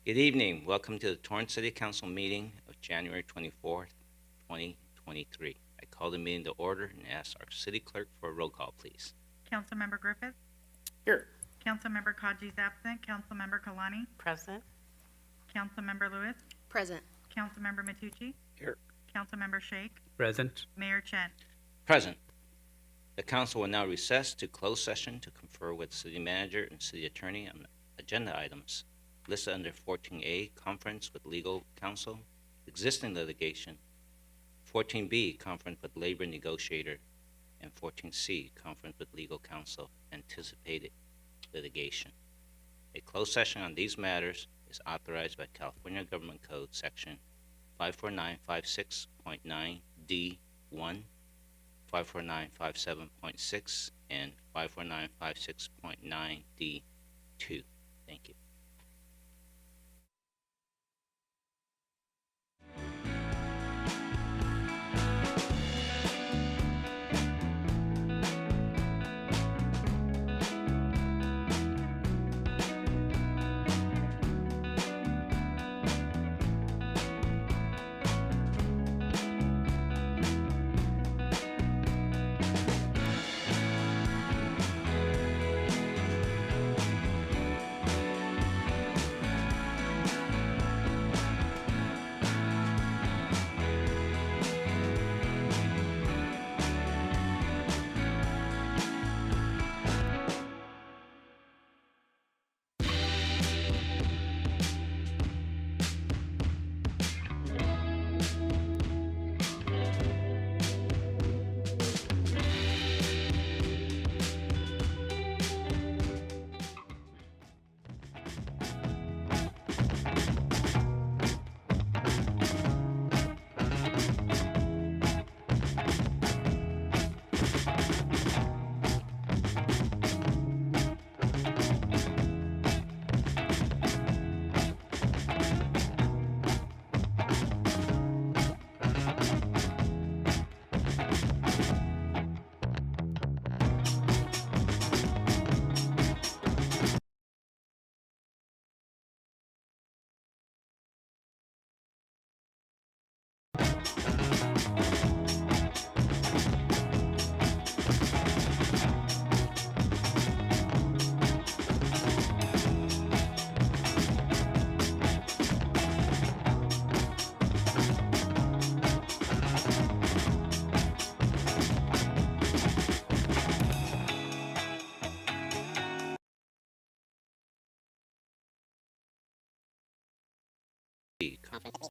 Good evening. Welcome to the Torrance City Council meeting of January 24th, 2023. I call the meeting to order and ask our city clerk for a roll call, please. Councilmember Griffith. Here. Councilmember Kaji's absent. Councilmember Kalani. Present. Councilmember Lewis. Present. Councilmember Matucci. Here. Councilmember Sheikh. Present. Mayor Chen. Present. The council will now recess to close session to confer with city manager and city attorney on agenda items listed under 14A, conference with legal counsel, existing litigation, 14B, conference with labor negotiator, and 14C, conference with legal counsel, anticipated litigation. A closed session on these matters is authorized by California Government Code Section 54956.9D1, 54957.6, and 54956.9D2. Thank you. Conference.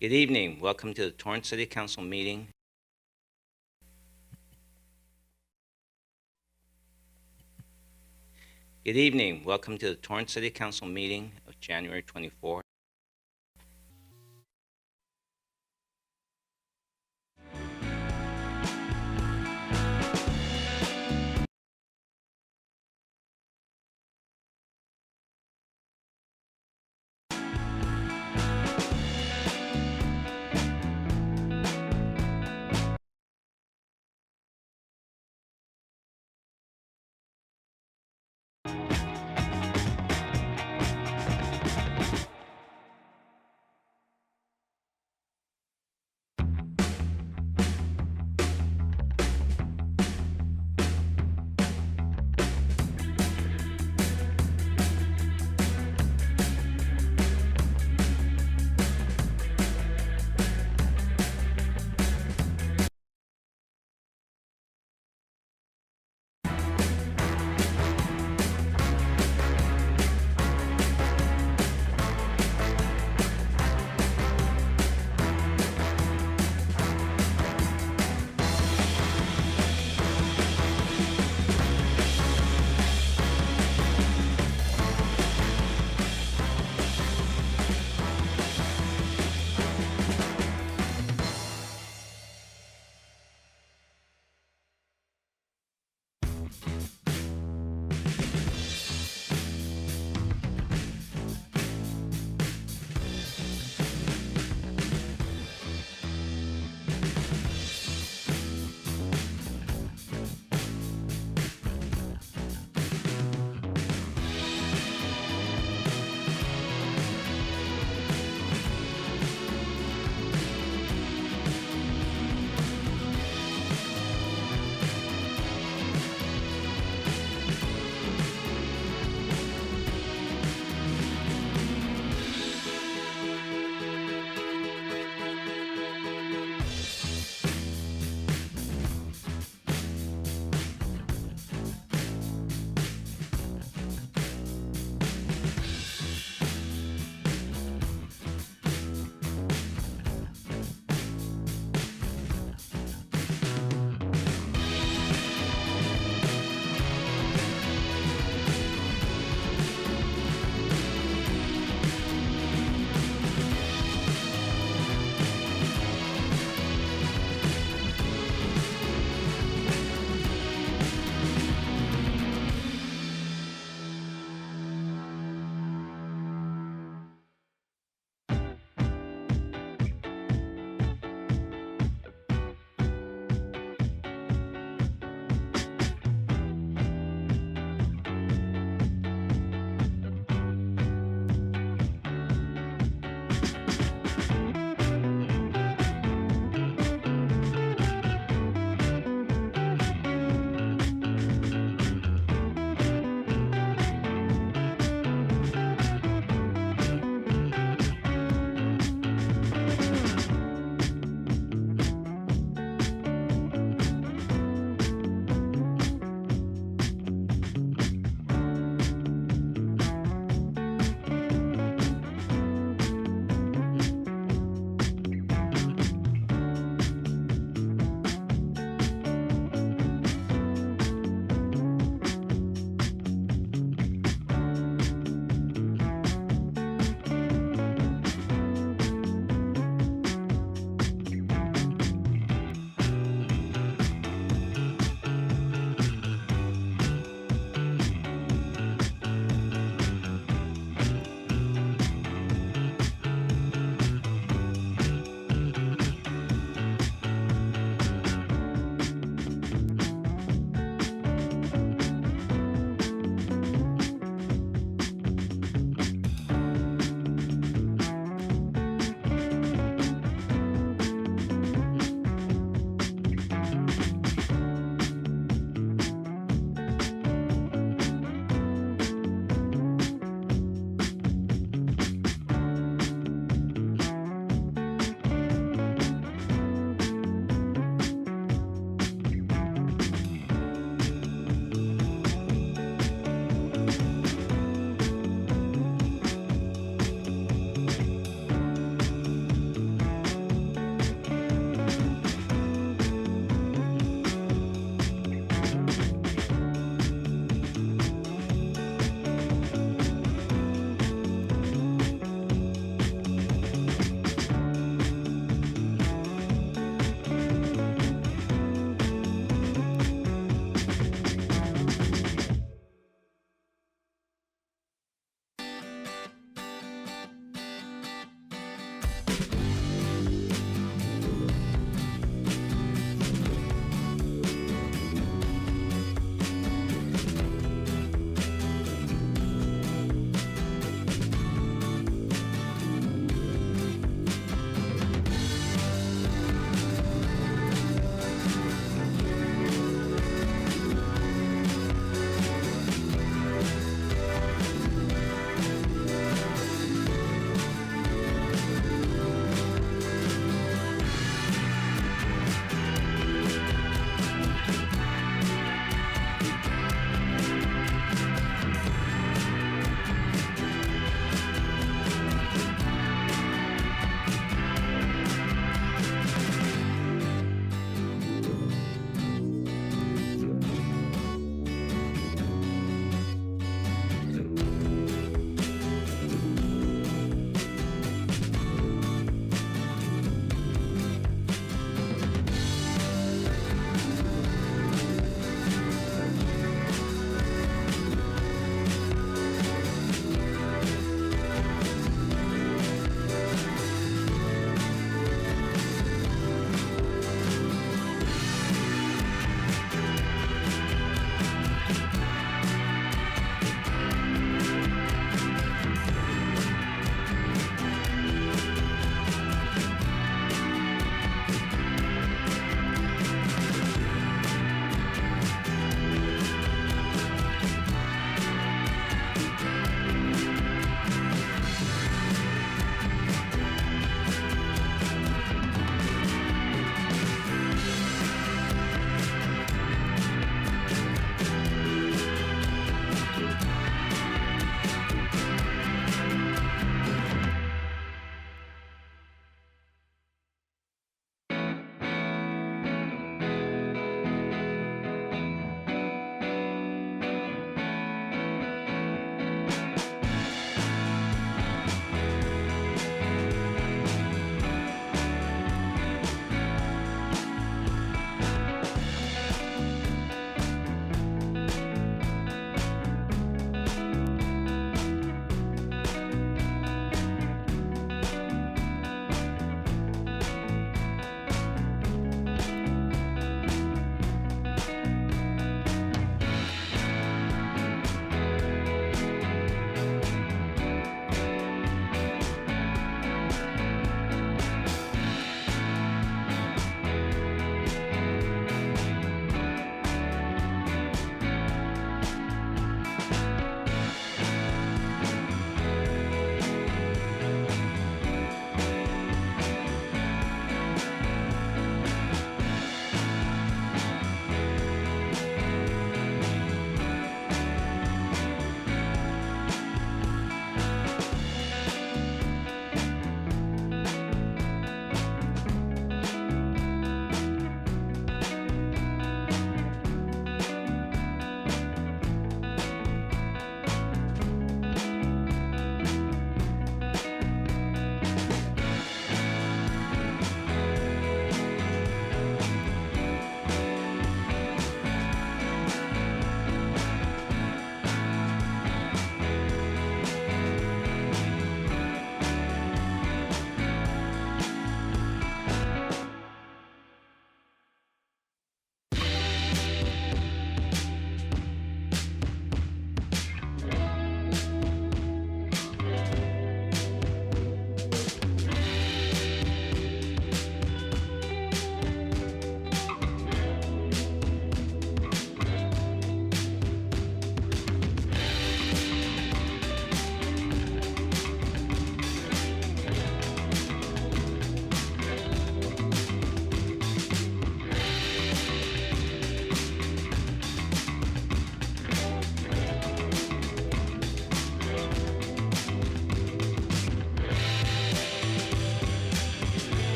Good evening. Welcome to the Torrance City Council meeting. Good evening. Welcome to the Torrance City Council meeting of January 24th.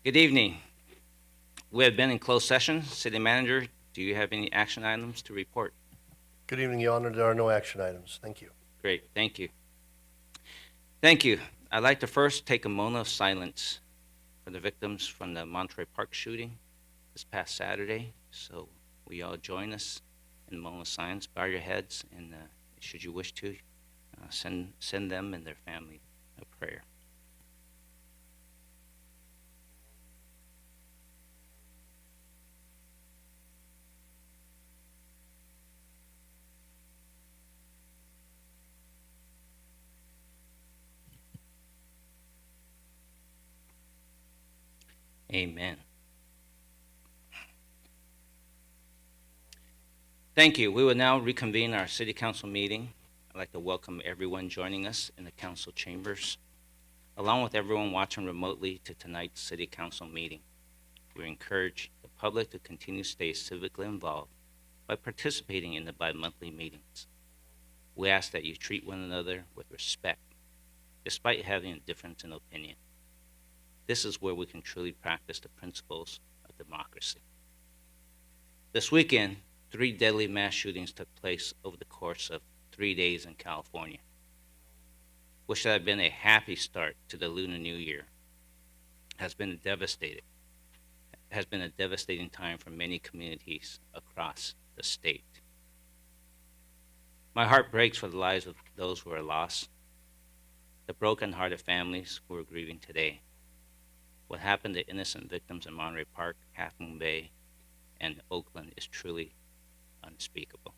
Good evening. We have been in closed session. City Manager, do you have any action items to report? Good evening, Your Honor. There are no action items. Thank you. Great, thank you. Thank you. I'd like to first take a moment of silence for the victims from the Monterey Park shooting this past Saturday. So will you all join us in a moment of silence? Bow your heads, and should you wish to, send them and their family a prayer. Amen. Thank you. We will now reconvene our City Council meeting. I'd like to welcome everyone joining us in the council chambers, along with everyone watching remotely to tonight's City Council meeting. We encourage the public to continue to stay civically involved by participating in the bi-monthly meetings. We ask that you treat one another with respect, despite having a difference in opinion. This is where we can truly practice the principles of democracy. This weekend, 3 deadly mass shootings took place over the course of 3 days in California, which should have been a happy start to the Lunar New Year. Has been a devastating time for many communities across the state. My heart breaks for the lives of those who are lost, the broken-hearted families who are grieving today. What happened to innocent victims in Monterey Park, Half Moon Bay, and Oakland is truly unspeakable.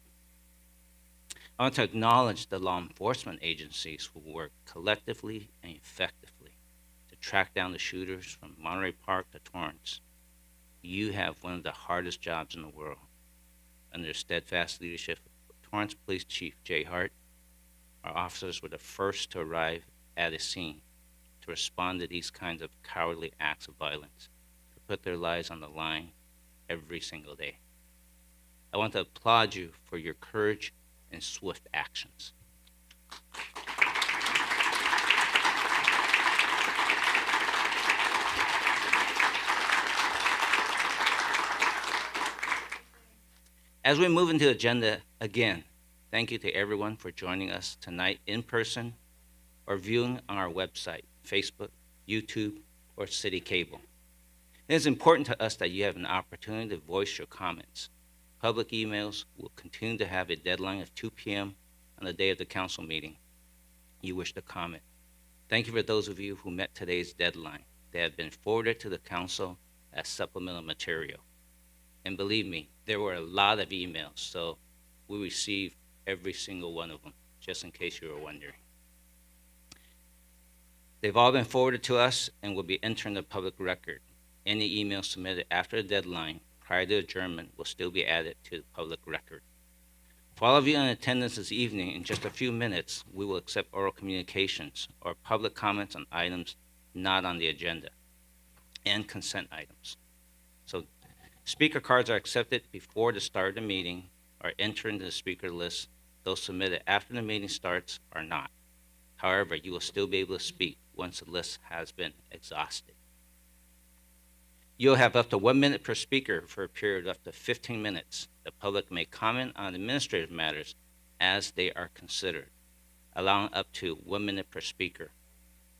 I want to acknowledge the law enforcement agencies who work collectively and effectively to track down the shooters from Monterey Park to Torrance. You have one of the hardest jobs in the world. Under the steadfast leadership of Torrance Police Chief Jay Hart, our officers were the first to arrive at a scene to respond to these kinds of cowardly acts of violence, to put their lives on the line every single day. I want to applaud you for your courage and swift actions. As we move into the agenda again, thank you to everyone for joining us tonight in person or viewing on our website, Facebook, YouTube, or City Cable. It is important to us that you have an opportunity to voice your comments. Public emails will continue to have a deadline of 2 p.m. on the day of the council meeting you wish to comment. Thank you for those of you who met today's deadline. They have been forwarded to the council as supplemental material. And believe me, there were a lot of emails, so we received every single one of them, just in case you were wondering. They've all been forwarded to us and will be entered in the public record. Any emails submitted after the deadline prior to adjournment will still be added to the public record. For all of you in attendance this evening, in just a few minutes, we will accept oral communications or public comments on items not on the agenda and consent items. So speaker cards are accepted before the start of the meeting, are entered into the speaker list. Those submitted after the meeting starts are not. However, you will still be able to speak once the list has been exhausted. You'll have up to 1 minute per speaker for a period of up to 15 minutes. The public may comment on administrative matters as they are considered, allowing up to 1 minute per speaker.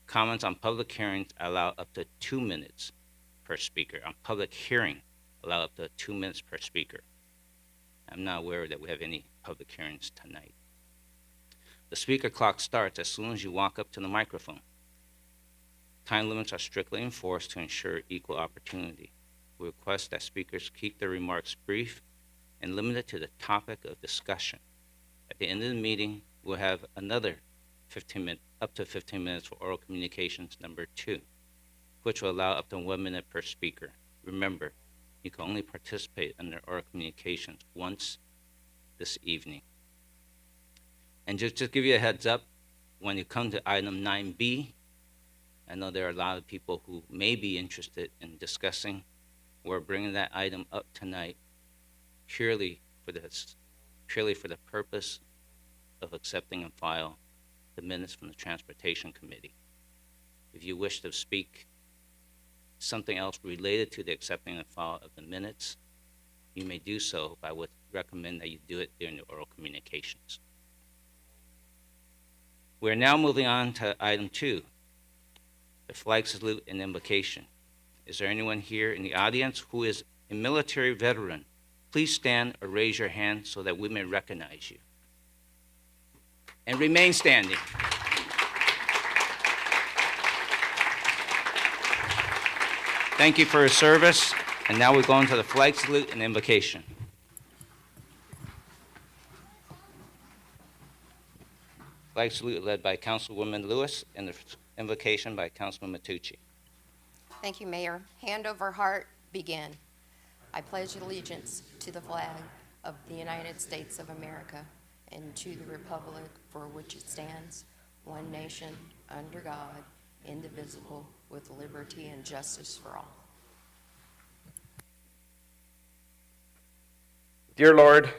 Comments on public hearings allow up to 2 minutes per speaker. On public hearing, allow up to 2 minutes per speaker. I'm not aware that we have any public hearings tonight. The speaker clock starts as soon as you walk up to the microphone. Time limits are strictly enforced to ensure equal opportunity. We request that speakers keep their remarks brief and limited to the topic of discussion. At the end of the meeting, we'll have another up to 15 minutes for oral communications number 2, which will allow up to 1 minute per speaker. Remember, you can only participate in the oral communications once this evening. And just to give you a heads up, when you come to item 9B, I know there are a lot of people who may be interested in discussing. We're bringing that item up tonight purely for the purpose of accepting and file the minutes from the Transportation Committee. If you wish to speak something else related to the accepting and file of the minutes, you may do so, but I would recommend that you do it during the oral communications. We're now moving on to item 2, the flag salute and invocation. Is there anyone here in the audience who is a military veteran? Please stand or raise your hand so that we may recognize you. And remain standing. Thank you for your service. And now we're going to the flag salute and invocation. Flag salute led by Councilwoman Lewis and the invocation by Councilman Matucci. Thank you, Mayor. Hand over heart, begin. I pledge allegiance to the flag of the United States of America and to the republic for which it stands, one nation, under God, indivisible, with liberty and justice for all. Dear Lord,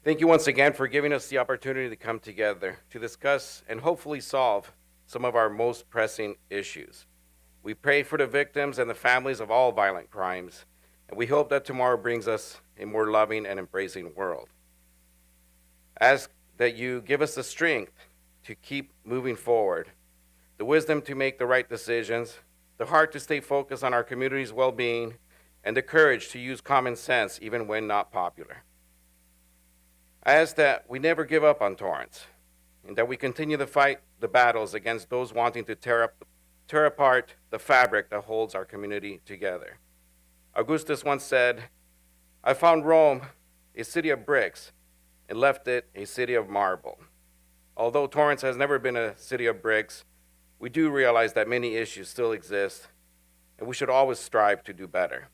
thank you once again for giving us the opportunity to come together to discuss and hopefully solve some of our most pressing issues. We pray for the victims and the families of all violent crimes, and we hope that tomorrow brings us a more loving and embracing world. Ask that you give us the strength to keep moving forward, the wisdom to make the right decisions, the heart to stay focused on our community's well-being, and the courage to use common sense even when not popular. I ask that we never give up on Torrance, and that we continue to fight the battles against those wanting to tear apart the fabric that holds our community together. Augustus once said, "I found Rome a city of bricks and left it a city of marble." Although Torrance has never been a city of bricks, we do realize that many issues still exist, and we should always strive to do better.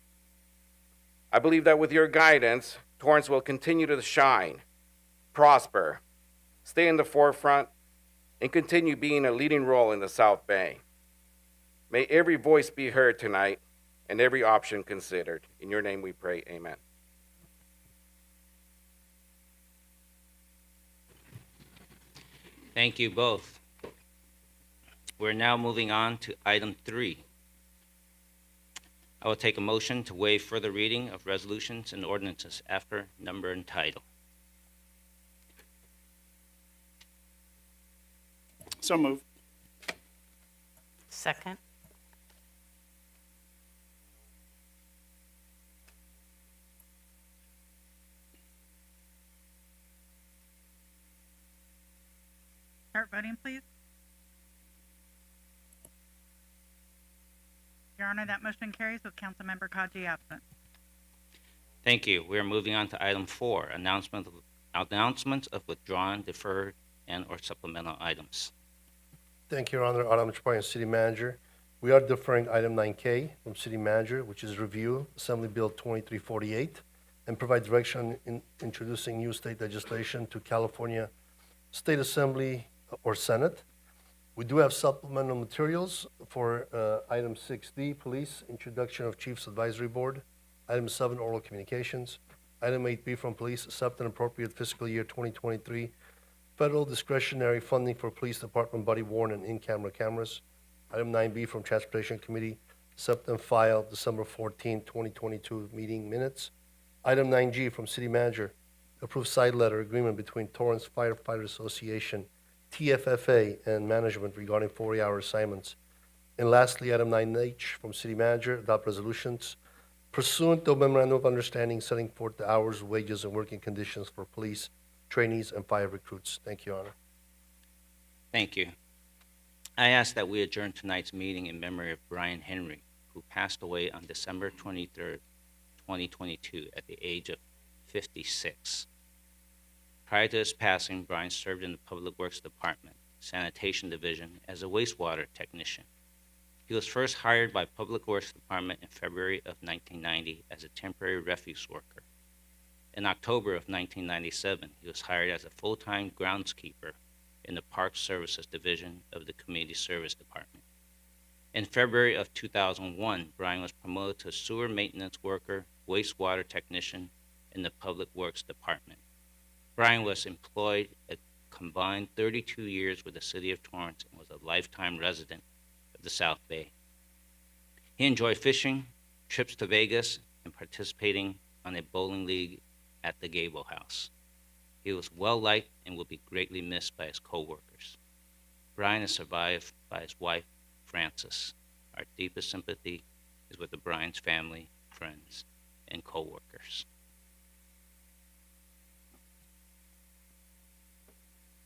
I believe that with your guidance, Torrance will continue to shine, prosper, stay in the forefront, and continue being a leading role in the South Bay. May every voice be heard tonight and every option considered. In your name we pray, amen. Thank you both. We're now moving on to item 3. I will take a motion to waive further reading of resolutions and ordinances after number and title. So moved. Second. Start voting, please. Your Honor, that motion carries with Councilmember Kaji absent. Thank you. We are moving on to item 4, announcements of withdrawn, deferred, and/or supplemental items. Thank you, Your Honor. Autumn Metropolitan City Manager. We are deferring item 9K from City Manager, which is review Assembly Bill 2348, and provide direction in introducing new state legislation to California State Assembly or Senate. We do have supplemental materials for item 6D, Police, Introduction of Chiefs Advisory Board. Item 7, Oral Communications. Item 8B from Police, accept and appropriate fiscal year 2023 federal discretionary funding for Police Department body-worn and in-camera cameras. Item 9B from Transportation Committee, accept and file December 14, 2022 meeting minutes. Item 9G from City Manager, approve side letter agreement between Torrance Firefighter Association, TFFA, and management regarding 40-hour assignments. And lastly, item 9H from City Manager, adopt resolutions pursuant to a memorandum of understanding setting forth the hours, wages, and working conditions for police, trainees, and fire recruits. Thank you, Your Honor. Thank you. I ask that we adjourn tonight's meeting in memory of Brian Henry, who passed away on December 23rd, 2022, at the age of 56. Prior to his passing, Brian served in the Public Works Department, Sanitation Division, as a wastewater technician. He was first hired by Public Works Department in February of 1990 as a temporary refuse worker. In October of 1997, he was hired as a full-time groundskeeper in the Park Services Division of the Community Service Department. In February of 2001, Brian was promoted to sewer maintenance worker, wastewater technician in the Public Works Department. Brian was employed a combined 32 years with the City of Torrance and was a lifetime resident of the South Bay. He enjoyed fishing, trips to Vegas, and participating on a bowling league at the Gable House. He was well liked and will be greatly missed by his coworkers. Brian is survived by his wife, Frances. Our deepest sympathy is with the Brian's family, friends, and coworkers.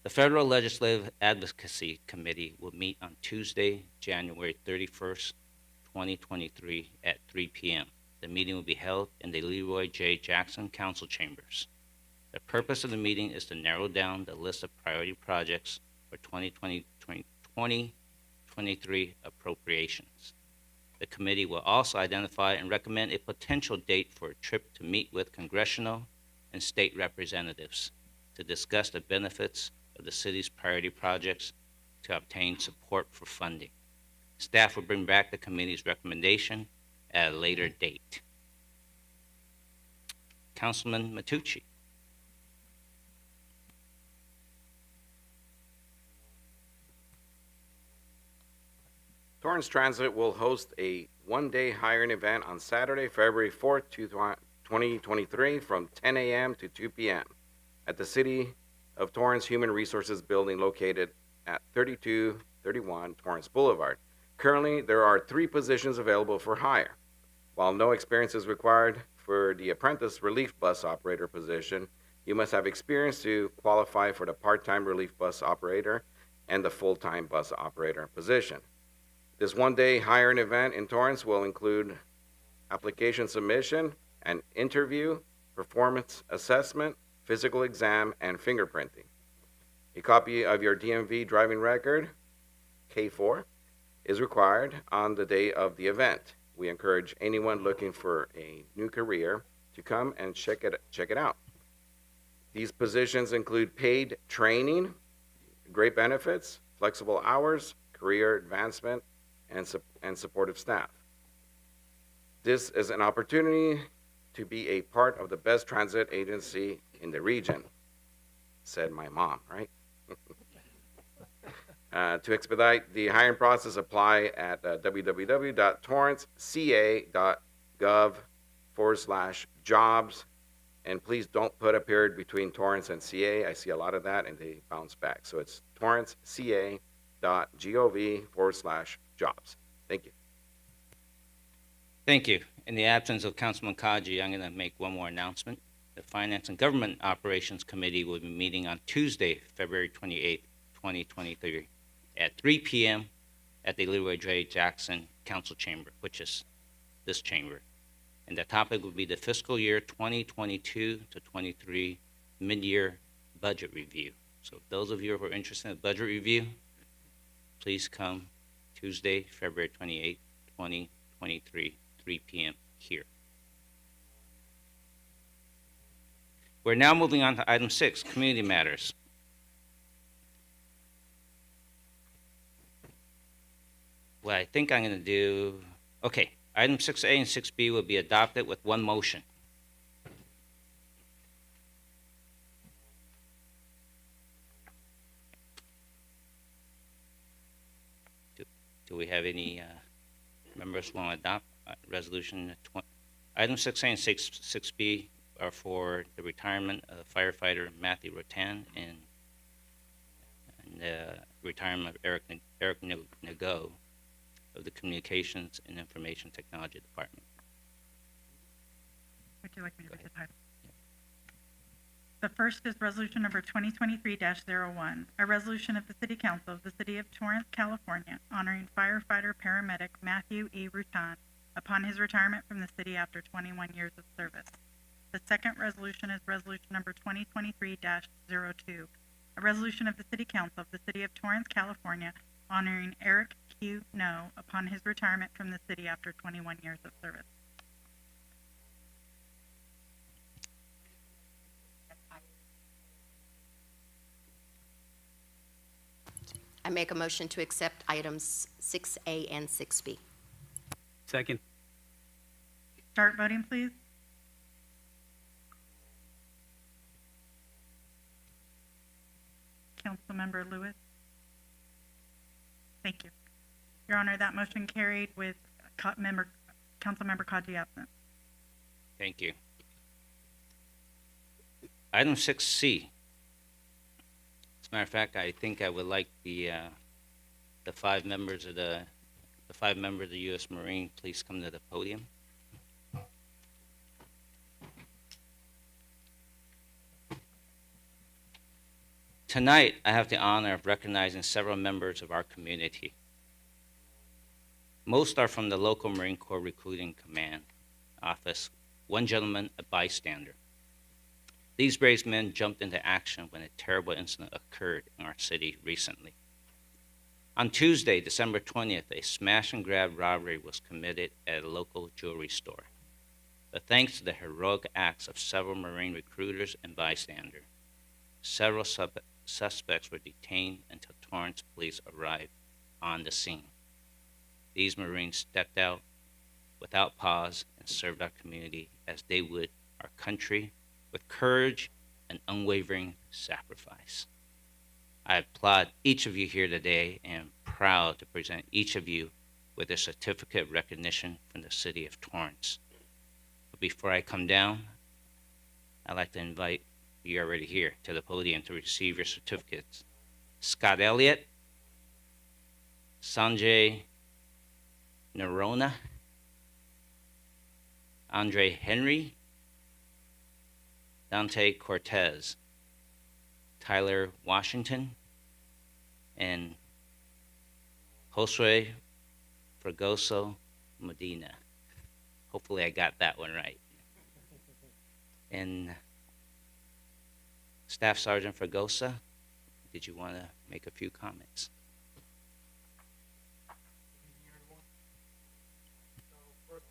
The Federal Legislative Advocacy Committee will meet on Tuesday, January 31st, 2023 at 3 p.m. The meeting will be held in the Leroy J. Jackson Council Chambers. The purpose of the meeting is to narrow down the list of priority projects for 2023 appropriations. The committee will also identify and recommend a potential date for a trip to meet with congressional and state representatives to discuss the benefits of the city's priority projects to obtain support for funding. Staff will bring back the committee's recommendation at a later date. Councilman Matucci. Torrance Transit will host a one-day hiring event on Saturday, February 4th, 2023 from 10 a.m. to 2 p.m. at the City of Torrance Human Resources Building located at 3231 Torrance Boulevard. Currently, there are 3 positions available for hire. While no experience is required for the apprentice relief bus operator position, you must have experience to qualify for the part-time relief bus operator and the full-time bus operator position. This one-day hiring event in Torrance will include application submission, an interview, performance assessment, physical exam, and fingerprinting. A copy of your DMV driving record, K4, is required on the day of the event. We encourage anyone looking for a new career to come and check it out. These positions include paid training, great benefits, flexible hours, career advancement, and supportive staff. This is an opportunity to be a part of the best transit agency in the region, said my mom, right? To expedite the hiring process, apply at www.torranceca.gov/jobs. And please don't put a period between Torrance and CA. I see a lot of that, and they bounce back. So it's torranceca.gov/jobs. Thank you. Thank you. In the absence of Councilman Kaji, I'm going to make one more announcement. The Finance and Government Operations Committee will be meeting on Tuesday, February 28th, 2023 at 3 p.m. at the Leroy J. Jackson Council Chamber, which is this chamber. And the topic will be the fiscal year 2022 to 23 mid-year budget review. So those of you who are interested in the budget review, please come Tuesday, February 28th, 2023, 3 p.m. here. We're now moving on to item 6, community matters. What I think I'm going to do, okay, item 6A and 6B will be adopted with one motion. Do we have any members who want to adopt resolution? Item 6A and 6B are for the retirement of firefighter Matthew Rotan and the retirement of Eric Nago of the Communications and Information Technology Department. Would you like me to read the title? The first is resolution number 2023-01, a resolution of the City Council of the City of Torrance, California, honoring firefighter paramedic Matthew E. Rutan upon his retirement from the city after 21 years of service. The second resolution is resolution number 2023-02, a resolution of the City Council of the City of Torrance, California, honoring Eric Q. No upon his retirement from the city after 21 years of service. I make a motion to accept items 6A and 6B. Second. Start voting, please. Councilmember Lewis. Thank you. Your Honor, that motion carried with Councilmember Kaji absent. Thank you. Item 6C. As a matter of fact, I think I would like the five members of the U.S. Marine, please come to the podium. Tonight, I have the honor of recognizing several members of our community. Most are from the local Marine Corps Recruiting Command office, one gentleman a bystander. These brave men jumped into action when a terrible incident occurred in our city recently. On Tuesday, December 20th, a smash and grab robbery was committed at a local jewelry store. But thanks to the heroic acts of several Marine recruiters and bystanders, several suspects were detained until Torrance police arrived on the scene. These Marines stepped out without pause and served our community as they would our country with courage and unwavering sacrifice. I applaud each of you here today and am proud to present each of you with a certificate of recognition from the city of Torrance. But before I come down, I'd like to invite you already here to the podium to receive your certificates. Scott Elliott, Sanjay Narona, Andre Henry, Dante Cortez, Tyler Washington, and Josue Fragoso Medina. Hopefully I got that one right. And Staff Sergeant Fragosa, did you want to make a few comments?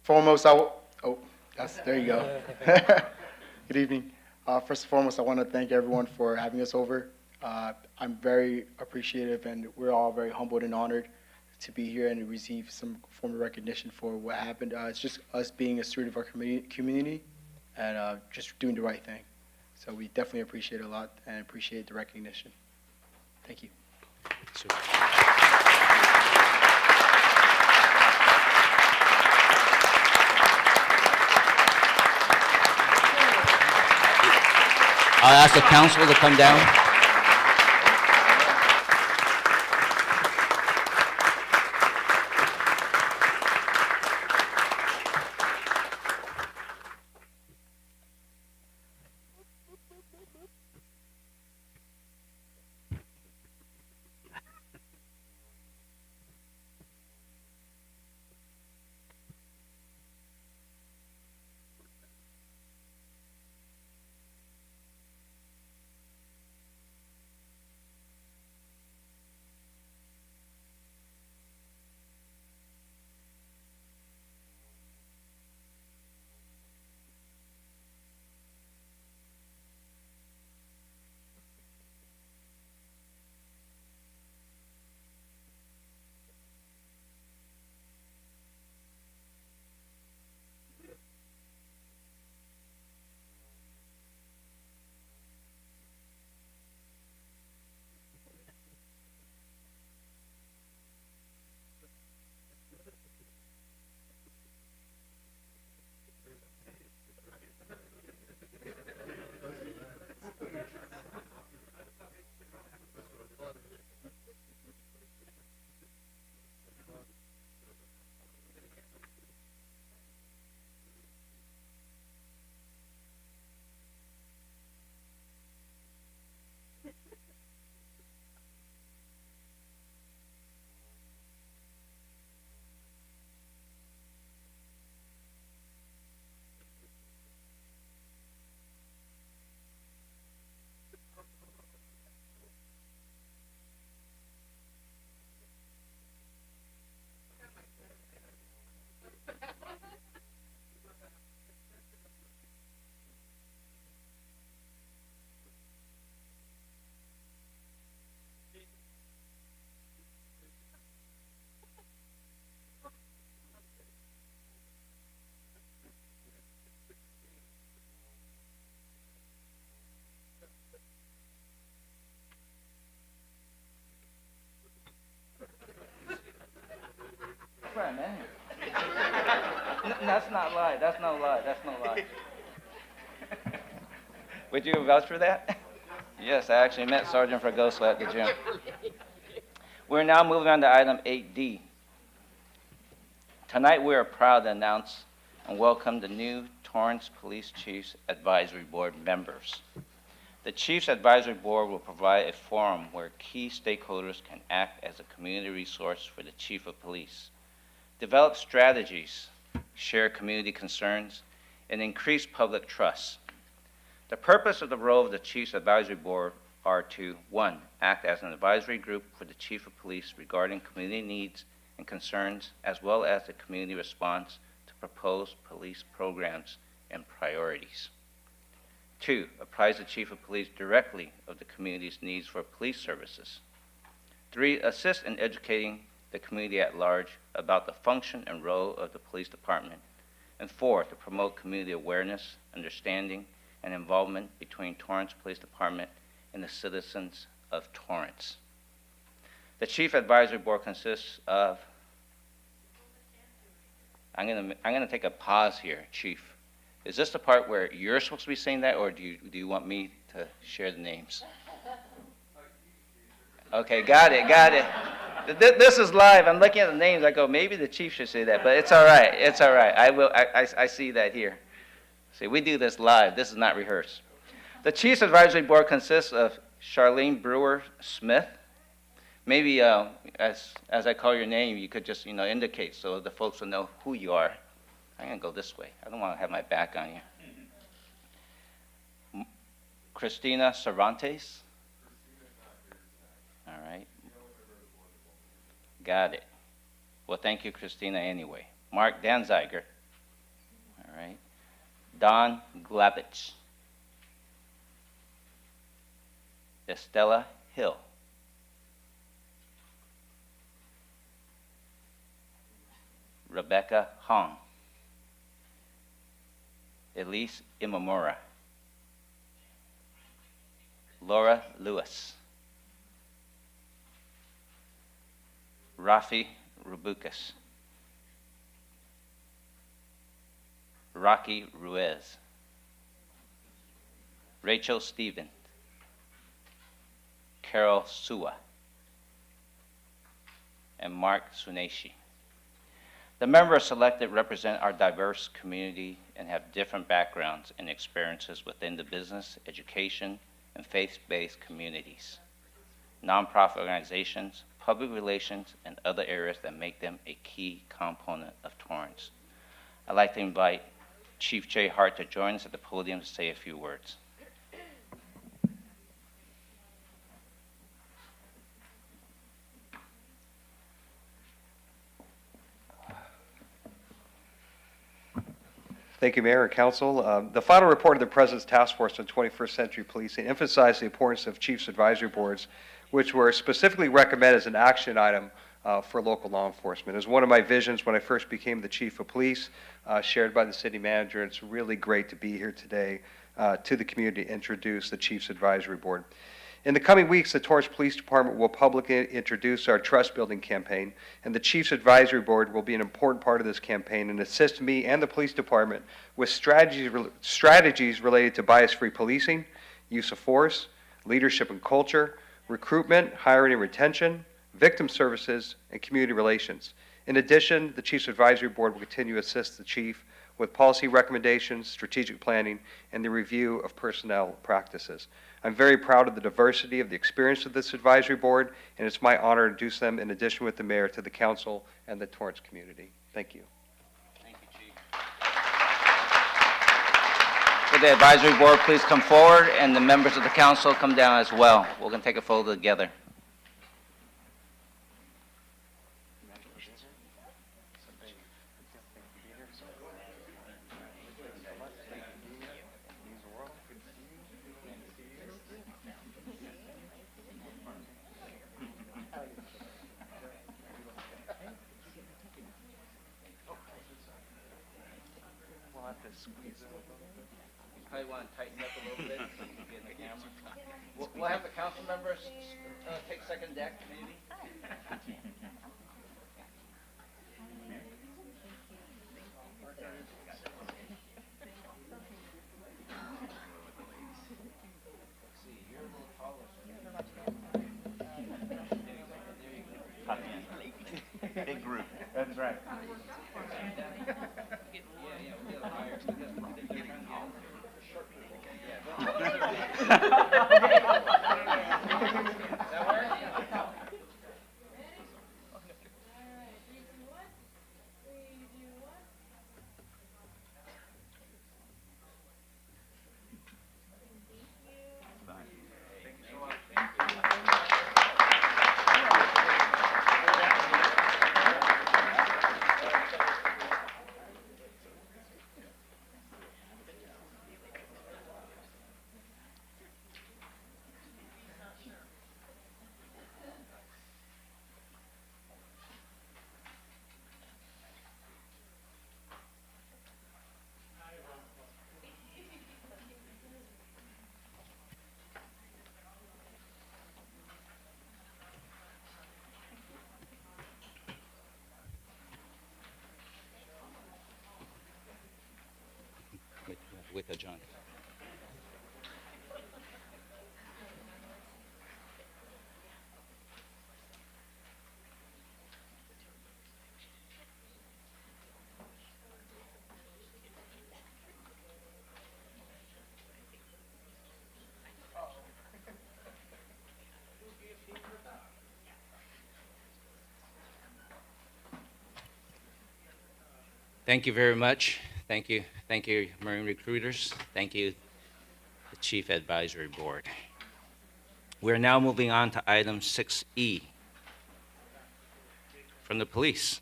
Foremost, there you go. Good evening. First and foremost, I want to thank everyone for having us over. I'm very appreciative, and we're all very humbled and honored to be here and to receive some form of recognition for what happened. It's just us being a steward of our community and just doing the right thing. So we definitely appreciate it a lot and appreciate the recognition. Thank you. Super. I'll ask the council to come down. That's no lie. That's no lie. Would you vouch for that? Yes, I actually met Sergeant Fragoso at the gym. We're now moving on to item 8D. Tonight, we are proud to announce and welcome the new Torrance Police Chiefs Advisory Board members. The Chiefs Advisory Board will provide a forum where key stakeholders can act as a community resource for the Chief of Police, develop strategies, share community concerns, and increase public trust. The purpose of the role of the Chiefs Advisory Board are to, 1, act as an advisory group for the Chief of Police regarding community needs and concerns, as well as the community response to proposed police programs and priorities. 2, apprise the Chief of Police directly of the community's needs for police services. 3, assist in educating the community at large about the function and role of the police department. And 4, to promote community awareness, understanding, and involvement between Torrance Police Department and the citizens of Torrance. The Chief Advisory Board consists of, I'm gonna take a pause here, Chief. Is this the part where you're supposed to be saying that, or do you want me to share the names? Okay, got it. This is live. I'm looking at the names. I go, maybe the chief should say that, but it's all right. It's all right. I see that here. See, we do this live. This is not rehearsed. The Chiefs Advisory Board consists of Charlene Brewer Smith. Maybe as I call your name, you could just indicate so the folks will know who you are. I'm gonna go this way. I don't want to have my back on you. Christina Cervantes. All right. Got it. Well, thank you, Christina, anyway. Mark Danziger. All right. Don Glavich. Estella Hill. Rebecca Hong. Elise Imamura. Laura Lewis. Rafi Rubukas. Rocky Ruiz. Rachel Stevens. Carol Sua. And Mark Suneshi. The members selected represent our diverse community and have different backgrounds and experiences within the business, education, and faith-based communities, nonprofit organizations, public relations, and other areas that make them a key component of Torrance. I'd like to invite Chief Jay Hart to join us at the podium to say a few words. Thank you, Mayor and Council. The final report of the President's Task Force on 21st Century Policing emphasized the importance of Chiefs Advisory Boards, which were specifically recommended as an action item for local law enforcement. It was one of my visions when I first became the Chief of Police, shared by the City Manager. It's really great to be here today to the community to introduce the Chiefs Advisory Board. In the coming weeks, the Torrance Police Department will publicly introduce our trust building campaign, and the Chiefs Advisory Board will be an important part of this campaign and assist me and the police department with strategies related to bias-free policing, use of force, leadership and culture, recruitment, hiring and retention, victim services, and community relations. In addition, the Chiefs Advisory Board will continue to assist the Chief with policy recommendations, strategic planning, and the review of personnel practices. I'm very proud of the diversity of the experience of this advisory board, and it's my honor to introduce them in addition with the mayor to the council and the Torrance community. Thank you. Thank you, Chief. Would the advisory board please come forward, and the members of the council come down as well. We're going to take a photo together. Probably want to tighten up a little bit so you can get in the camera. We'll have the council members take second deck, maybe. with John. Thank you very much. Thank you. Thank you, Marine recruiters. Thank you, the Chief Advisory Board. We're now moving on to item 6E from the police.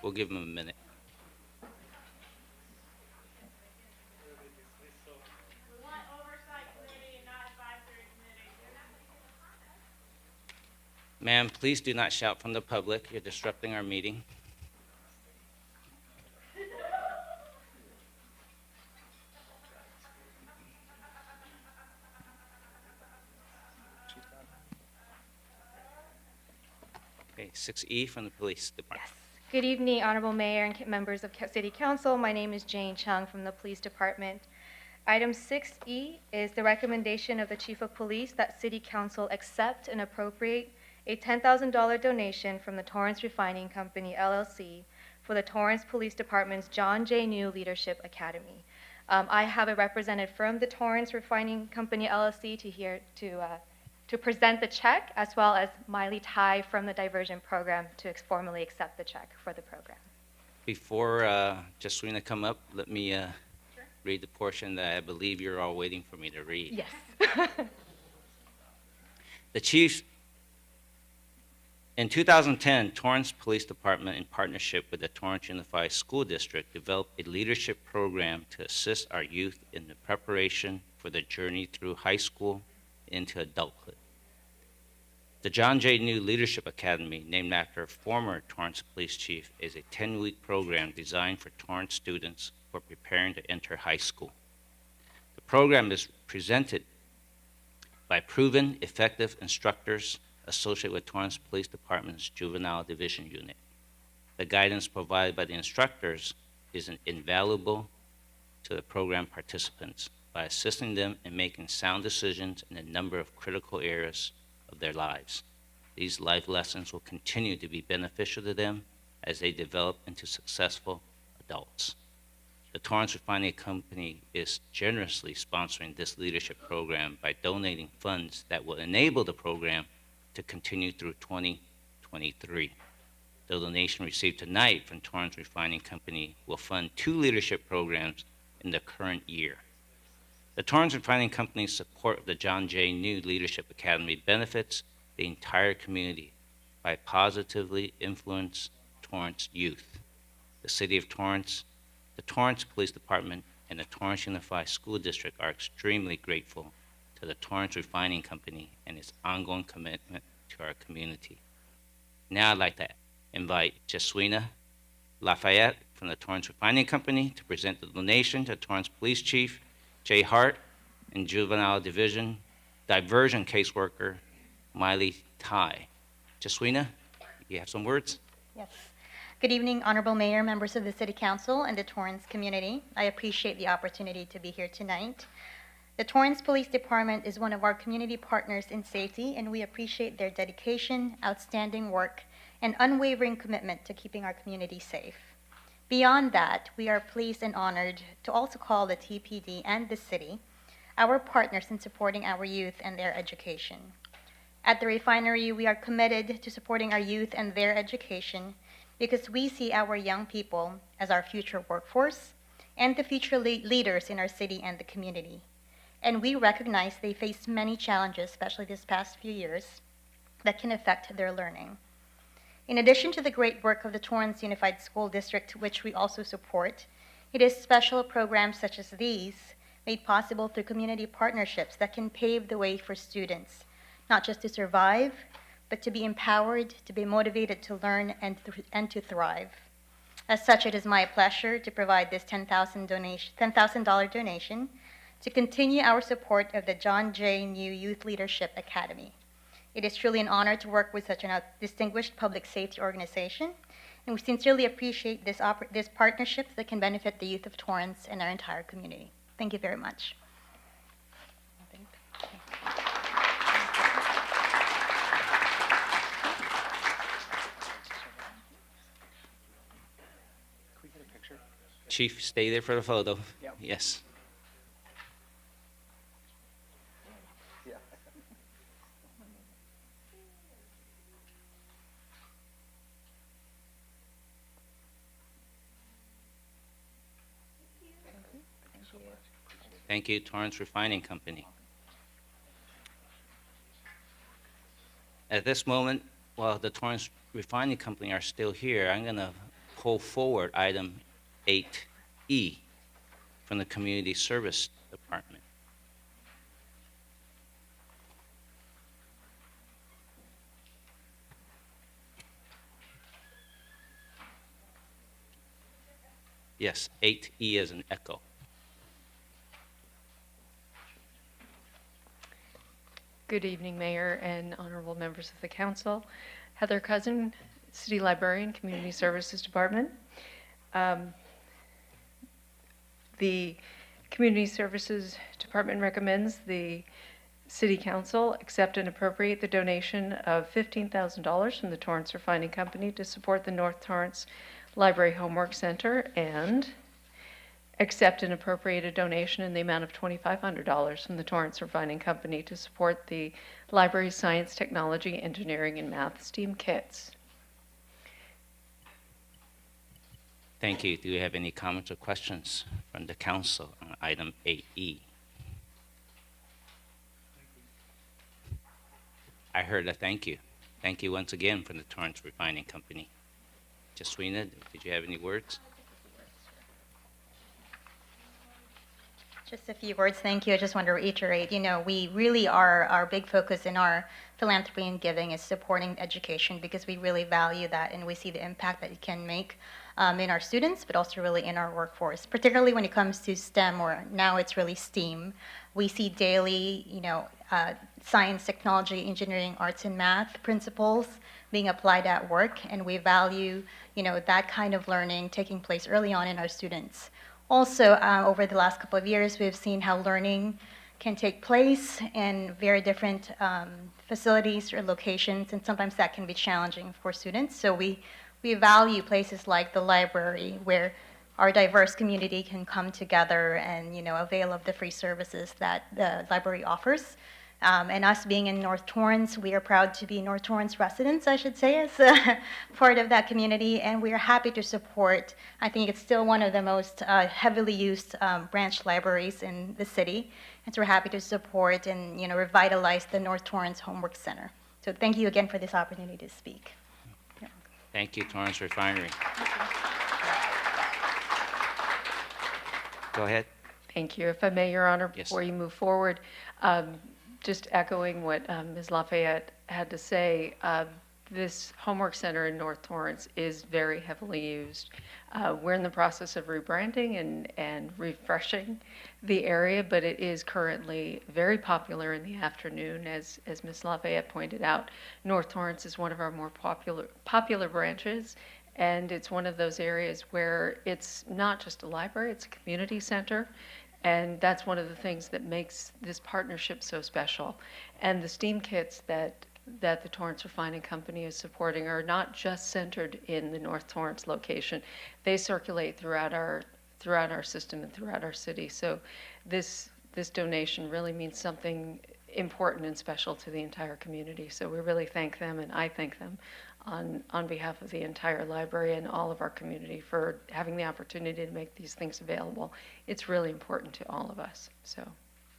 We'll give them a minute. Ma'am, please do not shout from the public. You're disrupting our meeting. Okay, 6E from the police department. Good evening, Honorable Mayor and members of City Council. My name is Jane Chung from the Police Department. Item 6E is the recommendation of the Chief of Police that City Council accept and appropriate a $10,000 donation from the Torrance Refining Company, LLC, for the Torrance Police Department's John J. New Leadership Academy. I have a representative from the Torrance Refining Company, LLC, to present the check, as well as Miley Tai from the diversion program to formally accept the check for the program. Before Jaswina come up, let me read the portion that I believe you're all waiting for me to read. Yes. The Chief, in 2010, Torrance Police Department, in partnership with the Torrance Unified School District, developed a leadership program to assist our youth in the preparation for the journey through high school into adulthood. The John J. New Leadership Academy, named after former Torrance Police Chief, is a 10-week program designed for Torrance students who are preparing to enter high school. The program is presented by proven, effective instructors associated with Torrance Police Department's Juvenile Division Unit. The guidance provided by the instructors is invaluable to the program participants by assisting them in making sound decisions in a number of critical areas of their lives. These life lessons will continue to be beneficial to them as they develop into successful adults. The Torrance Refining Company is generously sponsoring this leadership program by donating funds that will enable the program to continue through 2023. The donation received tonight from Torrance Refining Company will fund 2 leadership programs in the current year. The Torrance Refining Company's support of the John J. New Leadership Academy benefits the entire community by positively influence Torrance youth. The City of Torrance, the Torrance Police Department, and the Torrance Unified School District are extremely grateful to the Torrance Refining Company and its ongoing commitment to our community. Now I'd like to invite Jaswina Lafayette from the Torrance Refining Company to present the donation to Torrance Police Chief Jay Hart and Juvenile Division Diversion Caseworker Miley Tai. Jaswina, you have some words? Yes. Good evening, Honorable Mayor, members of the City Council, and the Torrance community. I appreciate the opportunity to be here tonight. The Torrance Police Department is one of our community partners in safety, and we appreciate their dedication, outstanding work, and unwavering commitment to keeping our community safe. Beyond that, we are pleased and honored to also call the TPD and the city our partners in supporting our youth and their education. At the refinery, we are committed to supporting our youth and their education because we see our young people as our future workforce and the future leaders in our city and the community. And we recognize they face many challenges, especially this past few years, that can affect their learning. In addition to the great work of the Torrance Unified School District, which we also support, it is special programs such as these made possible through community partnerships that can pave the way for students, not just to survive, but to be empowered, to be motivated to learn and to thrive. As such, it is my pleasure to provide this $10,000 donation to continue our support of the John J. New Youth Leadership Academy. It is truly an honor to work with such a distinguished public safety organization, and we sincerely appreciate this partnership that can benefit the youth of Torrance and our entire community. Thank you very much. Chief, stay there for the photo. Yeah. Yes. Thank you, Torrance Refining Company. At this moment, while the Torrance Refining Company are still here, I'm going to pull forward item 8E from the Community Service Department. Yes, 8E as an echo. Good evening, Mayor and honorable members of the council. Heather Cousin, City Librarian, Community Services Department. The Community Services Department recommends the City Council accept and appropriate the donation of $15,000 from the Torrance Refining Company to support the North Torrance Library Homework Center, and accept and appropriate a donation in the amount of $2,500 from the Torrance Refining Company to support the library's science, technology, engineering, and math STEAM kits. Thank you. Do you have any comments or questions from the council on item 8E? I heard a thank you. Thank you once again from the Torrance Refining Company. Jaswina, did you have any words? Just a few words, thank you. I just want to reiterate, we really are, our big focus in our philanthropy and giving is supporting education because we really value that and we see the impact that it can make in our students, but also really in our workforce, particularly when it comes to STEM, or now it's really STEAM. We see daily, science, technology, engineering, arts, and math principles being applied at work, and we value, that kind of learning taking place early on in our students. Also, over the last couple of years, we've seen how learning can take place in very different facilities or locations, and sometimes that can be challenging for students. So we value places like the library, where our diverse community can come together and avail of the free services that the library offers. And us being in North Torrance, we are proud to be North Torrance residents, I should say, as part of that community, and we are happy to support. I think it's still one of the most heavily used branch libraries in the city, and so we're happy to support and revitalize the North Torrance Homework Center. So thank you again for this opportunity to speak. Thank you, Torrance Refinery. Go ahead. Thank you. If I may, Your Honor, Yes. before you move forward, just echoing what Ms. Lafayette had to say, this homework center in North Torrance is very heavily used. We're in the process of rebranding and refreshing the area, but it is currently very popular in the afternoon. As Ms. Lafayette pointed out, North Torrance is one of our more popular branches, And it's one of those areas where it's not just a library, it's a community center. And that's one of the things that makes this partnership so special. And the STEAM kits that the Torrance Refining Company is supporting are not just centered in the North Torrance location. They circulate throughout our system and throughout our city. So this donation really means something important and special to the entire community. So we really thank them, and I thank them on behalf of the entire library and all of our community for having the opportunity to make these things available. It's really important to all of us. So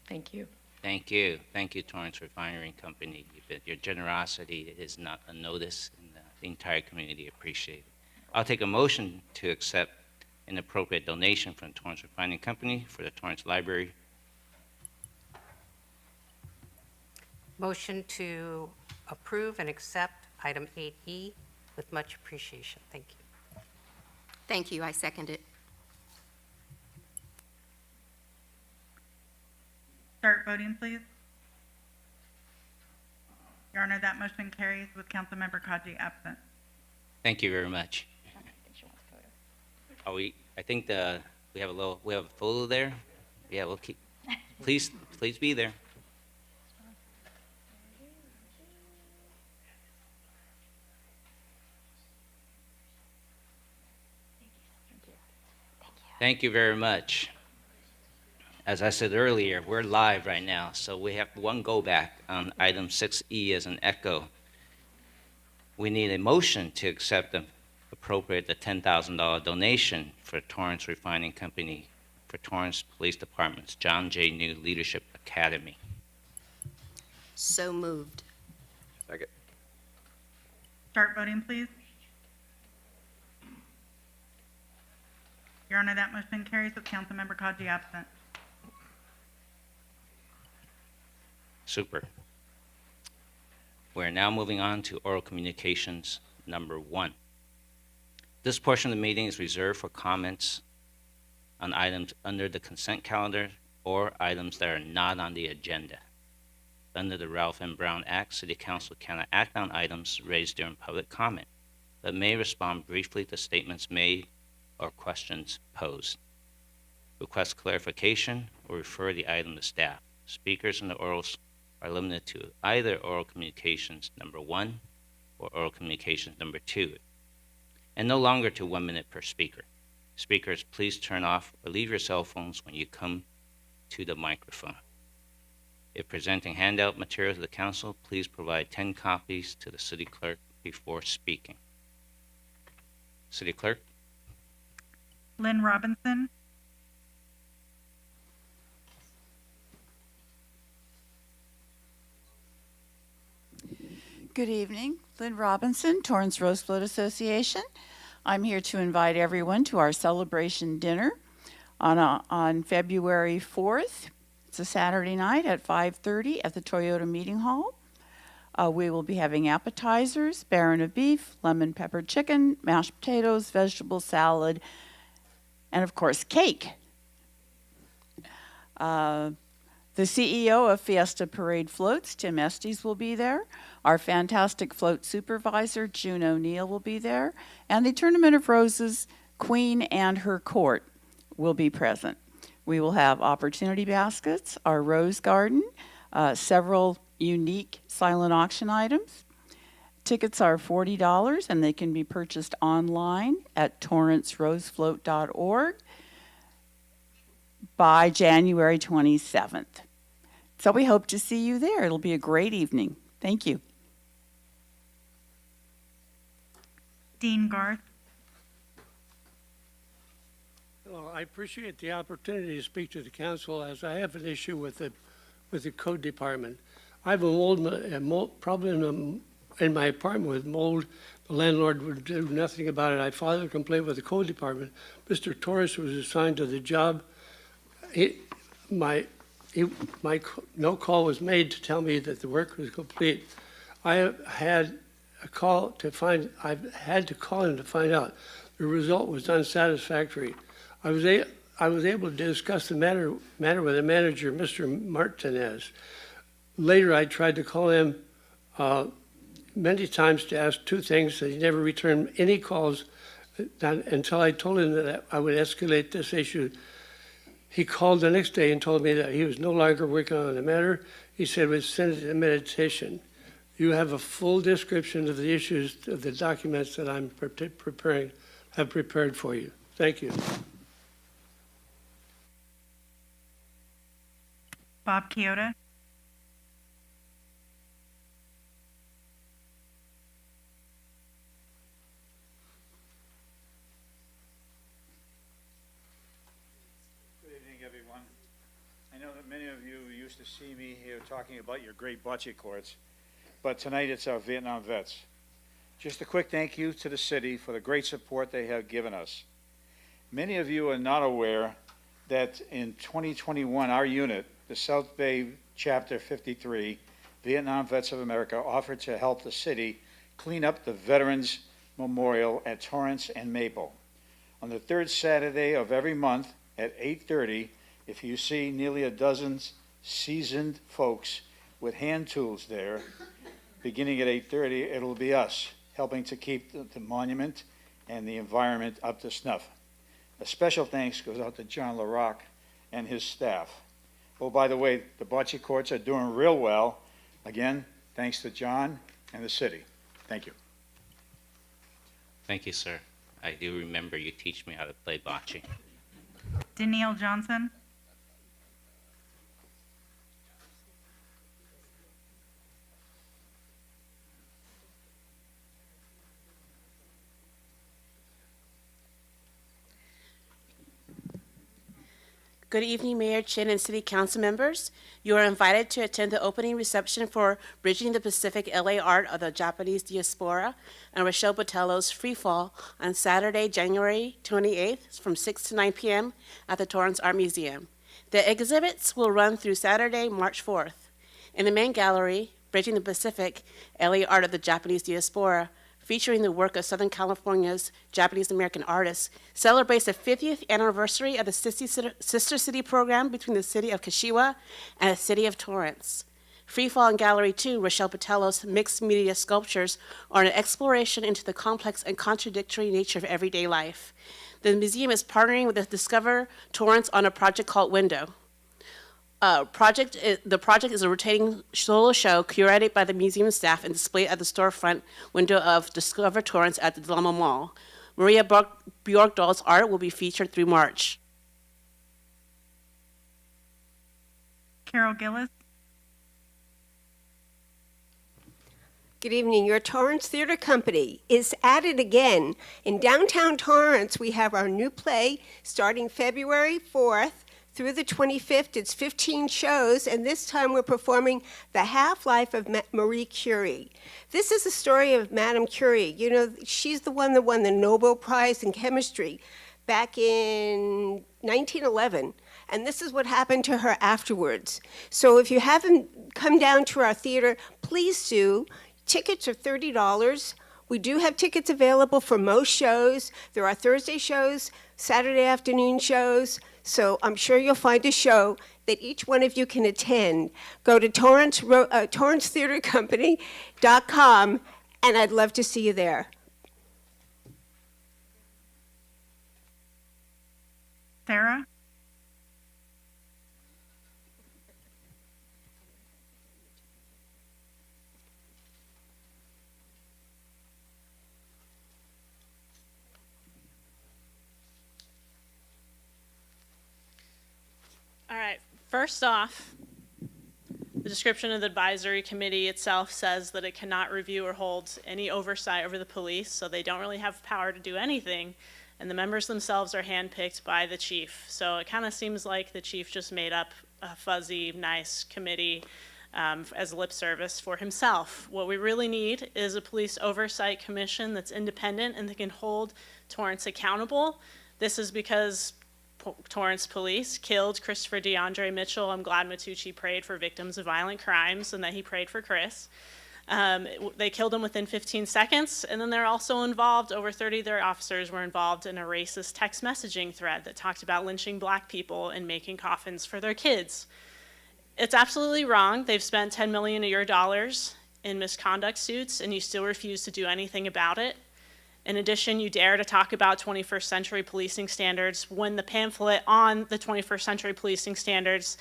thank you. Thank you. Thank you, Torrance Refinery Company. Your generosity is not unnoticed, and the entire community appreciates it. I'll take a motion to accept an appropriate donation from Torrance Refining Company for the Torrance Library. Motion to approve and accept item 8E with much appreciation. Thank you. Thank you. I second it. Start voting, please. Your Honor, that motion carries with Councilmember Kaji absent. Thank you very much. I think we have a photo there. Yeah, we'll keep. Please be there. Thank you very much. As I said earlier, we're live right now, so we have one go back on item 6E as an echo. We need a motion to accept and appropriate the $10,000 donation for Torrance Refining Company for Torrance Police Department's John J. New Leadership Academy. So moved. Second. Start voting, please. Your Honor, that motion carries with Councilmember Kaji absent. Super. We're now moving on to oral communications number 1. This portion of the meeting is reserved for comments on items under the consent calendar or items that are not on the agenda. Under the Ralph M. Brown Act, City Council cannot act on items raised during public comment, but may respond briefly to statements made or questions posed. Request clarification or refer the item to staff. Speakers in the orals are limited to either oral communications number 1 or oral communications number 2, and no longer to 1 minute per speaker. Speakers, please turn off or leave your cell phones when you come to the microphone. If presenting handout material to the council, please provide 10 copies to the city clerk before speaking. City clerk? Lynn Robinson. Good evening. Lynn Robinson, Torrance Rosefloat Association. I'm here to invite everyone to our celebration dinner on February 4th. It's a Saturday night at 5:30 at the Toyota Meeting Hall. We will be having appetizers, baron of beef, lemon pepper chicken, mashed potatoes, vegetable salad, and of course cake. The CEO of Fiesta Parade Floats, Tim Estes, will be there. Our fantastic float supervisor, June O'Neill, will be there. And the Tournament of Roses Queen and her court will be present. We will have opportunity baskets, our rose garden, several unique silent auction items. Tickets are $40 and they can be purchased online at torrancerosefloat.org by January 27th. So we hope to see you there. It'll be a great evening. Thank you. Dean Garth. Well, I appreciate the opportunity to speak to the council as I have an issue with the code department. I have a mold problem in my apartment with mold. The landlord would do nothing about it. I filed a complaint with the code department. Mr. Torres was assigned to the job. No call was made to tell me that the work was complete. I've had to call him to find out. The result was unsatisfactory. I was able to discuss the matter with the manager, Mr. Martinez. Later, I tried to call him many times to ask two things, that he never returned any calls until I told him that I would escalate this issue. He called the next day and told me that he was no longer working on the matter. He said we'd send it to meditation. You have a full description of the issues of the documents that I'm have prepared for you. Thank you. Bob Kyoto. Good evening, everyone. I know that many of you used to see me here talking about your great bocce courts, but tonight it's our Vietnam vets. Just a quick thank you to the city for the great support they have given us. Many of you are not aware that in 2021, our unit, the South Bay Chapter 53, Vietnam Vets of America, offered to help the city clean up the Veterans Memorial at Torrance and Maple. On the third Saturday of every month at 8:30, if you see nearly a dozen seasoned folks with hand tools there, beginning at 8:30, it'll be us helping to keep the monument and the environment up to snuff. A special thanks goes out to John LaRock and his staff. Oh, by the way, the bocce courts are doing real well. Again, thanks to John and the city. Thank you. Thank you, sir. I do remember you teach me how to play bocce. Danielle Johnson. Good evening, Mayor Chin and City Council members. You are invited to attend the opening reception for Bridging the Pacific LA Art of the Japanese Diaspora and Rochelle Botello's Free Fall on Saturday, January 28th from 6 to 9 p.m. at the Torrance Art Museum. The exhibits will run through Saturday, March 4th. In the main gallery, Bridging the Pacific LA Art of the Japanese Diaspora, featuring the work of Southern California's Japanese-American artists, celebrates the 50th anniversary of the Sister City program between the city of Kashiwa and the city of Torrance. Freefall in Gallery 2, Rochelle Botello's mixed media sculptures are an exploration into the complex and contradictory nature of everyday life. The museum is partnering with the Discover Torrance on a project called Window. The project is a rotating solo show curated by the museum staff and displayed at the storefront window of Discover Torrance at the Del Amo Mall. Maria Bjorkdahl's art will be featured through March. Carol Gillis. Good evening. Your Torrance Theater Company is at it again. In downtown Torrance, we have our new play starting February 4th through the 25th. It's 15 shows, and this time we're performing The Half-Life of Marie Curie. This is the story of Madame Curie. You know, she's the one that won the Nobel Prize in Chemistry back in 1911, and this is what happened to her afterwards. So if you haven't come down to our theater, please do. Tickets are $30. We do have tickets available for most shows. There are Thursday shows, Saturday afternoon shows, so I'm sure you'll find a show that each one of you can attend. Go to torrancetheatercompany.com, and I'd love to see you there. Sarah. All right, first off, the description of the advisory committee itself says that it cannot review or hold any oversight over the police, so they don't really have power to do anything, and the members themselves are handpicked by the chief. So it kind of seems like the chief just made up a fuzzy, nice committee as lip service for himself. What we really need is a police oversight commission that's independent and that can hold Torrance accountable. This is because Torrance police killed Christopher DeAndre Mitchell. I'm glad Matucci prayed for victims of violent crimes and that he prayed for Chris. They killed him within 15 seconds, and then they're also involved, over 30 of their officers were involved in a racist text messaging thread that talked about lynching black people and making coffins for their kids. It's absolutely wrong. They've spent $10 million of your dollars in misconduct suits, and you still refuse to do anything about it. In addition, you dare to talk about 21st century policing standards when the pamphlet on the 21st century policing standards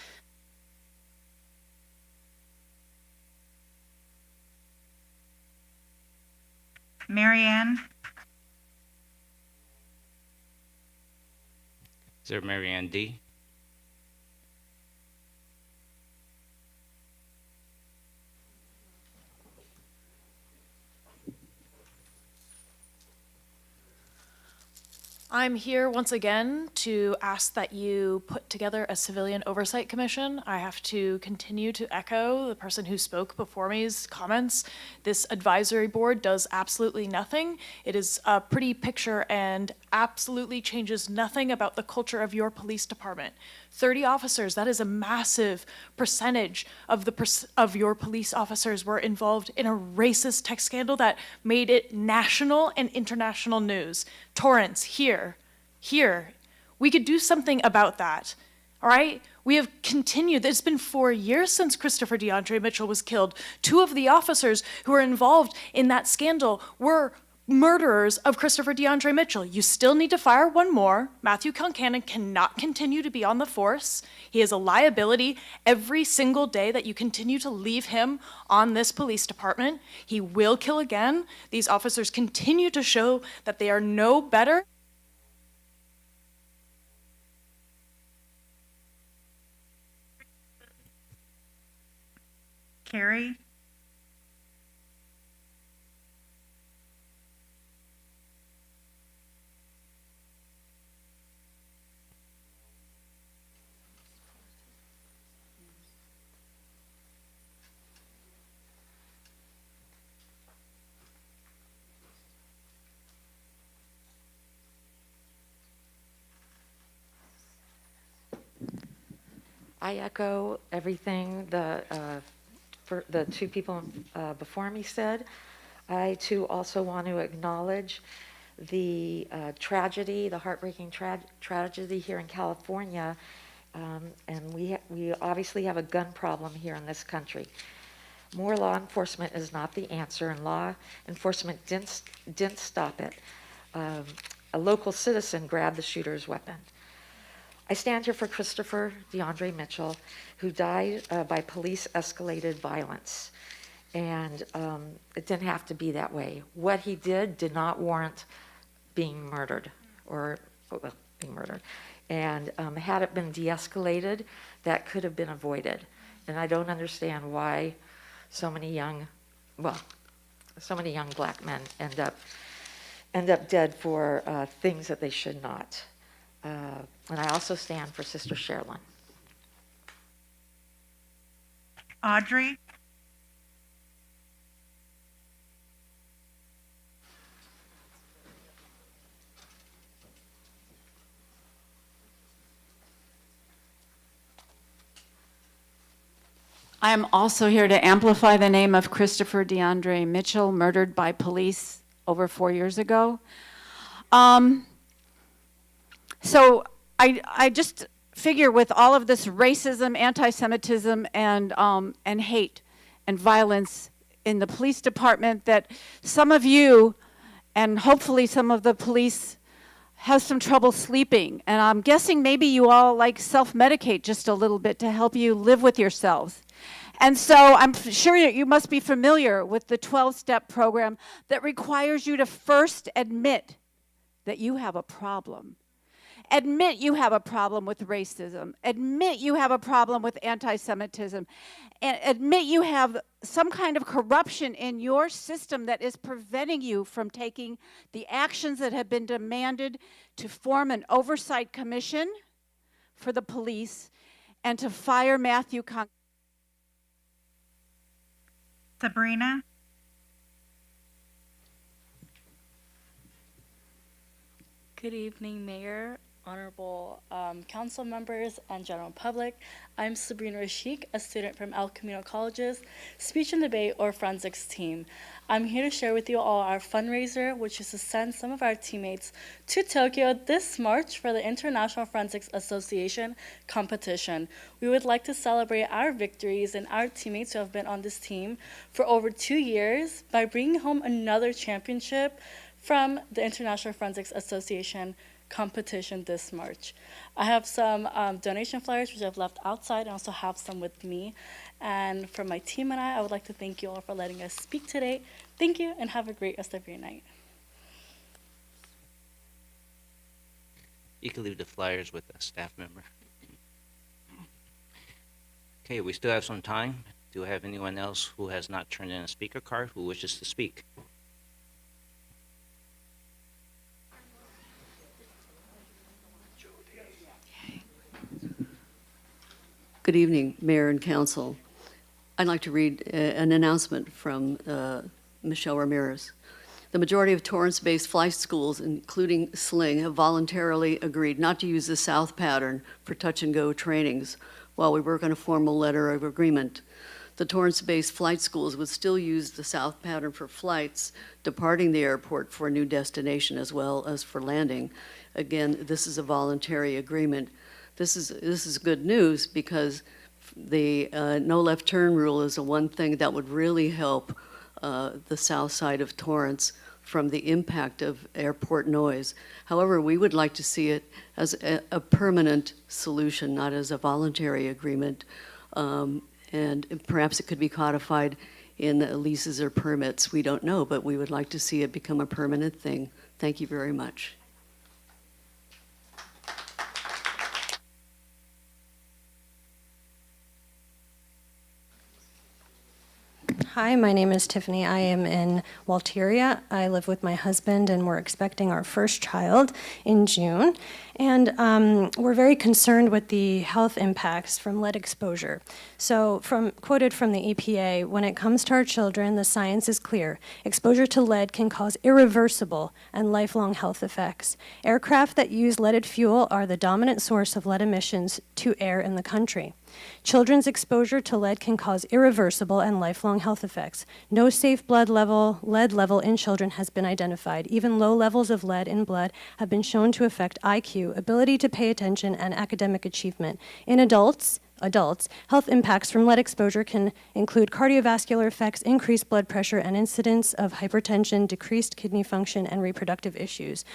Marianne, Is there Mary Ann D? I'm here once again to ask that you put together a civilian oversight commission. I have to continue to echo the person who spoke before me's comments. This advisory board does absolutely nothing. It is a pretty picture and absolutely changes nothing about the culture of your police department. 30 officers, that is a massive percentage of your police officers were involved in a racist text scandal that made it national and international news. Torrance, here. We could do something about that, all right? We have continued. It's been 4 years since Christopher DeAndre Mitchell was killed. 2 of the officers who were involved in that scandal were murderers of Christopher DeAndre Mitchell. You still need to fire one more. Matthew Concannon cannot continue to be on the force. He is a liability every single day that you continue to leave him on this police department. He will kill again. These officers continue to show that they are no better. Carrie, I echo everything the 2 people before me said. I too also want to acknowledge the tragedy, the heartbreaking tragedy here in California, and we obviously have a gun problem here in this country. More law enforcement is not the answer, and law enforcement didn't stop it. A local citizen grabbed the shooter's weapon. I stand here for Christopher DeAndre Mitchell, who died by police-escalated violence. And it didn't have to be that way. What he did not warrant being murdered, And had it been de-escalated, that could have been avoided. And I don't understand why so many young black men end up dead for things that they should not. And I also stand for Sister Sherilyn. Audrey, I am also here to amplify the name of Christopher DeAndre Mitchell, murdered by police over 4 years ago. So I just figure with all of this racism, anti-Semitism, and hate and violence in the police department that some of you, and hopefully some of the police, have some trouble sleeping. And I'm guessing maybe you all like self-medicate just a little bit to help you live with yourselves. And so I'm sure you must be familiar with the 12-step program that requires you to first admit that you have a problem. Admit you have a problem with racism. Admit you have a problem with anti-Semitism. And admit you have some kind of corruption in your system that is preventing you from taking the actions that have been demanded to form an oversight commission for the police and to fire Matthew Concannon. Sabrina, Good evening, Mayor, honorable council members, and general public. I'm Sabrina Rashik, a student from El Camino College's Speech and Debate or Forensics team. I'm here to share with you all our fundraiser, which is to send some of our teammates to Tokyo this March for the International Forensics Association competition. We would like to celebrate our victories and our teammates who have been on this team for over 2 years by bringing home another championship from the International Forensics Association competition this March. I have some donation flyers which I've left outside. I also have some with me. And for my team and I would like to thank you all for letting us speak today. Thank you and have a great rest of your night. You can leave the flyers with a staff member. Okay, we still have some time. Do I have anyone else who has not turned in a speaker card who wishes to speak? Good evening, Mayor and Council. I'd like to read an announcement from Michelle Ramirez. The majority of Torrance-based flight schools, including Sling, have voluntarily agreed not to use the South pattern for touch-and-go trainings while we work on a formal letter of agreement. The Torrance-based flight schools would still use the South pattern for flights departing the airport for a new destination as well as for landing. Again, this is a voluntary agreement. This is good news because the no left turn rule is the one thing that would really help the south side of Torrance from the impact of airport noise. However, we would like to see it as a permanent solution, not as a voluntary agreement. And perhaps it could be codified in leases or permits. We don't know, but we would like to see it become a permanent thing. Thank you very much. Hi, my name is Tiffany. I am in Walteria. I live with my husband, and we're expecting our first child in June. And we're very concerned with the health impacts from lead exposure. So, quoted from the EPA, when it comes to our children, the science is clear. Exposure to lead can cause irreversible and lifelong health effects. Aircraft that use leaded fuel are the dominant source of lead emissions to air in the country. Children's exposure to lead can cause irreversible and lifelong health effects. No safe lead level in children has been identified. Even low levels of lead in blood have been shown to affect IQ, ability to pay attention, and academic achievement. In adults, health impacts from lead exposure can include cardiovascular effects, increased blood pressure, and incidence of hypertension, decreased kidney function, and reproductive issues.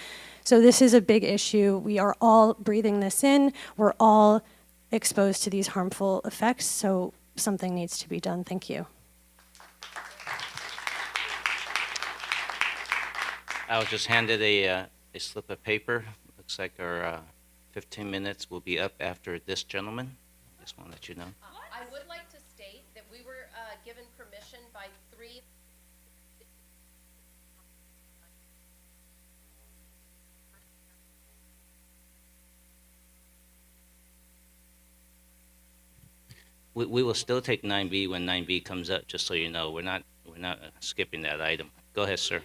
So this is a big issue. We are all breathing this in. We're all exposed to these harmful effects, so something needs to be done. Thank you. I was just handed a slip of paper. Looks like our 15 minutes will be up after this gentleman. Just want to let you know. I would like to state that we were given permission by 3. We will still take 9B when 9B comes up, just so you know. We're not skipping that item. Go ahead, sir.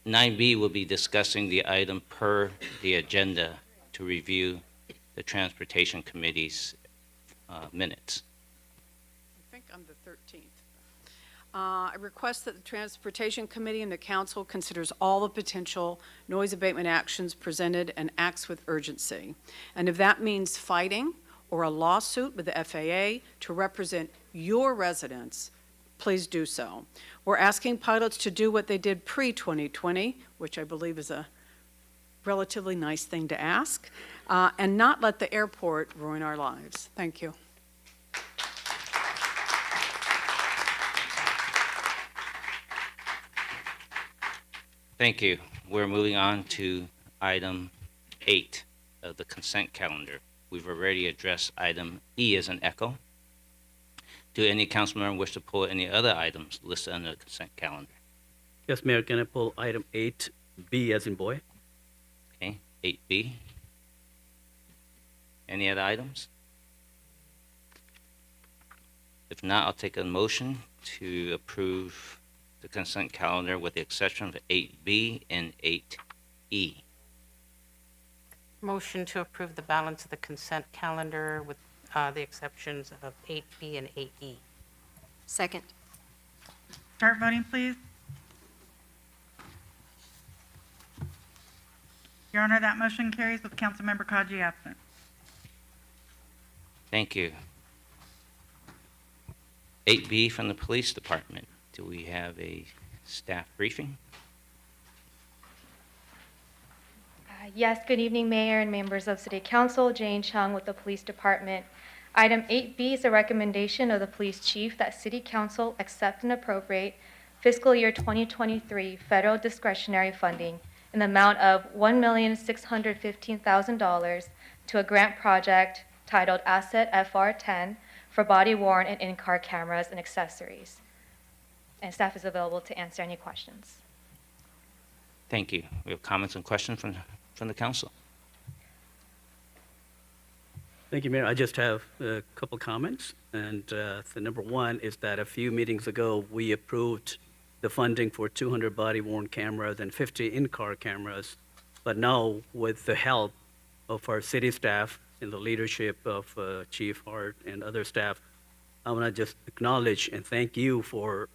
9B will be discussing the item per the agenda to review the Transportation Committee's minutes. I think on the 13th. I request that the Transportation Committee and the Council considers all the potential noise abatement actions presented and acts with urgency. And if that means fighting or a lawsuit with the FAA to represent your residents, please do so. We're asking pilots to do what they did pre-2020, which I believe is a relatively nice thing to ask, and not let the airport ruin our lives. Thank you. Thank you. We're moving on to item 8 of the consent calendar. We've already addressed item E as an echo. Do any council member wish to pull any other items listed under the consent calendar? Yes, Mayor, can I pull item 8B as in boy? Okay, 8B. Any other items? If not, I'll take a motion to approve the consent calendar with the exception of 8B and 8E. Motion to approve the balance of the consent calendar with the exceptions of 8B and 8E. Second. Start voting, please. Your Honor, that motion carries with Councilmember Kaji absent. Thank you. 8B from the Police Department. Do we have a staff briefing? Yes, good evening, Mayor and members of City Council. Jane Chung with the Police Department. Item 8B is a recommendation of the Police Chief that City Council accept and appropriate fiscal year 2023 federal discretionary funding in the amount of $1,615,000 to a grant project titled Asset FR10 for body-worn and in-car cameras and accessories. And staff is available to answer any questions. Thank you. We have comments and questions from the council. Thank you, Mayor. I just have a couple comments. And the number one is that a few meetings ago, we approved the funding for 200 body-worn cameras and 50 in-car cameras. But now, with the help of our city staff and the leadership of Chief Hart and other staff, I want to just acknowledge and thank you for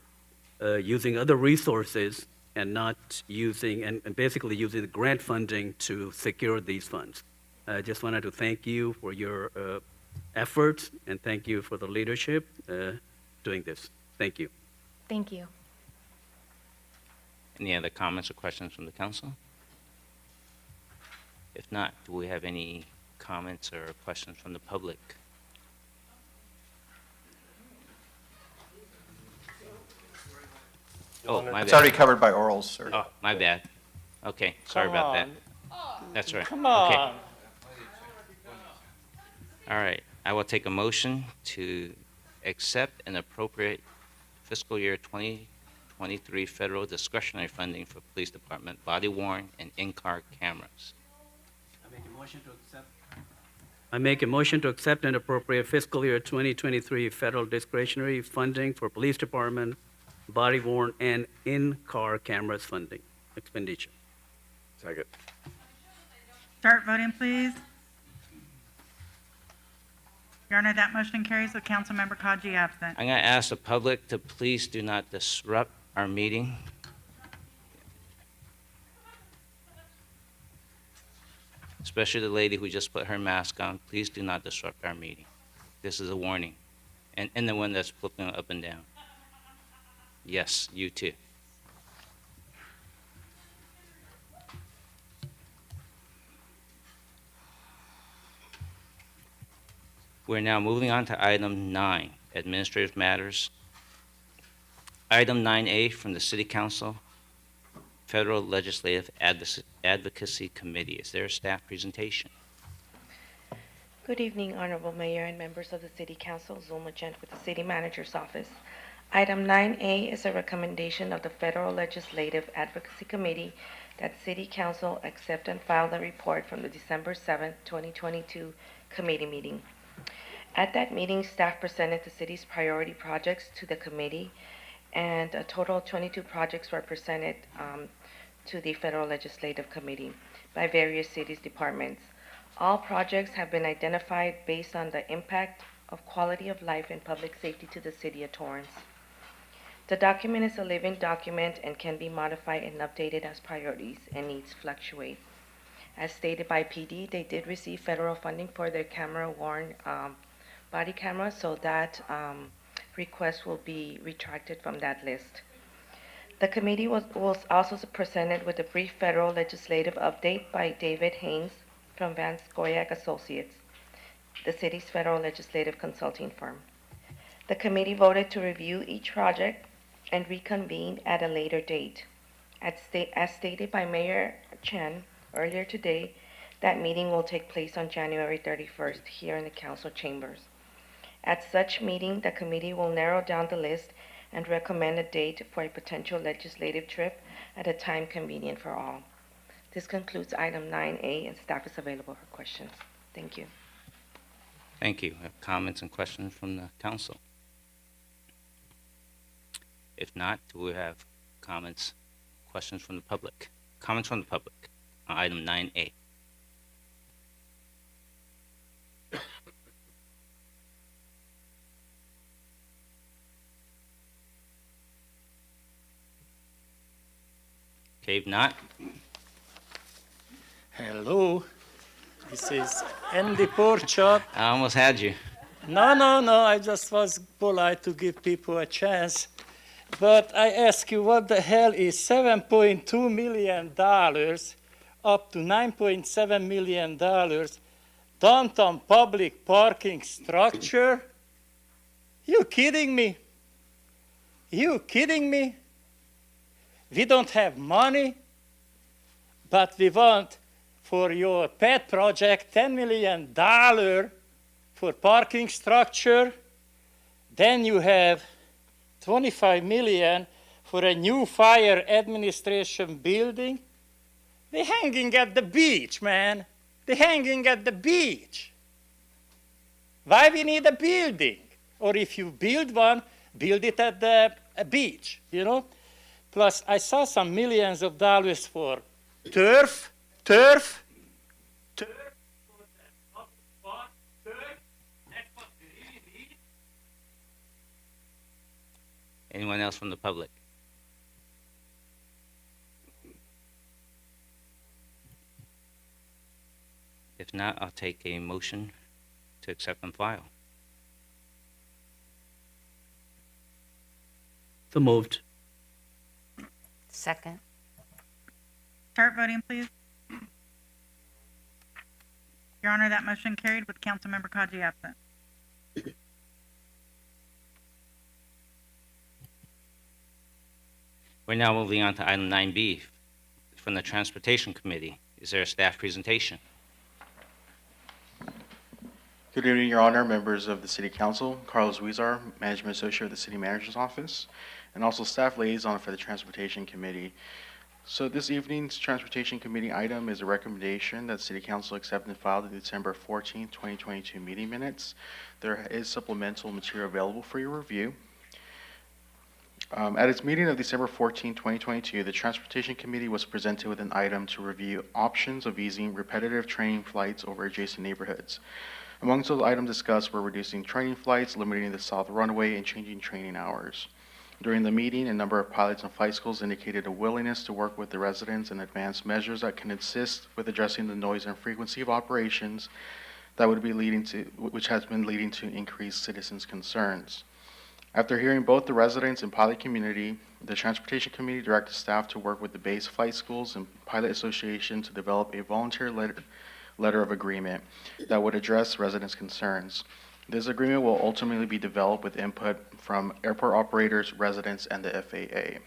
using other resources and not using, and basically using the grant funding to secure these funds. I just wanted to thank you for your efforts and thank you for the leadership doing this. Thank you. Thank you. Any other comments or questions from the council? If not, do we have any comments or questions from the public? Oh, my bad. It's already covered by orals, sir. Oh, my bad. Okay, sorry about that. That's right. Come on. Okay. All right, I will take a motion to accept and appropriate fiscal year 2023 federal discretionary funding for police department body-worn and in-car cameras. I make a motion to accept and appropriate fiscal year 2023 federal discretionary funding for police department body-worn and in-car cameras funding expenditure. Second. Start voting, please. Your Honor, that motion carries with Councilmember Kaji absent. I'm going to ask the public to please do not disrupt our meeting. Especially the lady who just put her mask on. Please do not disrupt our meeting. This is a warning. And the one that's flipping up and down. Yes, you too. We're now moving on to item 9, administrative matters. Item 9A from the City Council, Federal Legislative Advocacy Committee. Is there a staff presentation? Good evening, Honorable Mayor and members of the City Council. Zulma Gent with the City Manager's Office. Item 9A is a recommendation of the Federal Legislative Advocacy Committee that City Council accept and file the report from the December 7, 2022 committee meeting. At that meeting, staff presented the city's priority projects to the committee, and a total of 22 projects were presented to the Federal Legislative Committee by various cities' departments. All projects have been identified based on the impact of quality of life and public safety to the city of Torrance. The document is a living document and can be modified and updated as priorities and needs fluctuate. As stated by PD, they did receive federal funding for their camera-worn body cameras, so that request will be retracted from that list. The committee was also presented with a brief federal legislative update by David Haynes from Vance Goyak Associates, the city's federal legislative consulting firm. The committee voted to review each project and reconvene at a later date. As stated by Mayor Chen earlier today, that meeting will take place on January 31st here in the council chambers. At such meeting, the committee will narrow down the list and recommend a date for a potential legislative trip at a time convenient for all. This concludes item 9A, and staff is available for questions. Thank you. Thank you. Have comments and questions from the council? If not, do we have comments, questions from the public? Comments from the public on item 9A. Okay, if not, Hello, this is Andy Porchop. I almost had you. No, I just was polite to give people a chance. But I ask you, what the hell is $7.2 million up to $9.7 million downtown public parking structure? You kidding me? You kidding me? We don't have money, but we want for your pet project $10 million for parking structure. Then you have 25 million for a new fire administration building. They're hanging at the beach, man. They're hanging at the beach. Why we need a building? Or if you build one, build it at the beach, you know? Plus, I saw some millions of dollars for turf. Anyone else from the public? If not, I'll take a motion to accept and file. So moved. Second. Start voting, please. Your Honor, that motion carried with Councilmember Kaji absent. We're now moving on to item 9B from the Transportation Committee. Is there a staff presentation? Good evening, Your Honor, members of the City Council, Carlos Huizar, Management Associate of the City Manager's Office, and also Staff Liaison for the Transportation Committee. So this evening's Transportation Committee item is a recommendation that City Council accept and file the December 14, 2022 meeting minutes. There is supplemental material available for your review. At its meeting of December 14, 2022, the Transportation Committee was presented with an item to review options of easing repetitive training flights over adjacent neighborhoods. Amongst those items discussed were reducing training flights, limiting the south runway, and changing training hours. During the meeting, a number of pilots and flight schools indicated a willingness to work with the residents and advance measures that can assist with addressing the noise and frequency of operations that would be which has been leading to increased citizens' concerns. After hearing both the residents and pilot community, the Transportation Committee directed staff to work with the base flight schools and pilot association to develop a voluntary letter of agreement that would address residents' concerns. This agreement will ultimately be developed with input from airport operators, residents, and the FAA.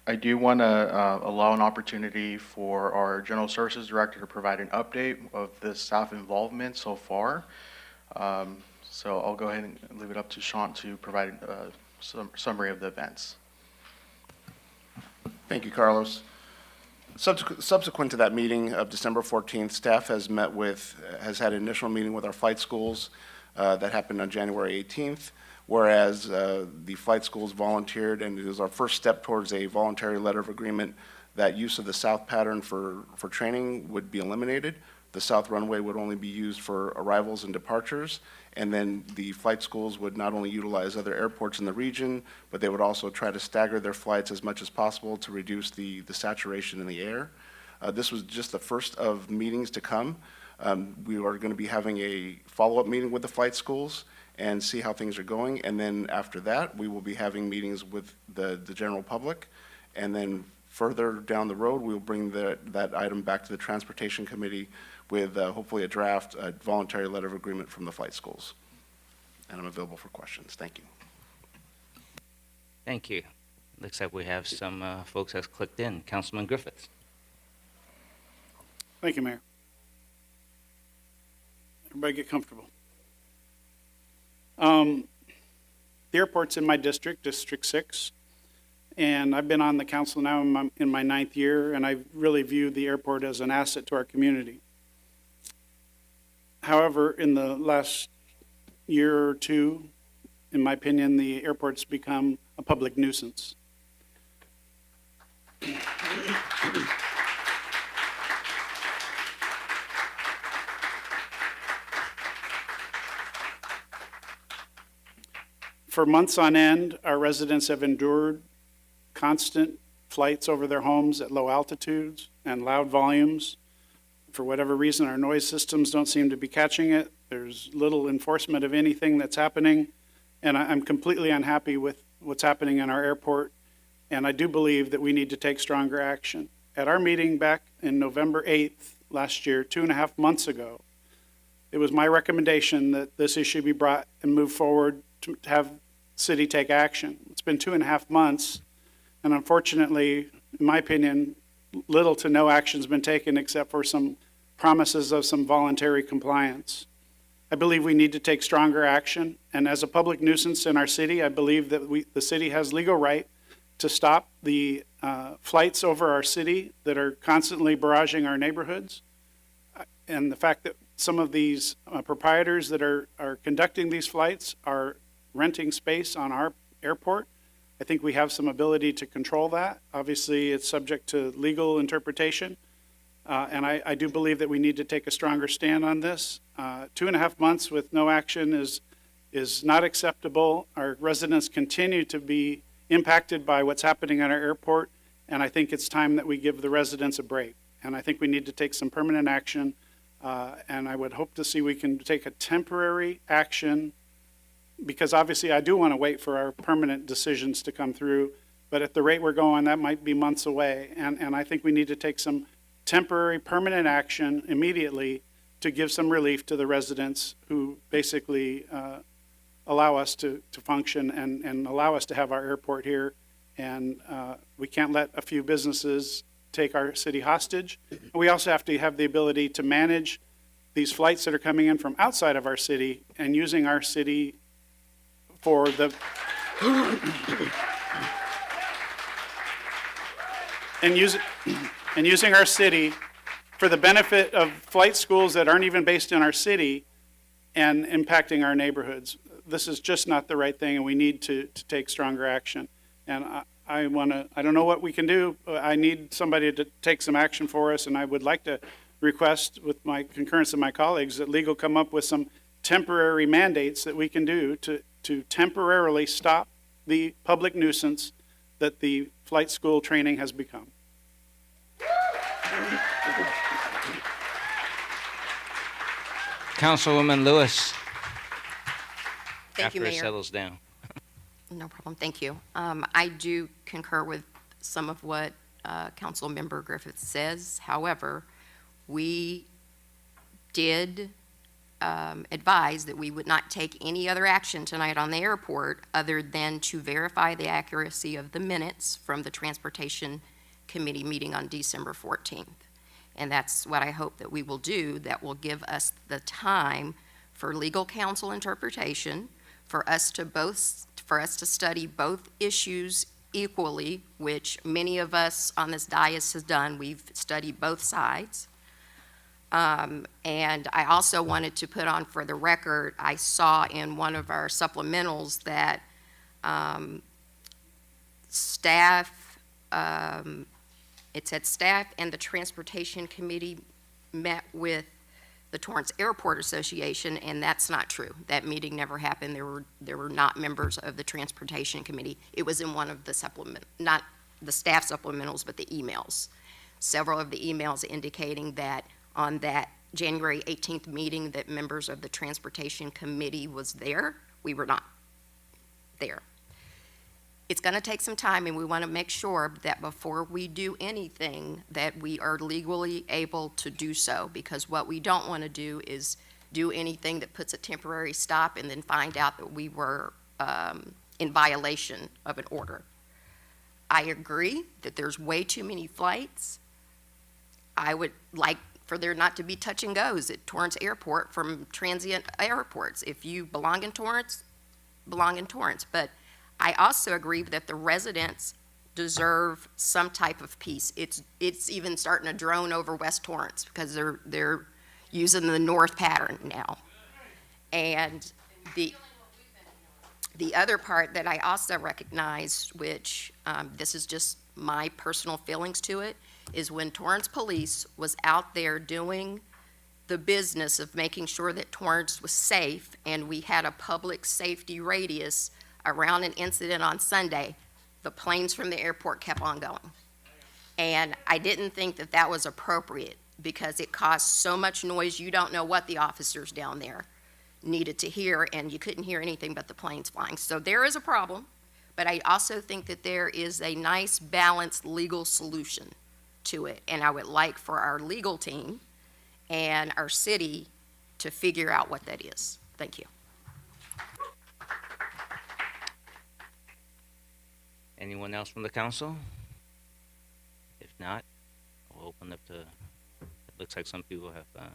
I do want to allow an opportunity for our General Services Director to provide an update of the staff involvement so far. So I'll go ahead and leave it up to Sean to provide some summary of the events. Thank you, Carlos. Subsequent to that meeting of December 14th, staff has had an initial meeting with our flight schools that happened on January 18th, whereas the flight schools volunteered, and it was our first step towards a voluntary letter of agreement that use of the south pattern for training would be eliminated. The south runway would only be used for arrivals and departures, and then the flight schools would not only utilize other airports in the region, but they would also try to stagger their flights as much as possible to reduce the saturation in the air. This was just the first of meetings to come. We are going to be having a follow-up meeting with the flight schools and see how things are going, and then after that, we will be having meetings with the general public, and then further down the road, we will bring that item back to the Transportation Committee with hopefully a draft, a voluntary letter of agreement from the flight schools. And I'm available for questions. Thank you. Thank you. Looks like we have some folks that's clicked in. Councilman Griffiths. Thank you, Mayor. Everybody get comfortable. The airport's in my district, District 6, and I've been on the council now in my 9th year, and I really view the airport as an asset to our community. However, in the last year or two, in my opinion, the airport's become a public nuisance. For months on end, our residents have endured constant flights over their homes at low altitudes and loud volumes. For whatever reason, our noise systems don't seem to be catching it. There's little enforcement of anything that's happening. And I'm completely unhappy with what's happening in our airport. And I do believe that we need to take stronger action. At our meeting back in November 8th last year, 2.5 months ago, it was my recommendation that this issue be brought and moved forward to have city take action. It's been 2.5 months, and unfortunately, in my opinion, little to no action's been taken except for some promises of some voluntary compliance. I believe we need to take stronger action, and as a public nuisance in our city, I believe that the city has legal right to stop the flights over our city that are constantly barraging our neighborhoods. And the fact that some of these proprietors that are conducting these flights are renting space on our airport, I think we have some ability to control that. Obviously, it's subject to legal interpretation. And I do believe that we need to take a stronger stand on this. 2.5 months with no action is not acceptable. Our residents continue to be impacted by what's happening at our airport, and I think it's time that we give the residents a break. And I think we need to take some permanent action, and I would hope to see we can take a temporary action, because obviously I do want to wait for our permanent decisions to come through, but at the rate we're going, that might be months away, and I think we need to take some temporary permanent action immediately to give some relief to the residents who basically allow us to function and allow us to have our airport here. And we can't let a few businesses take our city hostage. We also have to have the ability to manage these flights that are coming in from outside of our city and using our city for the and using our city for the benefit of flight schools that aren't even based in our city and impacting our neighborhoods. This is just not the right thing, and we need to take stronger action. And I don't know what we can do. I need somebody to take some action for us, and I would like to request, with my concurrence of my colleagues, that legal come up with some temporary mandates that we can do to temporarily stop the public nuisance that the flight school training has become. Councilwoman Lewis. Thank you, After it Mayor. settles down. No problem, thank you. I do concur with some of what Council Member Griffith says. However, we did advise that we would not take any other action tonight on the airport other than to verify the accuracy of the minutes from the Transportation Committee meeting on December 14th. And that's what I hope that we will do. That will give us the time for legal counsel interpretation, for us to study both issues equally, which many of us on this dais has done. We've studied both sides. And I also wanted to put on for the record, I saw in one of our supplementals that staff, it said staff and the Transportation Committee met with the Torrance Airport Association, and that's not true. That meeting never happened. There were not members of the Transportation Committee. It was in one of the not the staff supplementals, but the emails. Several of the emails indicating that on that January 18th meeting that members of the Transportation Committee was there. We were not there. It's going to take some time, and we want to make sure that before we do anything that we are legally able to do so, because what we don't want to do is do anything that puts a temporary stop and then find out that we were in violation of an order. I agree that there's way too many flights. I would like for there not to be touch and goes at Torrance Airport from transient airports. If you belong in Torrance, belong in Torrance. But I also agree that the residents deserve some type of peace. It's even starting to drone over West Torrance because they're using the north pattern now. And the other part that I also recognize, which this is just my personal feelings to it, is when Torrance Police was out there doing the business of making sure that Torrance was safe and we had a public safety radius around an incident on Sunday, the planes from the airport kept on going. And I didn't think that that was appropriate because it caused so much noise, you don't know what the officers down there needed to hear, and you couldn't hear anything but the planes flying. So there is a problem, but I also think that there is a nice, balanced legal solution to it, and I would like for our legal team and our city to figure out what that is. Thank you. Anyone else from the council? If not, we'll open up to, it looks like some people have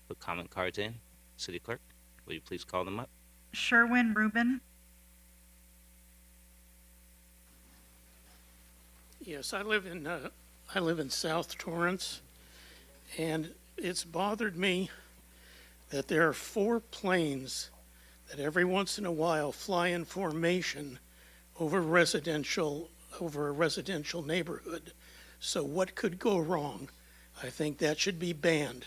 put comment cards in. City Clerk, will you please call them up? Sherwin Rubin, Yes, I live in South Torrance, and it's bothered me that there are 4 planes that every once in a while fly in formation over a residential neighborhood. So what could go wrong? I think that should be banned.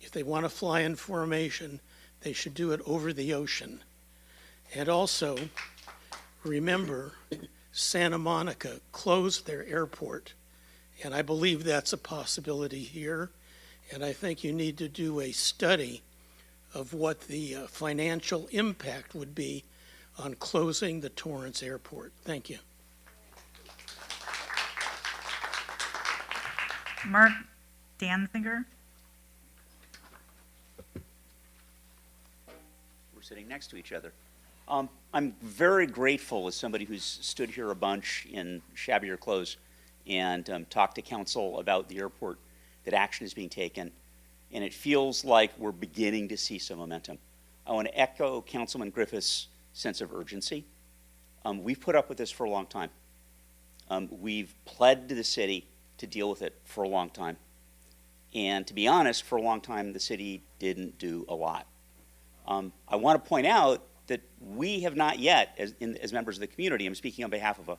If they want to fly in formation, they should do it over the ocean. And also, remember, Santa Monica closed their airport, and I believe that's a possibility here. And I think you need to do a study of what the financial impact would be on closing the Torrance Airport. Thank you. Mark Danziger, We're sitting next to each other. I'm very grateful as somebody who's stood here a bunch in shabbier clothes and talked to council about the airport that action is being taken, and it feels like we're beginning to see some momentum. I want to echo Councilman Griffith's sense of urgency. We've put up with this for a long time. We've pled to the city to deal with it for a long time. And to be honest, for a long time, the city didn't do a lot. I want to point out that we have not yet, as members of the community, I'm speaking on behalf of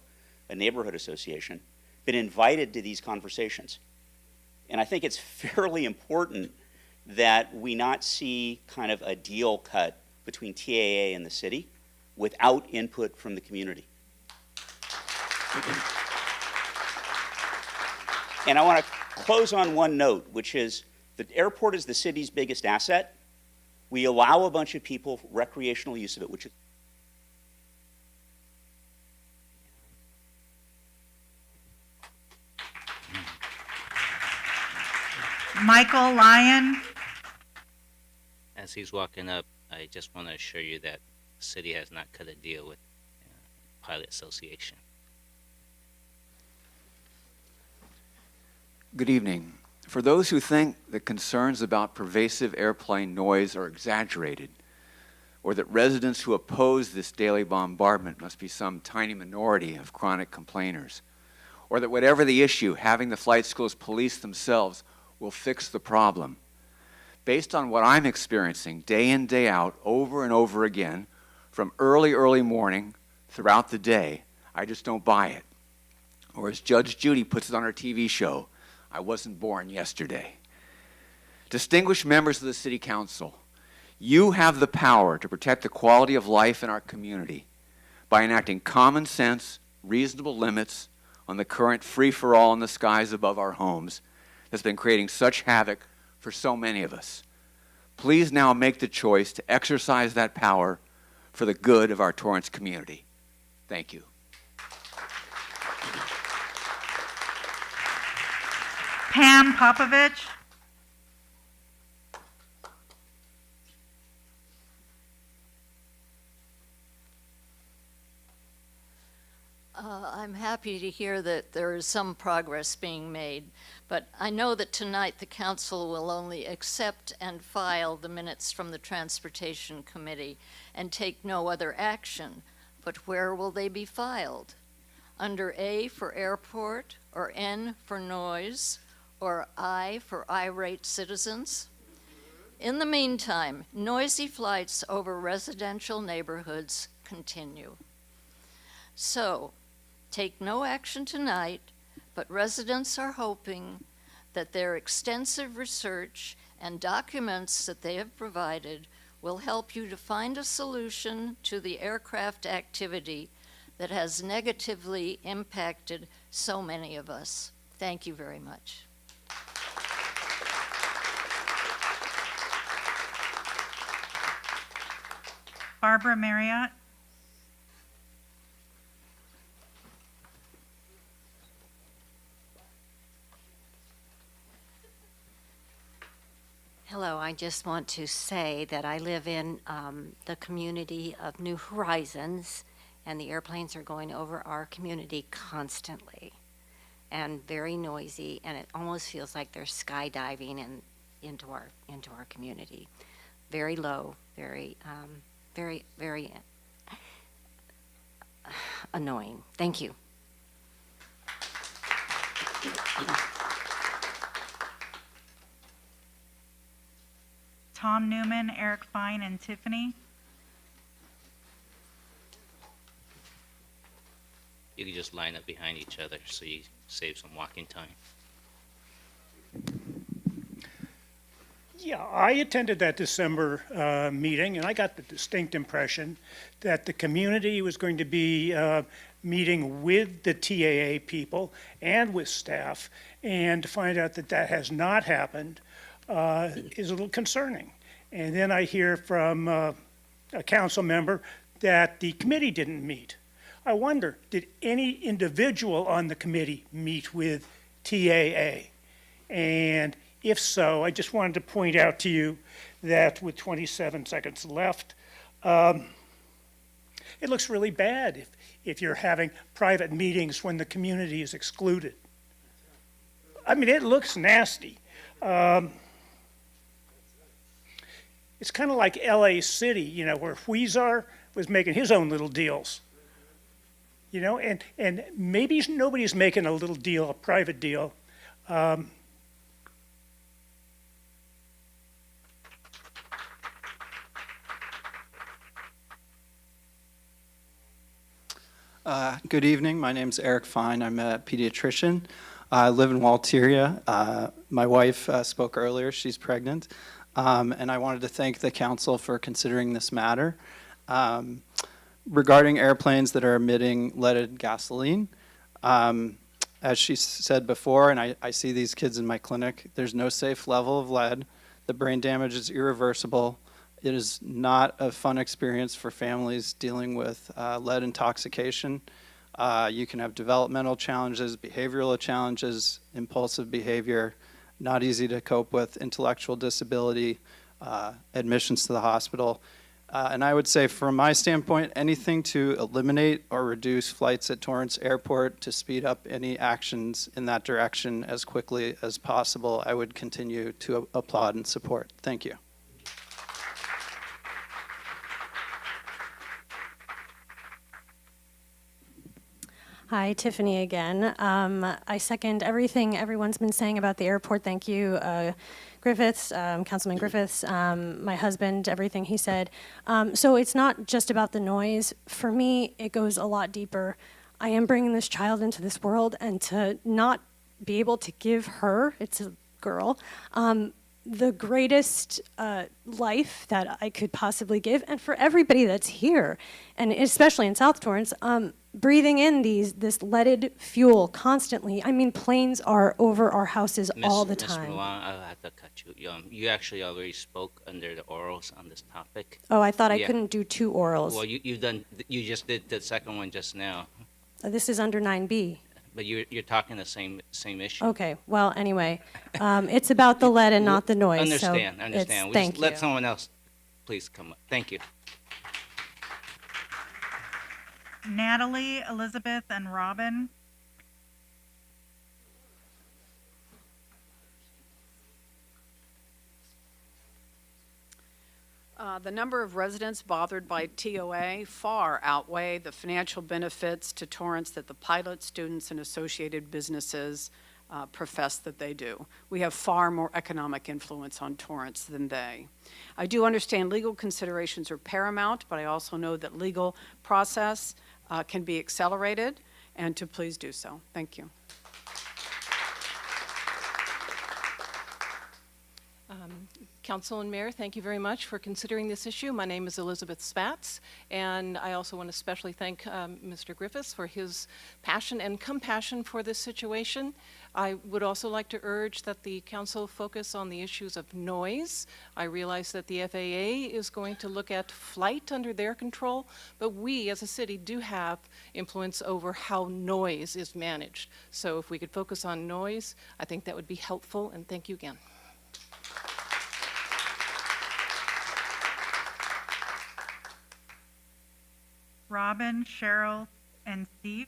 a neighborhood association, been invited to these conversations. And I think it's fairly important that we not see kind of a deal cut between TAA and the city without input from the community. And I want to close on one note, which is the airport is the city's biggest asset. We allow a bunch of people recreational use of it, which is Michael Lyon, As he's walking up, I just want to assure you that the city has not cut a deal with Pilot Association. Good evening. For those who think that concerns about pervasive airplane noise are exaggerated, or that residents who oppose this daily bombardment must be some tiny minority of chronic complainers, or that whatever the issue, having the flight schools police themselves will fix the problem. Based on what I'm experiencing day in, day out, over and over again, from early morning throughout the day, I just don't buy it. Or as Judge Judy puts it on her TV show, I wasn't born yesterday. Distinguished members of the City Council, you have the power to protect the quality of life in our community by enacting common sense, reasonable limits on the current free-for-all in the skies above our homes that's been creating such havoc for so many of us. Please now make the choice to exercise that power for the good of our Torrance community. Thank you. Pam Popovich, I'm happy to hear that there is some progress being made, but I know that tonight the council will only accept and file the minutes from the Transportation Committee and take no other action. But where will they be filed? Under A for airport, or N for noise, or I for irate citizens? In the meantime, noisy flights over residential neighborhoods continue. So, take no action tonight, but residents are hoping that their extensive research and documents that they have provided will help you to find a solution to the aircraft activity that has negatively impacted so many of us. Thank you very much. Barbara Marriott. Hello, I just want to say that I live in the community of New Horizons, and the airplanes are going over our community constantly and very noisy, and it almost feels like they're skydiving into our community. Very low, very annoying. Thank you. Tom Newman, Eric Fine, and Tiffany. You can just line up behind each other so you save some walking time. Yeah, I attended that December meeting, and I got the distinct impression that the community was going to be meeting with the TAA people and with staff, and to find out that that has not happened is a little concerning. And then I hear from a council member that the committee didn't meet. I wonder, did any individual on the committee meet with TAA? And if so, I just wanted to point out to you that with 27 seconds left, it looks really bad if you're having private meetings when the community is excluded. I mean, it looks nasty. It's kind of like LA City, you know, where Huizar was making his own little deals. You know, and maybe nobody's making a little deal, a private deal. Good evening. My name's Eric Fine. I'm a pediatrician. I live in Walteria. My wife spoke earlier. She's pregnant. And I wanted to thank the council for considering this matter. Regarding airplanes that are emitting leaded gasoline, as she said before, and I see these kids in my clinic, there's no safe level of lead. The brain damage is irreversible. It is not a fun experience for families dealing with lead intoxication. You can have developmental challenges, behavioral challenges, impulsive behavior, not easy to cope with, intellectual disability, admissions to the hospital. And I would say from my standpoint, anything to eliminate or reduce flights at Torrance Airport to speed up any actions in that direction as quickly as possible, I would continue to applaud and support. Thank you. Hi, Tiffany again. I second everything everyone's been saying about the airport. Thank you, Griffiths, Councilman Griffiths, my husband, everything he said. So it's not just about the noise. For me, it goes a lot deeper. I am bringing this child into this world, and to not be able to give her, it's a girl, the greatest life that I could possibly give, and for everybody that's here, and especially in South Torrance, breathing in this leaded fuel constantly. I mean, planes are over our houses all the time. Ms. Milan, I'll have to cut you. You actually already spoke under the orals on this topic. Oh, I thought I couldn't do two orals. Well, you just did the second one just now. This is under 9B. But you're talking the same issue. Okay, well, anyway, it's about the lead and not the noise. Understand. Thank you. Let someone else please come up. Thank you. Natalie, Elizabeth, and Robin. The number of residents bothered by TOA far outweigh the financial benefits to Torrance that the pilots, students, and associated businesses profess that they do. We have far more economic influence on Torrance than they. I do understand legal considerations are paramount, but I also know that legal process can be accelerated, and to please do so. Thank you. Council and Mayor, thank you very much for considering this issue. My name is Elizabeth Spatz, and I also want to especially thank Mr. Griffiths for his passion and compassion for this situation. I would also like to urge that the council focus on the issues of noise. I realize that the FAA is going to look at flight under their control, but we as a city do have influence over how noise is managed. So if we could focus on noise, I think that would be helpful, and thank you again. Robin, Cheryl, and Steve.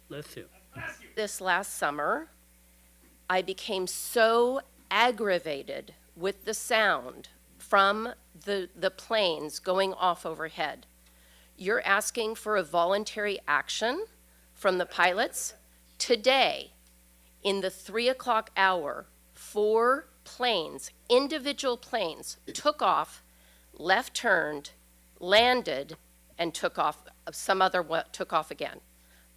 Bless you. This last summer, I became so aggravated with the sound from the planes going off overhead. You're asking for a voluntary action from the pilots? Today, in the 3 o'clock hour, 4 planes, individual planes, took off, left turned, landed, and took off. Some other took off again.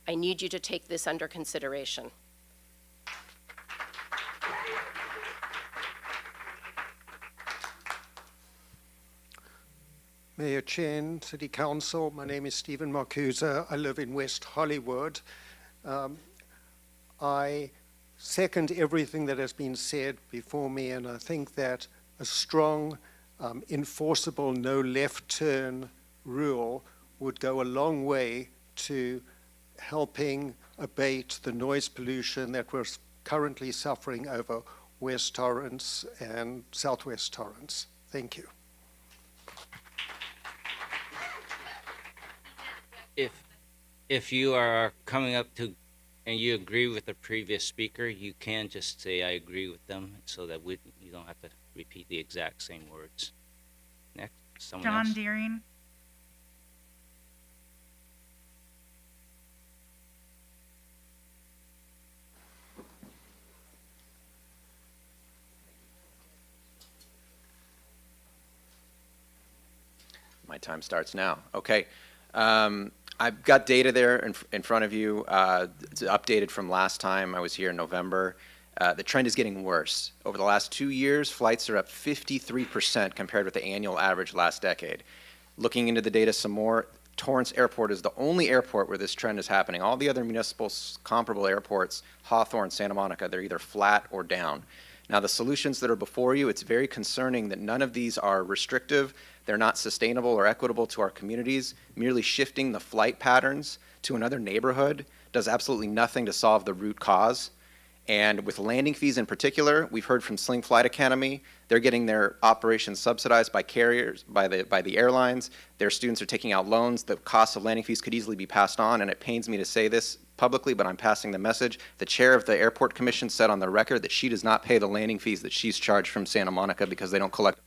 I need you to take this under consideration. Mayor Chen, City Council, my name is Stephen Marcusa. I live in West Hollywood. I second everything that has been said before me, and I think that a strong, enforceable no left turn rule would go a long way to helping abate the noise pollution that we're currently suffering over West Torrance and Southwest Torrance. Thank you. If you are coming up to and you agree with the previous speaker, you can just say I agree with them so that you don't have to repeat the exact same words. Next, someone else. John Deering. My time starts now. Okay. I've got data there in front of you. It's updated from last time I was here in November. The trend is getting worse. Over the last 2 years, flights are up 53% compared with the annual average last decade. Looking into the data some more, Torrance Airport is the only airport where this trend is happening. All the other municipal comparable airports, Hawthorne, Santa Monica, they're either flat or down. Now, the solutions that are before you, it's very concerning that none of these are restrictive. They're not sustainable or equitable to our communities. Merely shifting the flight patterns to another neighborhood does absolutely nothing to solve the root cause. And with landing fees in particular, we've heard from Sling Flight Academy, they're getting their operations subsidized by carriers, by the airlines. Their students are taking out loans. The cost of landing fees could easily be passed on, and it pains me to say this publicly, but I'm passing the message. The chair of the airport commission said on the record that she does not pay the landing fees that she's charged from Santa Monica because they don't collect.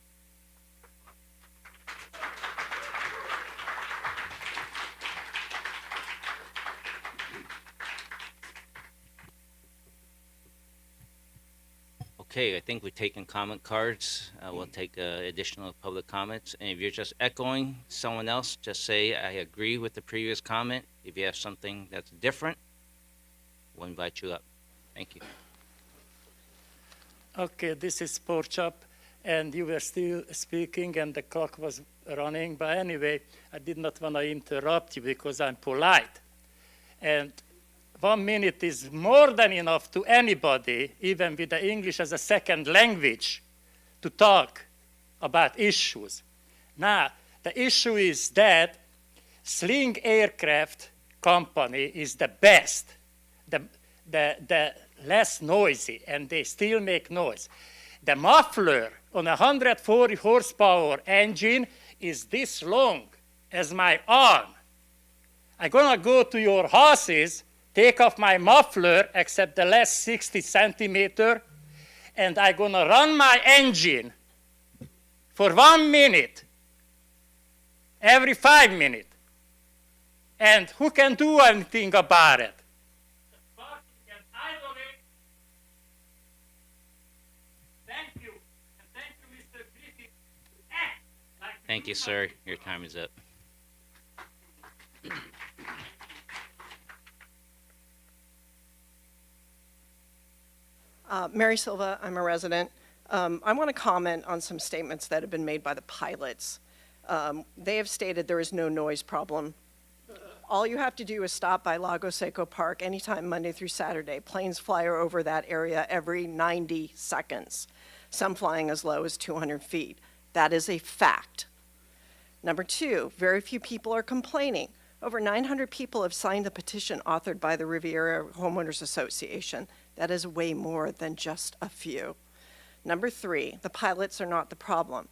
Okay, I think we've taken comment cards. We'll take additional public comments. And if you're just echoing someone else, just say, I agree with the previous comment. If you have something that's different, we'll invite you up. Thank you. Okay, this is Porchop, and you were still speaking and the clock was running. But anyway, I did not want to interrupt you because I'm polite. And 1 minute is more than enough to anybody, even with the English as a second language, to talk about issues. Now, the issue is that Sling Aircraft Company is the best, the less noisy, and they still make noise. The muffler on a 140 horsepower engine is this long as my arm. I'm gonna go to your houses, take off my muffler, except the last 60 centimeter, and I'm gonna run my engine for 1 minute, every 5 minutes. And who can do anything about it? Thank you, and thank you, Mr. Griffith. Thank you, sir. Your time is up. Mary Silva, I'm a resident. I want to comment on some statements that have been made by the pilots. They have stated there is no noise problem. All you have to do is stop by Lago Seco Park anytime Monday through Saturday. Planes fly over that area every 90 seconds, some flying as low as 200 feet. That is a fact. Number two, very few people are complaining. Over 900 people have signed the petition authored by the Riviera Homeowners Association. That is way more than just a few. Number three, the pilots are not the problem.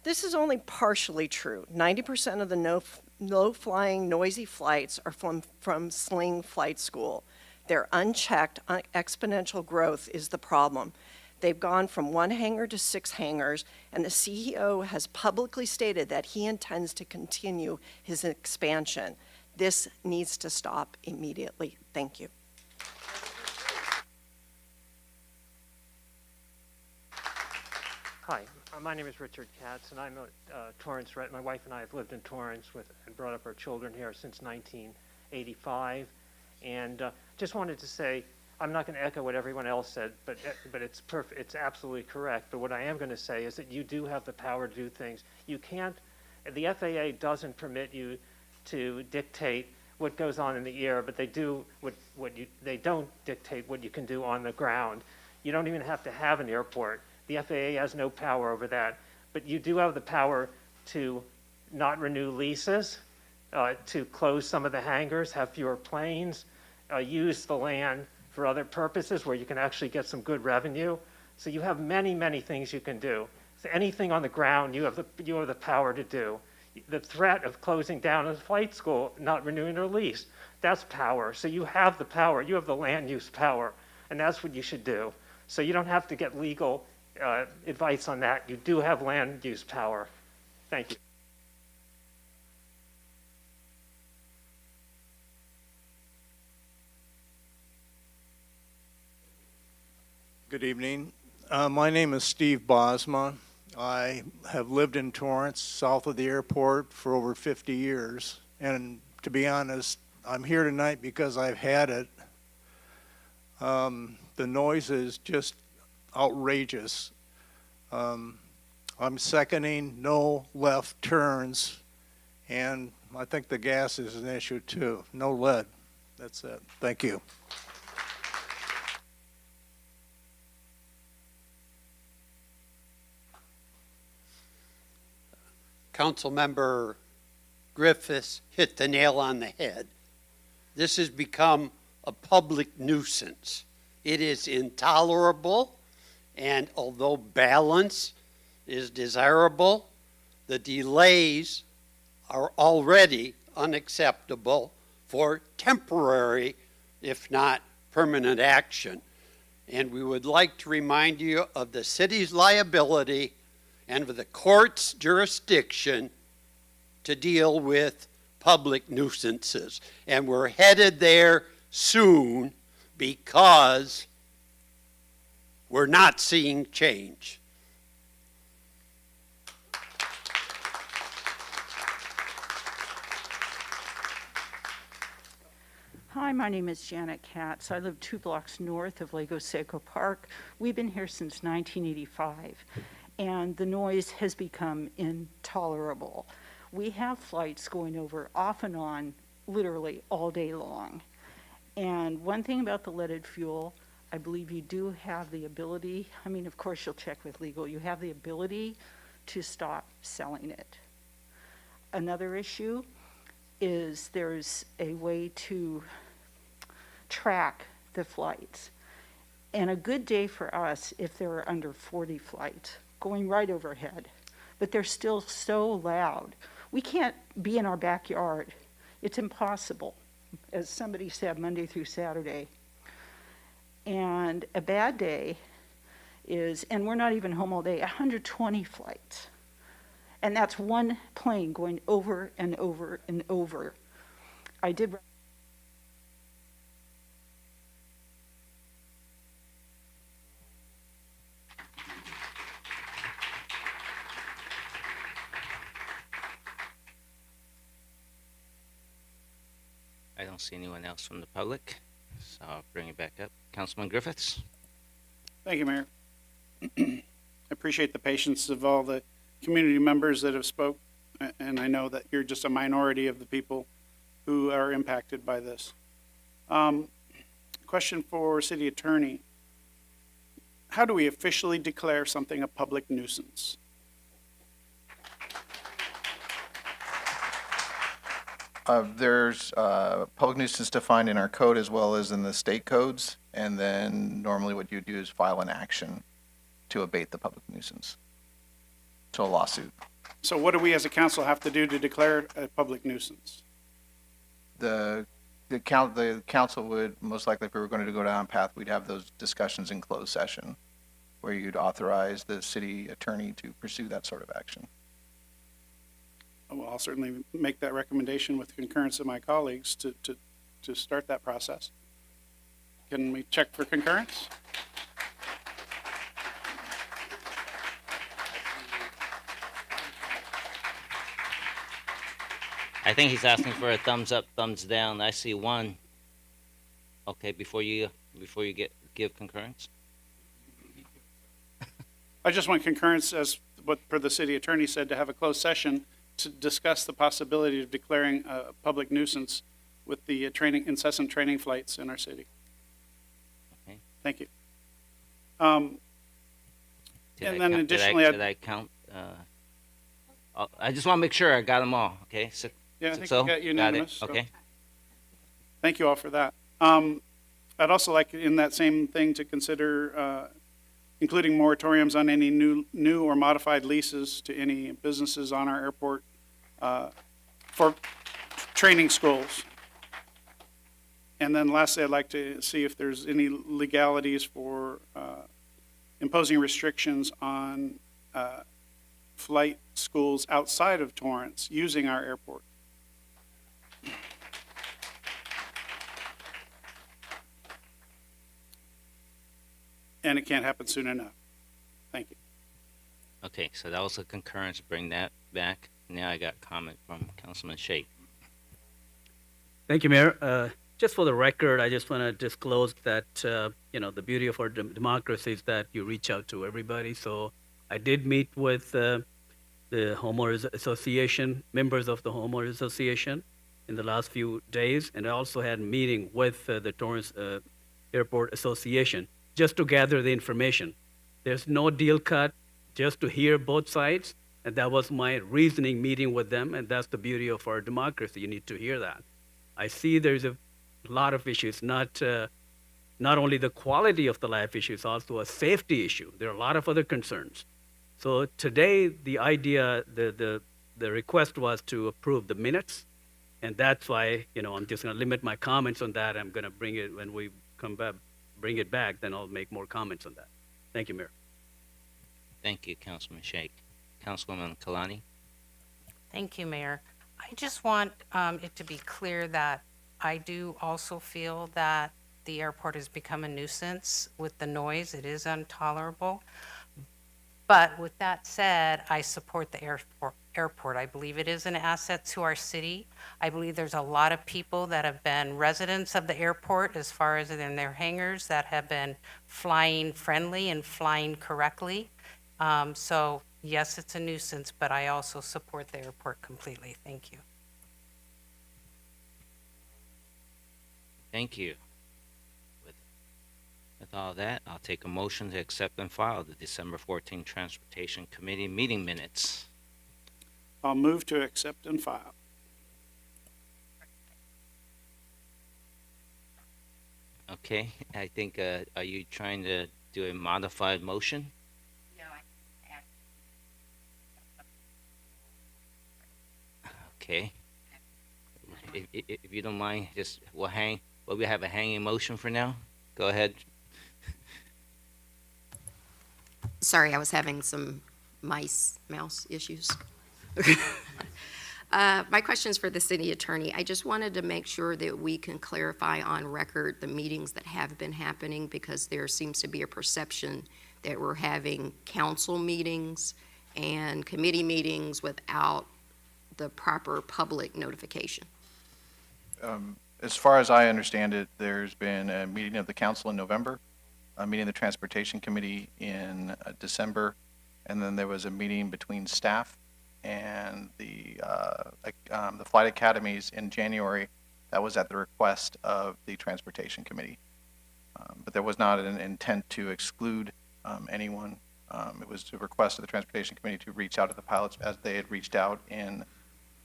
This is only partially true. 90% of the low-flying, noisy flights are from Sling Flight School. Their unchecked exponential growth is the problem. They've gone from 1 hangar to 6 hangars, and the CEO has publicly stated that he intends to continue his expansion. This needs to stop immediately. Thank you. Hi, my name is Richard Katz, and I'm a Torrance resident. My wife and I have lived in Torrance and brought up our children here since 1985. And just wanted to say, I'm not going to echo what everyone else said, but it's perfect. It's absolutely correct. But what I am going to say is that you do have the power to do things. You can't. The FAA doesn't permit you to dictate what goes on in the air, but they do they don't dictate what you can do on the ground. You don't even have to have an airport. The FAA has no power over that, but you do have the power to not renew leases, to close some of the hangars, have fewer planes, use the land for other purposes where you can actually get some good revenue. So you have many, many things you can do. So anything on the ground, you have the power to do. The threat of closing down a flight school, not renewing their lease, that's power. So you have the power. You have the land use power, and that's what you should do. So you don't have to get legal advice on that. You do have land use power. Thank you. Good evening. My name is Steve Bosma. I have lived in Torrance, south of the airport, for over 50 years. And to be honest, I'm here tonight because I've had it. The noise is just outrageous. I'm seconding no left turns, and I think the gas is an issue too. No lead. That's it. Thank you. Councilmember Griffiths hit the nail on the head. This has become a public nuisance. It is intolerable, and although balance is desirable, the delays are already unacceptable for temporary, if not permanent action. And we would like to remind you of the city's liability and of the court's jurisdiction to deal with public nuisances. And we're headed there soon because we're not seeing change. Hi, my name is Janet Katz. I live 2 blocks north of Lago Seco Park. We've been here since 1985, and the noise has become intolerable. We have flights going over off and on literally all day long. And one thing about the leaded fuel, I believe you do have the ability, I mean, of course you'll check with legal, you have the ability to stop selling it. Another issue is there's a way to track the flights. And a good day for us if there are under 40 flights going right overhead, but they're still so loud. We can't be in our backyard. It's impossible, as somebody said, Monday through Saturday. And a bad day is, and we're not even home all day, 120 flights. And that's one plane going over and over and over. I did. I don't see anyone else from the public, so I'll bring it back up. Councilman Griffiths? Thank you, Mayor. I appreciate the patience of all the community members that have spoke, and I know that you're just a minority of the people who are impacted by this. Question for City Attorney. How do we officially declare something a public nuisance? There's public nuisance defined in our code as well as in the state codes, and then normally what you do is file an action to abate the public nuisance, to a lawsuit. So what do we as a council have to do to declare a public nuisance? The council would, most likely, if we were going to go down a path, we'd have those discussions in closed session, where you'd authorize the city attorney to pursue that sort of action. Well, I'll certainly make that recommendation with concurrence of my colleagues to start that process. Can we check for concurrence? I think he's asking for a thumbs up, thumbs down. I see one. Okay, before you give concurrence. I just want concurrence, as what per the city attorney said, to have a closed session to discuss the possibility of declaring a public nuisance with the incessant training flights in our city. Okay. Thank you. Did I count? I just want to make sure I got them all. Okay. Yeah, I think you got unanimous. Got it. Okay. So. Thank you all for that. I'd also like in that same thing to consider including moratoriums on any new or modified leases to any businesses on our airport for training schools. And then lastly, I'd like to see if there's any legalities for imposing restrictions on flight schools outside of Torrance using our airport. And it can't happen soon enough. Thank you. Okay, so that was a concurrence. Bring that back. Now I got comment from Councilman Shake. Thank you, Mayor. Just for the record, I just want to disclose that, the beauty of our democracy is that you reach out to everybody. So I did meet with the Homeowners Association, members of the Homeowners Association in the last few days, and I also had a meeting with the Torrance Airport Association just to gather the information. There's no deal cut, just to hear both sides, and that was my reasoning meeting with them, and that's the beauty of our democracy. You need to hear that. I see there's a lot of issues, not only the quality of the life issue, it's also a safety issue. There are a lot of other concerns. So today, the idea, the request was to approve the minutes, and that's why, I'm just gonna limit my comments on that. I'm gonna bring it, when we come back, bring it back, then I'll make more comments on that. Thank you, Mayor. Thank you, Councilman Shake. Councilwoman Kalani. Thank you, Mayor. I just want it to be clear that I do also feel that the airport has become a nuisance with the noise. It is intolerable. But with that said, I support the airport. I believe it is an asset to our city. I believe there's a lot of people that have been residents of the airport as far as in their hangars that have been flying friendly and flying correctly. So yes, it's a nuisance, but I also support the airport completely. Thank you. Thank you. With all that, I'll take a motion to accept and file the December 14 Transportation Committee meeting minutes. I'll move to accept and file. Okay, I think, are you trying to do a modified motion? No, Okay. If you don't mind, we'll have a hanging motion for now. Go ahead. Sorry, I was having some mouse issues. My question's for the city attorney. I just wanted to make sure that we can clarify on record the meetings that have been happening, because there seems to be a perception that we're having council meetings and committee meetings without the proper public notification. As far as I understand it, there's been a meeting of the council in November, a meeting of the Transportation Committee in December, and then there was a meeting between staff and the flight academies in January. That was at the request of the Transportation Committee. But there was not an intent to exclude anyone. It was a request of the Transportation Committee to reach out to the pilots as they had reached out in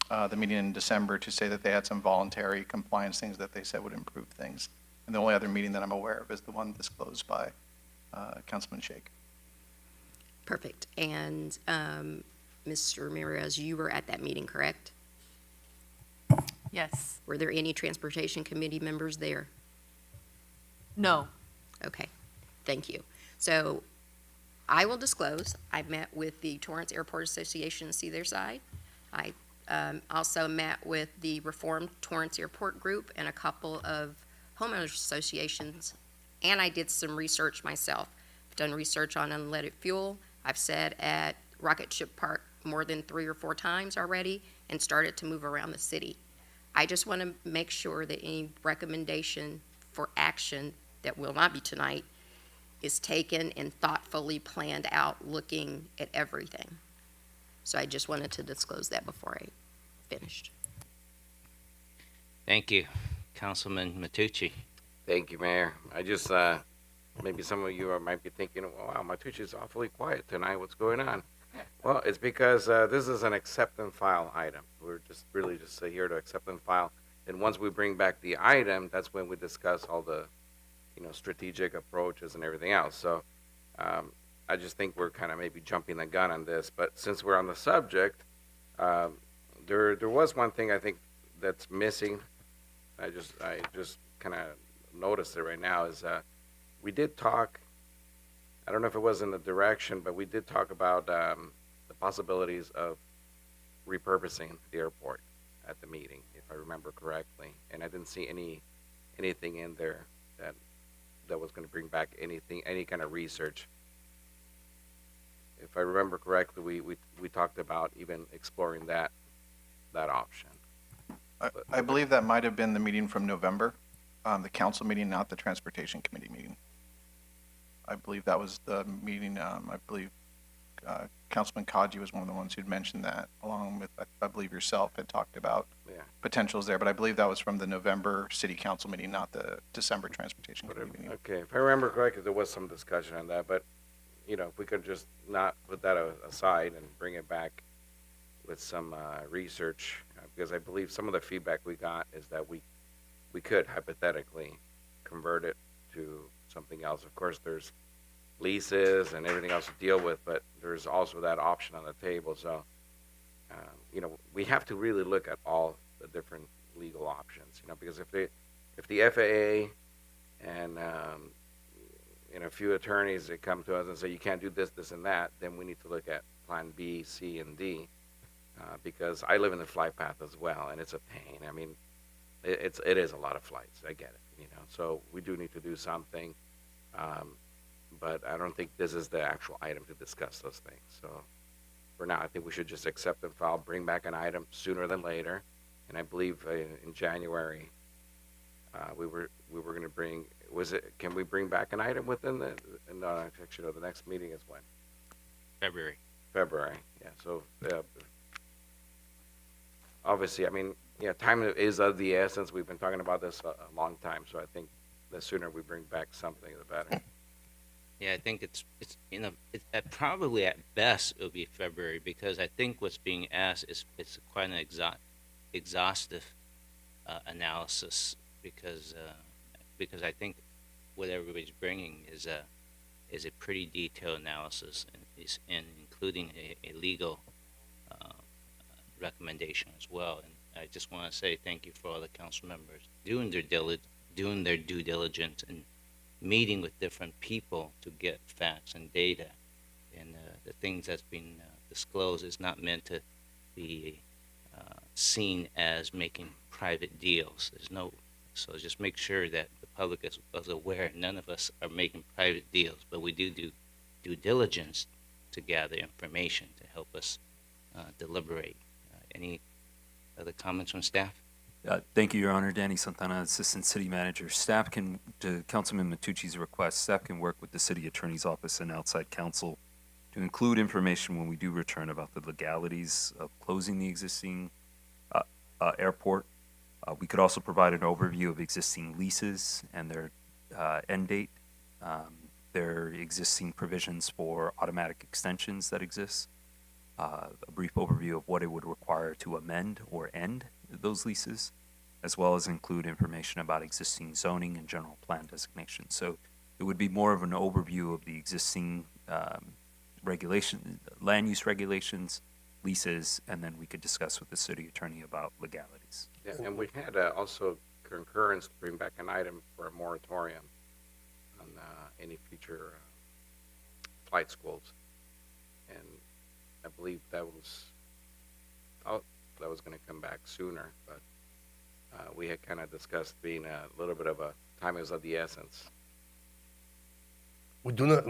the meeting in December to say that they had some voluntary compliance things that they said would improve things. And the only other meeting that I'm aware of is the one disclosed by Councilman Shake. Perfect. And Mr. Ramirez, you were at that meeting, correct? Yes. Were there any Transportation Committee members there? No. Okay, thank you. So I will disclose, I met with the Torrance Airport Association to see their side. I also met with the Reformed Torrance Airport Group and a couple of homeowners associations, and I did some research myself. I've done research on unleaded fuel. I've sat at Rocket Ship Park more than 3 or 4 times already and started to move around the city. I just want to make sure that any recommendation for action that will not be tonight is taken and thoughtfully planned out, looking at everything. So I just wanted to disclose that before I finished. Thank you. Councilman Matucci. Thank you, Mayor. I just, maybe some of you might be thinking, wow, Matucci's awfully quiet tonight. What's going on? Well, it's because this is an accept and file item. We're just really just here to accept and file. And once we bring back the item, that's when we discuss all the, strategic approaches and everything else. So I just think we're kind of maybe jumping the gun on this. But since we're on the subject, there was one thing I think that's missing. I just kind of noticed it right now is we did talk. I don't know if it was in the direction, but we did talk about the possibilities of repurposing the airport at the meeting, if I remember correctly. And I didn't see anything in there that was going to bring back any kind of research. If I remember correctly, we talked about even exploring that option. I believe that might have been the meeting from November, the council meeting, not the Transportation Committee meeting. I believe that was the meeting. I believe Councilman Kaji was one of the ones who'd mentioned that, along with, I believe yourself had talked about potentials there. But I believe that was from the November City Council meeting, not the December Transportation Committee meeting. Okay, if I remember correctly, there was some discussion on that. But, if we could just not put that aside and bring it back with some research, because I believe some of the feedback we got is that we could hypothetically convert it to something else. Of course, there's leases and everything else to deal with, but there's also that option on the table. So, we have to really look at all the different legal options, because if the FAA and a few attorneys that come to us and say you can't do this, this, and that, then we need to look at plan B, C, and D, because I live in the flight path as well, and it's a pain. I mean, it is a lot of flights. I get it, So we do need to do something, but I don't think this is the actual item to discuss those things. So for now, I think we should just accept and file, bring back an item sooner than later, and I believe in January we were going to bring. Can we bring back an item within the? No, actually, the next meeting is when? February. February. Yeah. So obviously, I mean, time is of the essence. We've been talking about this a long time, so I think the sooner we bring back something, the better. Yeah, I think it's probably at best it'll be February, because I think what's being asked is it's quite an exhaustive analysis, because I think what everybody's bringing is a pretty detailed analysis, and including a legal recommendation as well. And I just want to say thank you for all the council members doing their due diligence and meeting with different people to get facts and data. And the things that's been disclosed is not meant to be seen as making private deals. So just make sure that the public is aware none of us are making private deals, but we do due diligence to gather information to help us deliberate. Any other comments from staff? Thank you, Your Honor. Danny Santana, Assistant City Manager. Staff can, to Councilman Matucci's request, staff can work with the City Attorney's Office and outside counsel to include information when we do return about the legalities of closing the existing airport. We could also provide an overview of existing leases and their end date, their existing provisions for automatic extensions that exist, a brief overview of what it would require to amend or end those leases, as well as include information about existing zoning and general plan designations. So it would be more of an overview of the existing land use regulations, leases, and then we could discuss with the city attorney about legalities. Yeah, and we had also concurrence to bring back an item for a moratorium on any future flight schools. And I believe that was going to come back sooner, but we had kind of discussed being a little bit of a time is of the essence. We do not,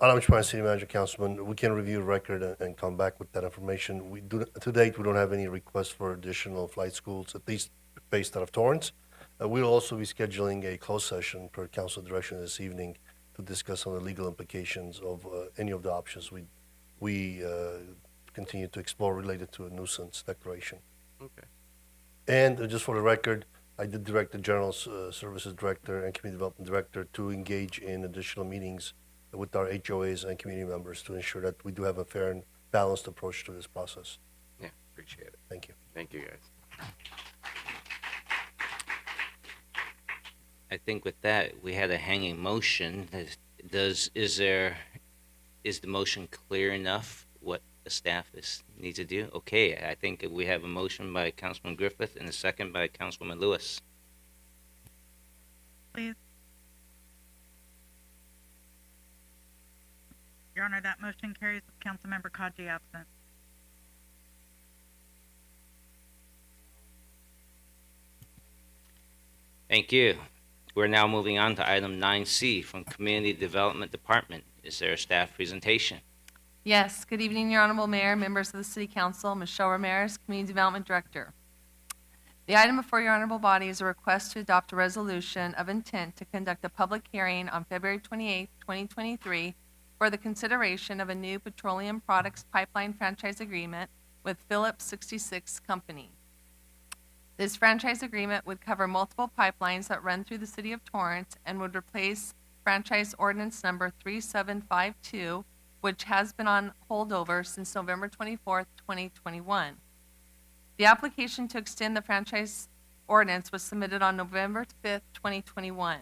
Alam Chapman, City Manager, Councilman, we can review the record and come back with that information. To date, we don't have any requests for additional flight schools, at least based out of Torrance. We'll also be scheduling a closed session per council direction this evening to discuss some of the legal implications of any of the options we continue to explore related to a nuisance declaration. Okay. And just for the record, I did direct the General Services Director and Community Development Director to engage in additional meetings with our HOAs and community members to ensure that we do have a fair and balanced approach to this process. Yeah, appreciate it. Thank you. Thank you, guys. I think with that, we had a hanging motion. Is the motion clear enough what the staff needs to do? Okay, I think we have a motion by Councilman Griffith and a second by Councilwoman Lewis. Please. Your Honor, that motion carries with Councilmember Kaji absent. Thank you. We're now moving on to item 9C from Community Development Department. Is there a staff presentation? Yes. Good evening, Your Honorable Mayor, members of the City Council, Michelle Ramirez, Community Development Director. The item before your honorable body is a request to adopt a resolution of intent to conduct a public hearing on February 28, 2023 for the consideration of a new petroleum products pipeline franchise agreement with Phillips 66 Company. This franchise agreement would cover multiple pipelines that run through the city of Torrance and would replace franchise ordinance number 3752, which has been on holdover since November 24, 2021. The application to extend the franchise ordinance was submitted on November 5, 2021.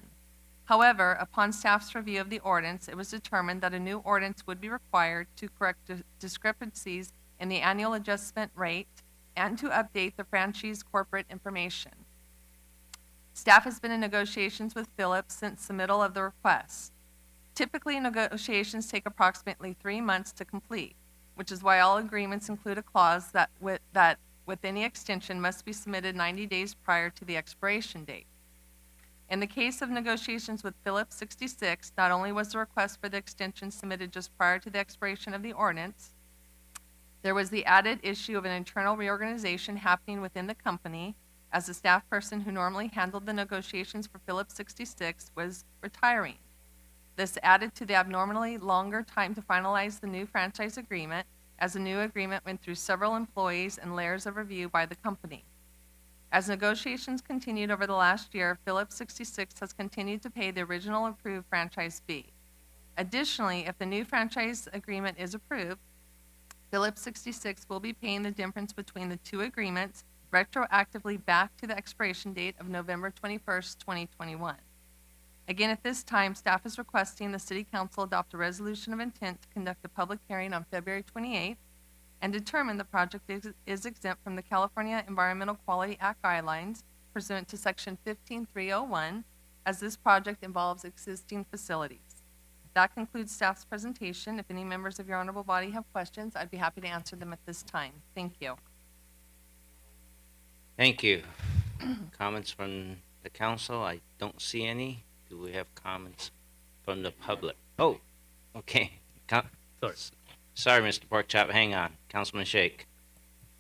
However, upon staff's review of the ordinance, it was determined that a new ordinance would be required to correct discrepancies in the annual adjustment rate and to update the franchise corporate information. Staff has been in negotiations with Phillips since the middle of the request. Typically, negotiations take approximately 3 months to complete, which is why all agreements include a clause that with any extension must be submitted 90 days prior to the expiration date. In the case of negotiations with Phillips 66, not only was the request for the extension submitted just prior to the expiration of the ordinance, there was the added issue of an internal reorganization happening within the company, as the staff person who normally handled the negotiations for Phillips 66 was retiring. This added to the abnormally longer time to finalize the new franchise agreement, as the new agreement went through several employees and layers of review by the company. As negotiations continued over the last year, Phillips 66 has continued to pay the original approved franchise fee. Additionally, if the new franchise agreement is approved, Phillips 66 will be paying the difference between the two agreements retroactively back to the expiration date of November 21st, 2021. Again, at this time, staff is requesting the City Council adopt a resolution of intent to conduct a public hearing on February 28th and determine the project is exempt from the California Environmental Quality Act guidelines pursuant to Section 15301, as this project involves existing facilities. That concludes staff's presentation. If any members of your honorable body have questions, I'd be happy to answer them at this time. Thank you. Thank you. Comments from the council? I don't see any. Do we have comments from the public? Oh, okay. Sorry, Mr. Porkchop, hang on. Councilman Shake.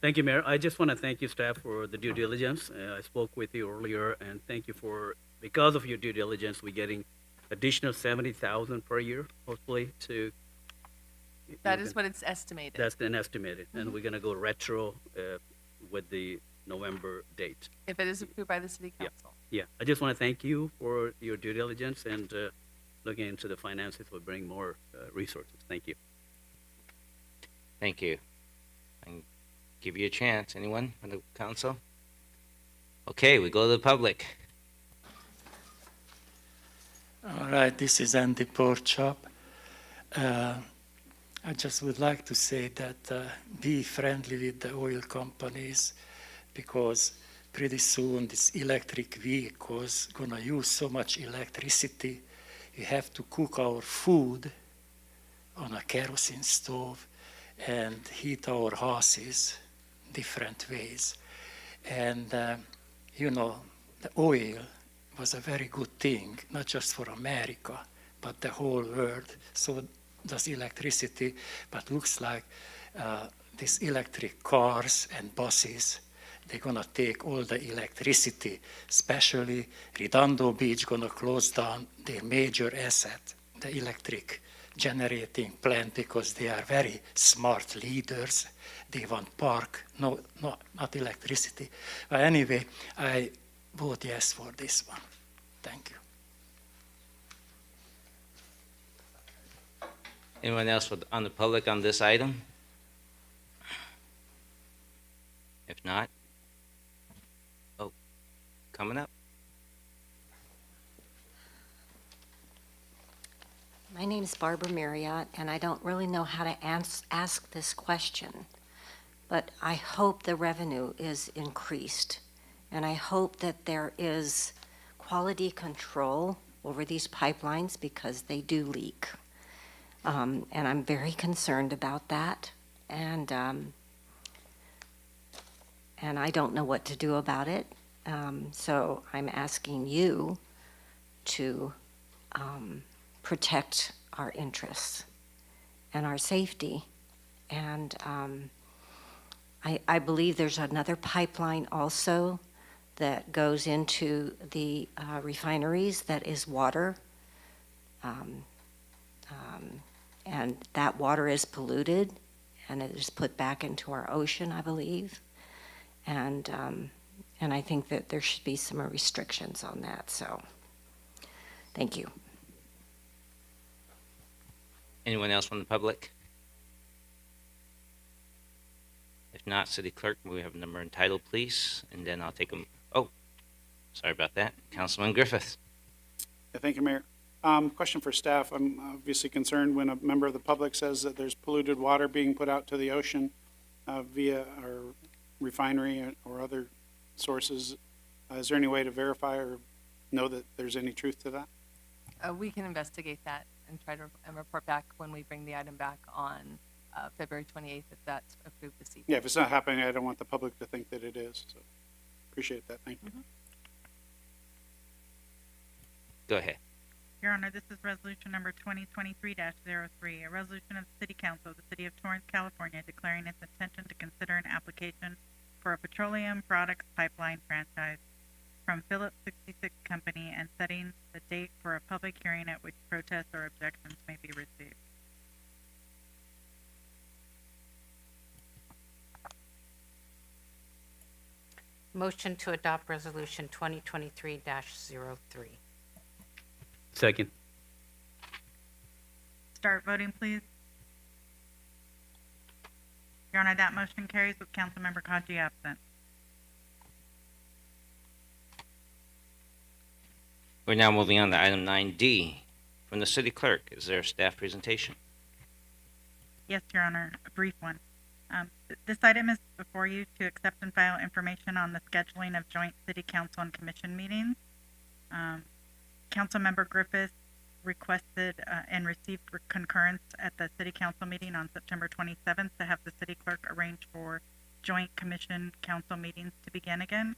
Thank you, Mayor. I just want to thank you, staff, for the due diligence. I spoke with you earlier, and thank you because of your due diligence, we're getting additional 70,000 per year, hopefully, to. That is what it's estimated. That's an estimated, and we're gonna go retro with the November date. If it is approved by the city council. Yeah, I just want to thank you for your due diligence and looking into the finances will bring more resources. Thank you. Thank you. And give you a chance. Anyone from the council? Okay, we go to the public. All right, this is Andy Porchop. I just would like to say that be friendly with the oil companies because pretty soon these electric vehicles gonna use so much electricity. You have to cook our food on a kerosene stove and heat our houses different ways. And you know, the oil was a very good thing, not just for America, but the whole world. So does electricity, but looks like these electric cars and buses, they're gonna take all the electricity, especially Redondo Beach gonna close down their major asset, the electric generating plant, because they are very smart leaders. They want park, not electricity. But anyway, I vote yes for this one. Thank you. Anyone else on the public on this item? If not, oh, coming up. My name is Barbara Marriott, and I don't really know how to ask this question, but I hope the revenue is increased, and I hope that there is quality control over these pipelines because they do leak. And I'm very concerned about that, and I don't know what to do about it. So I'm asking you to protect our interests and our safety. And I believe there's another pipeline also that goes into the refineries that is water. And that water is polluted and it is put back into our ocean, I believe. And I think that there should be some restrictions on that, so thank you. Anyone else from the public? If not, City Clerk, we have a number and title, please, and then I'll take them. Oh, sorry about that. Councilman Griffith. Yeah, thank you, Mayor. Question for staff. I'm obviously concerned when a member of the public says that there's polluted water being put out to the ocean via our refinery or other sources. Is there any way to verify or know that there's any truth to that? We can investigate that and try to report back when we bring the item back on February 28th if that's approved this evening. Yeah, if it's not happening, I don't want the public to think that it is. So appreciate that. Thank you. Go ahead. Your Honor, this is resolution number 2023-03, a resolution of the City Council of the City of Torrance, California, declaring its intention to consider an application for a petroleum products pipeline franchise from Phillips 66 Company and setting the date for a public hearing at which protests or objections may be received. Motion to adopt resolution 2023-03. Second. Start voting, please. Your Honor, that motion carries with Councilmember Kaji absent. We're now moving on to item 9D. From the City Clerk, is there a staff presentation? Yes, Your Honor, a brief one. This item is before you to accept and file information on the scheduling of joint City Council and Commission meetings. Councilmember Griffith requested and received concurrence at the City Council meeting on September 27th to have the City Clerk arrange for joint Commission Council meetings to begin again.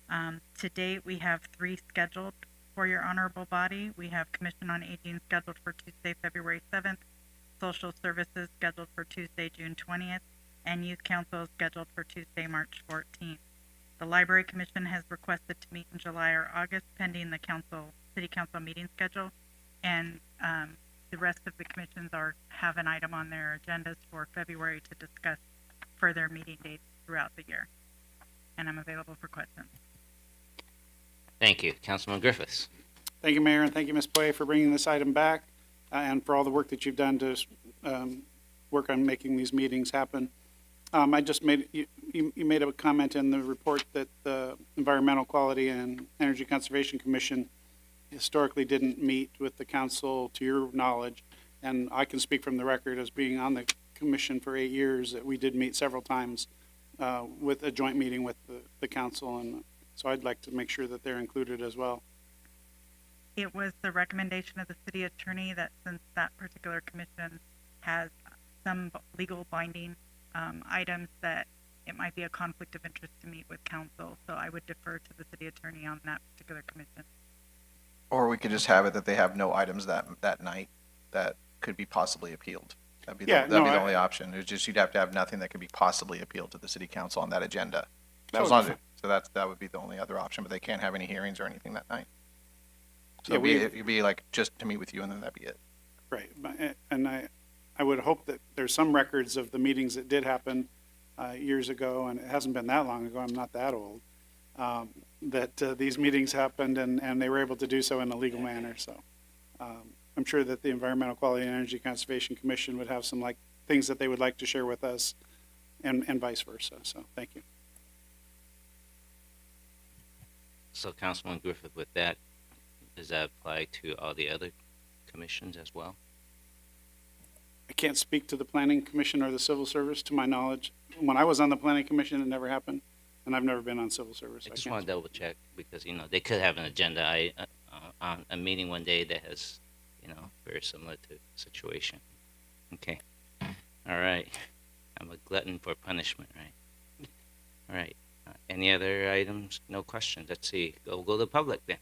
To date, we have 3 scheduled for your honorable body. We have Commission on Aging scheduled for Tuesday, February 7th, Social Services scheduled for Tuesday, June 20th, and Youth Council is scheduled for Tuesday, March 14th. The Library Commission has requested to meet in July or August pending the city council meeting schedule. And the rest of the commissions have an item on their agendas for February to discuss further meeting dates throughout the year. And I'm available for questions. Thank you. Councilman Griffiths. Thank you, Mayor, and thank you, Ms. Boye, for bringing this item back and for all the work that you've done to work on making these meetings happen. I just made, you made a comment in the report that the Environmental Quality and Energy Conservation Commission historically didn't meet with the council to your knowledge. And I can speak from the record as being on the commission for 8 years that we did meet several times with a joint meeting with the council. And so I'd like to make sure that they're included as well. It was the recommendation of the city attorney that since that particular commission has some legal binding items, that it might be a conflict of interest to meet with council. So I would defer to the city attorney on that particular commission. Or we could just have it that they have no items that night that could be possibly appealed. That'd be the only option. It's just you'd have to have nothing that could be possibly appealed to the city council on that agenda. So that would be the only other option, but they can't have any hearings or anything that night. So it'd be like just to meet with you and then that'd be it. Right, and I would hope that there's some records of the meetings that did happen years ago, and it hasn't been that long ago, I'm not that old, that these meetings happened and they were able to do so in a legal manner. So I'm sure that the Environmental Quality and Energy Conservation Commission would have some things that they would like to share with us and vice versa. So thank you. So Councilman Griffith, with that, does that apply to all the other commissions as well? I can't speak to the Planning Commission or the Civil Service, to my knowledge. When I was on the Planning Commission, it never happened, and I've never been on Civil Service. I just want to double check because, they could have an agenda on a meeting one day that has, very similar to the situation. Okay. All right. I'm a glutton for punishment, right? All right. Any other items? No questions. Let's see. Go to the public then.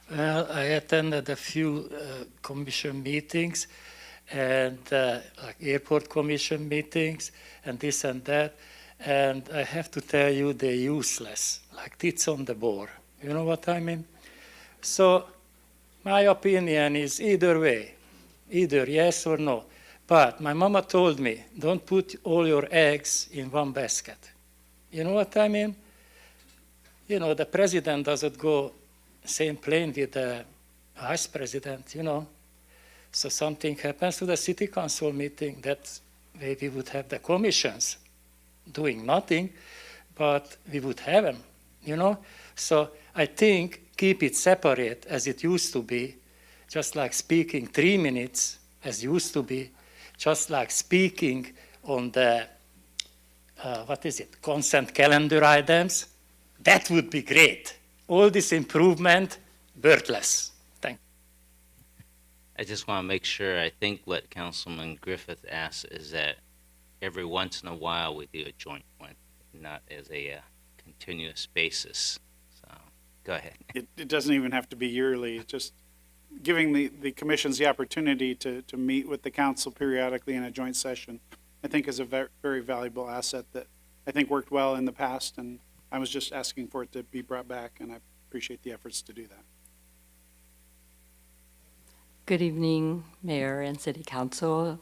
Well, I attended a few commission meetings and like airport commission meetings and this and that. And I have to tell you, they're useless, like tits on the board. You know what I mean? So my opinion is either way, either yes or no. But my mama told me, don't put all your eggs in one basket. You know what I mean? The president doesn't go same plane with the vice president, So something happens to the city council meeting, that way we would have the commissions doing nothing, but we would have them, So I think keep it separate as it used to be, just like speaking 3 minutes as used to be, just like speaking on the, consent calendar items. That would be great. All this improvement, worthless. Thank you. I just want to make sure. I think what Councilman Griffith asked is that every once in a while we do a joint one, not as a continuous basis. So go ahead. It doesn't even have to be yearly. It's just giving the commissions the opportunity to meet with the council periodically in a joint session, I think is a very, very valuable asset that I think worked well in the past. And I was just asking for it to be brought back, and I appreciate the efforts to do that. Good evening, Mayor and City Council.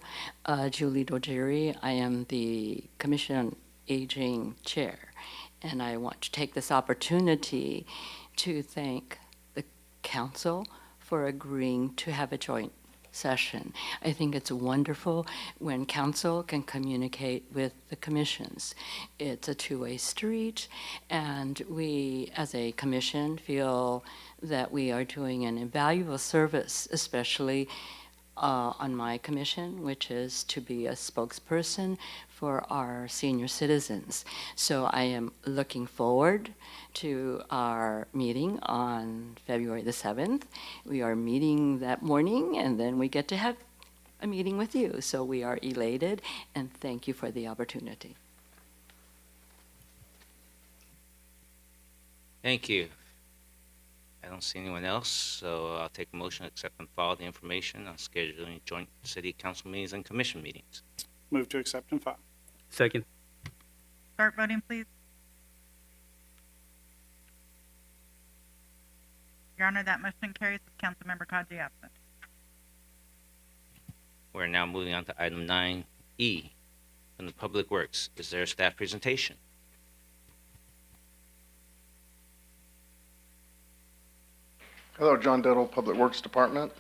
Julie Dojeri. I am the Commission on Aging Chair, and I want to take this opportunity to thank the Council for agreeing to have a joint session. I think it's wonderful when Council can communicate with the commissions. It's a two-way street, and we, as a commission, feel that we are doing an invaluable service, especially on my commission, which is to be a spokesperson for our senior citizens. So I am looking forward to our meeting on February the 7th. We are meeting that morning, and then we get to have a meeting with you. So we are elated, and thank you for the opportunity. Thank you. I don't see anyone else, so I'll take a motion to accept and file the information on scheduling joint city council meetings and commission meetings. Move to accept and file. Second. Start voting, please. Your Honor, that motion carries with Councilmember Kaji absent. We're now moving on to item 9E from the Public Works. Is there a staff presentation? Hello, John Dettle, Public Works Department.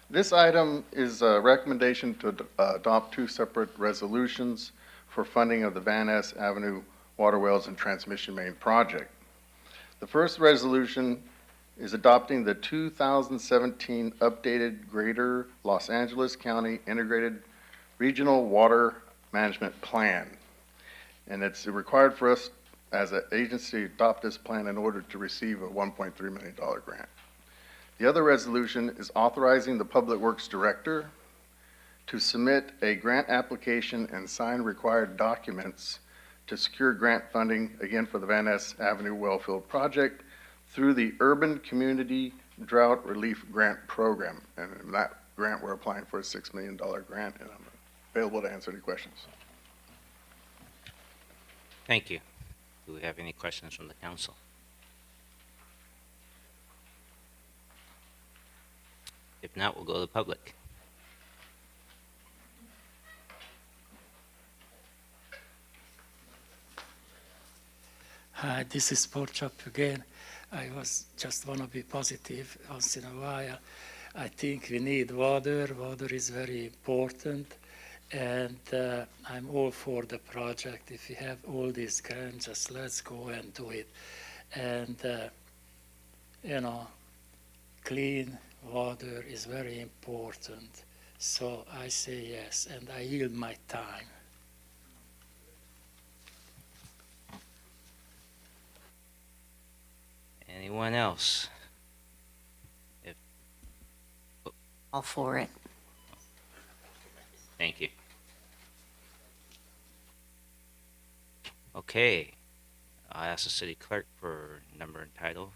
This item is a recommendation to adopt two separate resolutions for funding of the Van Ness Avenue Water Wells and Transmission Main Project. The first resolution is adopting the 2017 updated Greater Los Angeles County Integrated Regional Water Management Plan. And it's required for us as an agency to adopt this plan in order to receive a $1.3 million grant. The other resolution is authorizing the Public Works Director to submit a grant application and sign required documents to secure grant funding, again, for the Van Ness Avenue Wellfield Project through the Urban Community Drought Relief Grant Program. And in that grant, we're applying for a $6 million grant, and I'm available to answer any questions. Thank you. Do we have any questions from the council? If not, we'll go to the public. Hi, this is Porchop again. I just want to be positive once in a while. I think we need water. Water is very important. And I'm all for the project. If we have all these grants, just let's go and do it. And, clean water is very important. So I say yes, and I yield my time. Anyone else? All for it. Thank you. Okay. I'll ask the city clerk for number and title.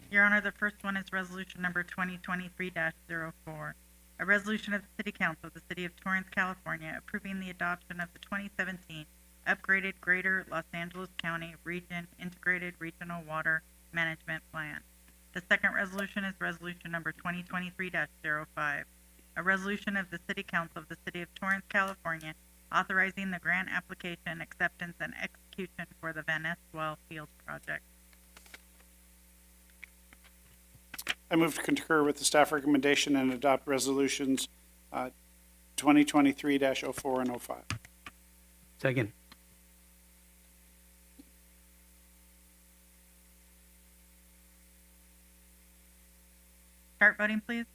Your Honor, the first one is resolution number 2023-04. A resolution of the City Council of the City of Torrance, California, approving the adoption of the 2017 upgraded Greater Los Angeles County Region Integrated Regional Water Management Plan. The second resolution is resolution number 2023-05. A resolution of the City Council of the City of Torrance, California, authorizing the grant application, acceptance, and execution for the Van Ness Wellfield project. I move to concur with the staff recommendation and adopt resolutions 2023-04 and 05. Second. Start voting, please.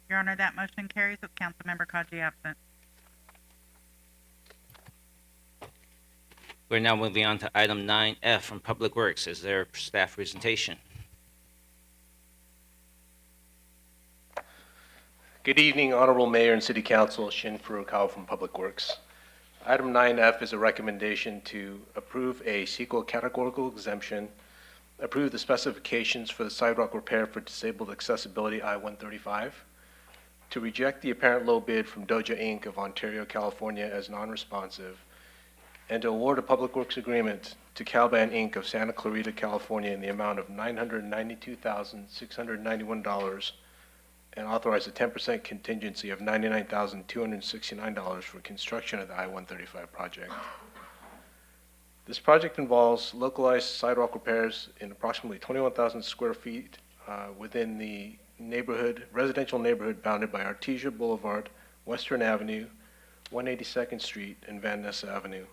Your Honor, that motion carries with Councilmember Kaji absent. We're now moving on to item 9F from Public Works. Is there a staff presentation? Good evening, Honorable Mayor and City Council. Shin Furukawa from Public Works. Item 9F is a recommendation to approve a CEQA categorical exemption, approve the specifications for the sidewalk repair for disabled accessibility I-135, to reject the apparent low bid from Doja Inc. of Ontario, California as non-responsive, and to award a public works agreement to Calban Inc. of Santa Clarita, California in the amount of $992,691 and authorize a 10% contingency of $99,269 for construction of the I-135 project. This project involves localized sidewalk repairs in approximately 21,000 square feet within the residential neighborhood bounded by Artesia Boulevard, Western Avenue, 182nd Street, and Van Ness Avenue.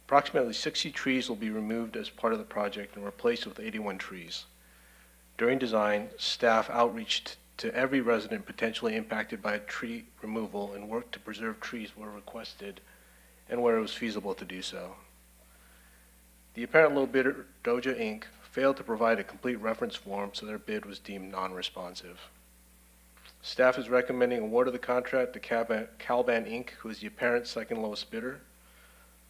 Approximately 60 trees will be removed as part of the project and replaced with 81 trees. During design, staff outreached to every resident potentially impacted by tree removal and worked to preserve trees where requested and where it was feasible to do so. The apparent low bidder, Doja Inc., failed to provide a complete reference form, so their bid was deemed non-responsive. Staff is recommending award of the contract to Calban Inc., who is the apparent second lowest bidder.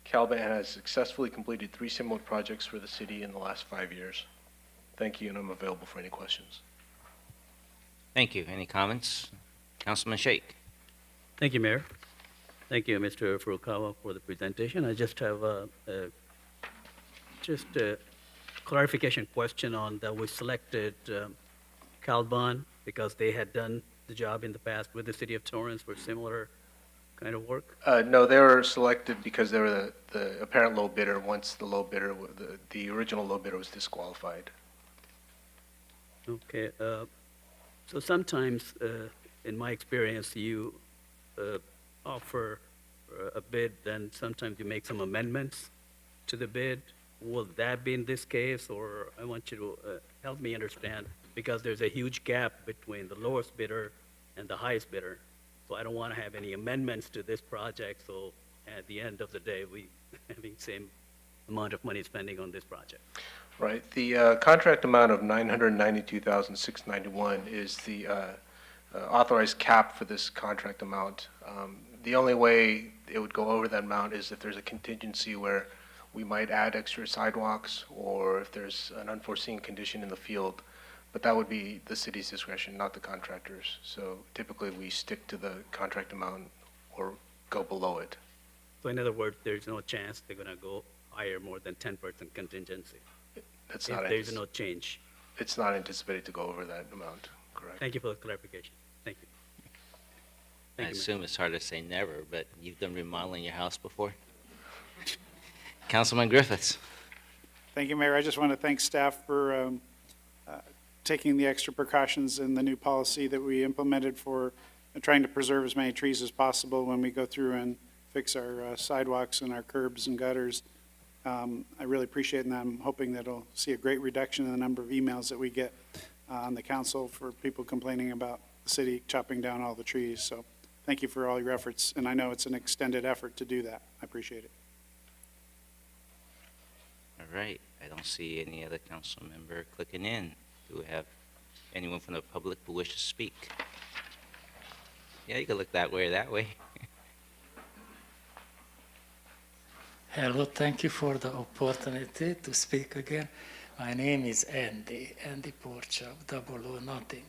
Calban has successfully completed 3 similar projects for the city in the last 5 years. Thank you, and I'm available for any questions. Thank you. Any comments? Councilman Sheikh. Thank you, Mayor. Thank you, Mr. Furukawa, for the presentation. I just have a clarification question on that we selected Calbon because they had done the job in the past with the city of Torrance for similar kind of work. No, they were selected because they were the apparent low bidder once the low bidder, the original low bidder was disqualified. Okay. So sometimes, in my experience, you offer a bid, and sometimes you make some amendments to the bid. Will that be in this case, or I want you to help me understand, because there's a huge gap between the lowest bidder and the highest bidder. So I don't want to have any amendments to this project, so at the end of the day, we having same amount of money spending on this project. Right. The contract amount of $992,691 is the authorized cap for this contract amount. The only way it would go over that amount is if there's a contingency where we might add extra sidewalks or if there's an unforeseen condition in the field. But that would be the city's discretion, not the contractors. So typically we stick to the contract amount or go below it. So in other words, there's no chance they're going to go higher more than 10% contingency. That's if not there's no change. It's not anticipated to go over that amount, correct? Thank you for the clarification. Thank you. I assume it's hard to say never, but you've done remodeling your house before? Councilman Griffiths. Thank you, Mayor. I just want to thank staff for taking the extra precautions in the new policy that we implemented for trying to preserve as many trees as possible when we go through and fix our sidewalks and our curbs and gutters. I really appreciate it, and I'm hoping that it'll see a great reduction in the number of emails that we get on the council for people complaining about the city chopping down all the trees. So thank you for all your efforts, and I know it's an extended effort to do that. I appreciate it. All right. I don't see any other council member clicking in. Do we have anyone from the public who wishes to speak? Yeah, you can look that way or that way. Hello, thank you for the opportunity to speak again. My name is Andy Porcha, double O nothing.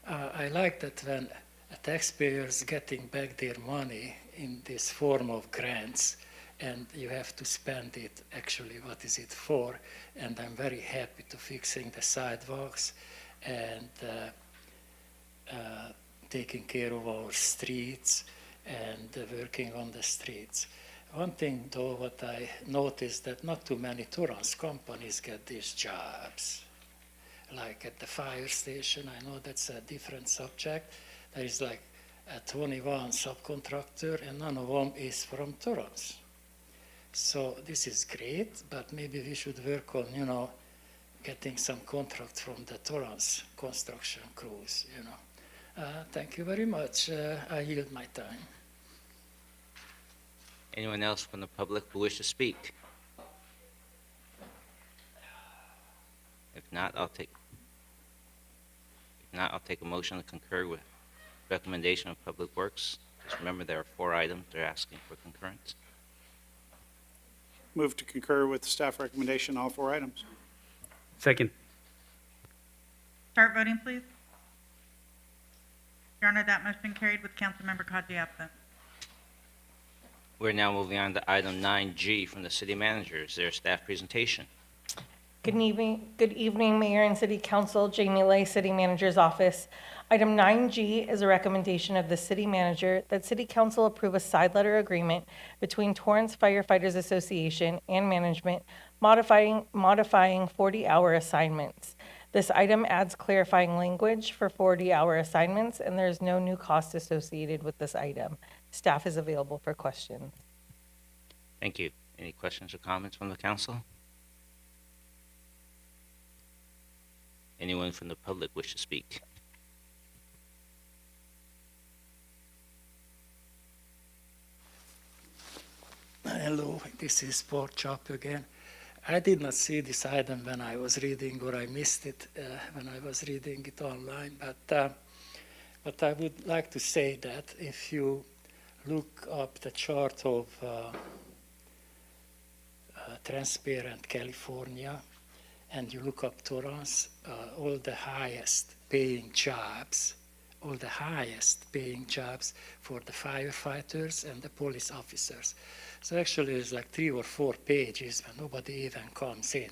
I like that when taxpayers getting back their money in this form of grants, and you have to spend it, actually, what is it for? And I'm very happy to fixing the sidewalks and taking care of our streets and working on the streets. One thing, though, what I noticed that not too many Torrance companies get these jobs. Like at the fire station, I know that's a different subject. There is like 21 subcontractor, and none of them is from Torrance. So this is great, but maybe we should work on, getting some contract from the Torrance construction crews, Thank you very much. I yield my time. Anyone else from the public who wish to speak? If not, I'll take a motion to concur with recommendation of Public Works. Just remember there are 4 items they're asking for concurrence. Move to concur with the staff recommendation, all 4 items. Second. Start voting, please. Your Honor, that motion carried with Councilmember Kaji absent. We're now moving on to item 9G from the city manager. Is there a staff presentation? Good evening, Mayor and City Council. Jamie Lay, City Manager's Office. Item 9G is a recommendation of the City Manager that City Council approve a side letter agreement between Torrance Firefighters Association and management modifying 40-hour assignments. This item adds clarifying language for 40-hour assignments, and there's no new cost associated with this item. Staff is available for questions. Thank you. Any questions or comments from the council? Anyone from the public wish to speak? Hello, this is Port Chop again. I did not see this item when I was reading, or I missed it when I was reading it online, but I would like to say that if you look up the chart of Transparent California, and you look up Torrance, all the highest paying jobs, for the firefighters and the police officers. So actually it's like 3 or 4 pages when nobody even comes in.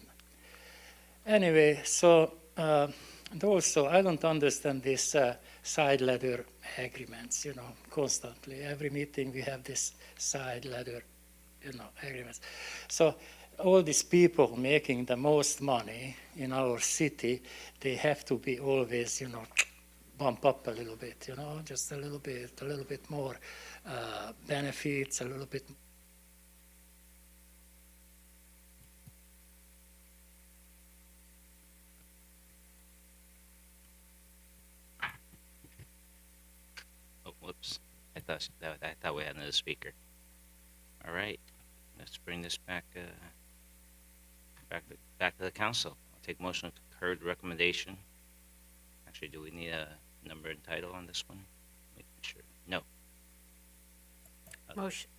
Anyway, so, and also I don't understand this side letter agreements, constantly. Every meeting we have this side letter, agreements. So all these people making the most money in our city, they have to be always, bump up a little bit, just a little bit more benefits, a little bit. Oh, whoops. I thought we had another speaker. All right, let's bring this back back to the council. I'll take motion to concur the recommendation. Actually, do we need a number and title on this one? Making sure. No.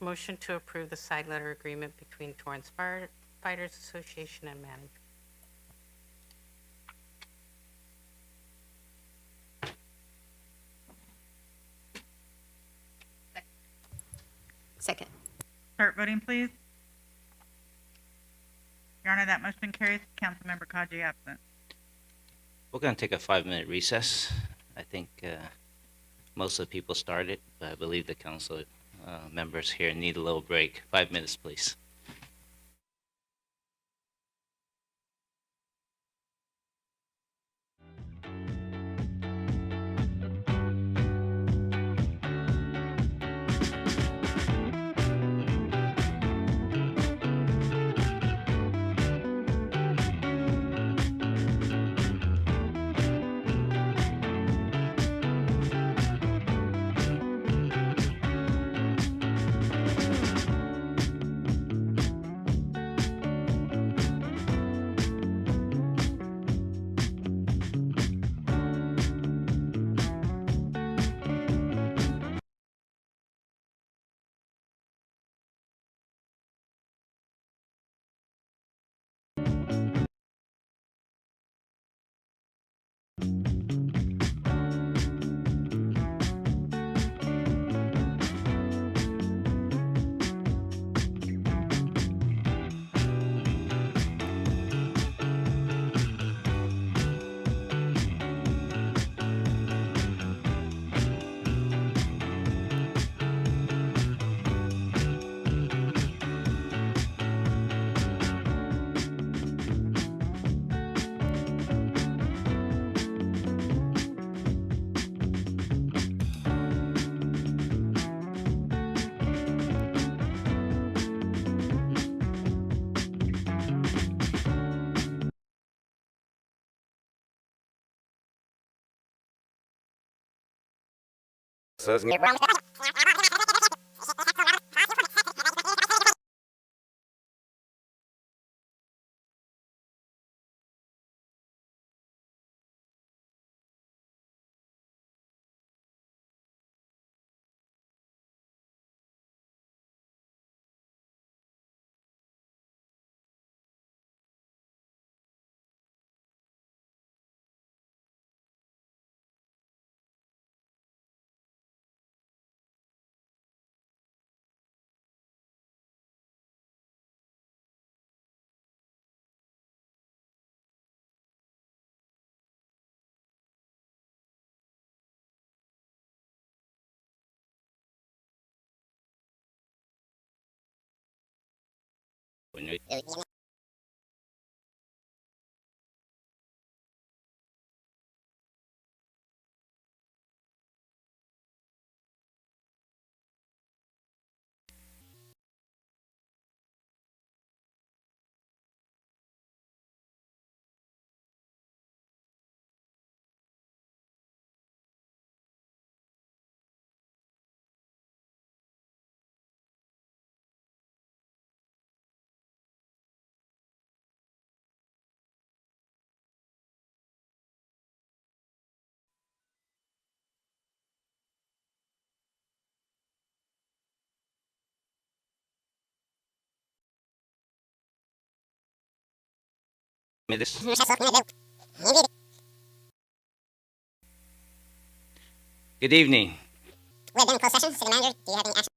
Motion to approve the side letter agreement between Torrance Firefighters Association and management. Second. Start voting, please. Your Honor, that motion carries. Councilmember Kaji absent. We're going to take a 5-minute recess. I think most of the people started, but I believe the council members here need a little break. 5 minutes, please. Says When you- Good evening. We've been in closed session. City Manager, do you have any action?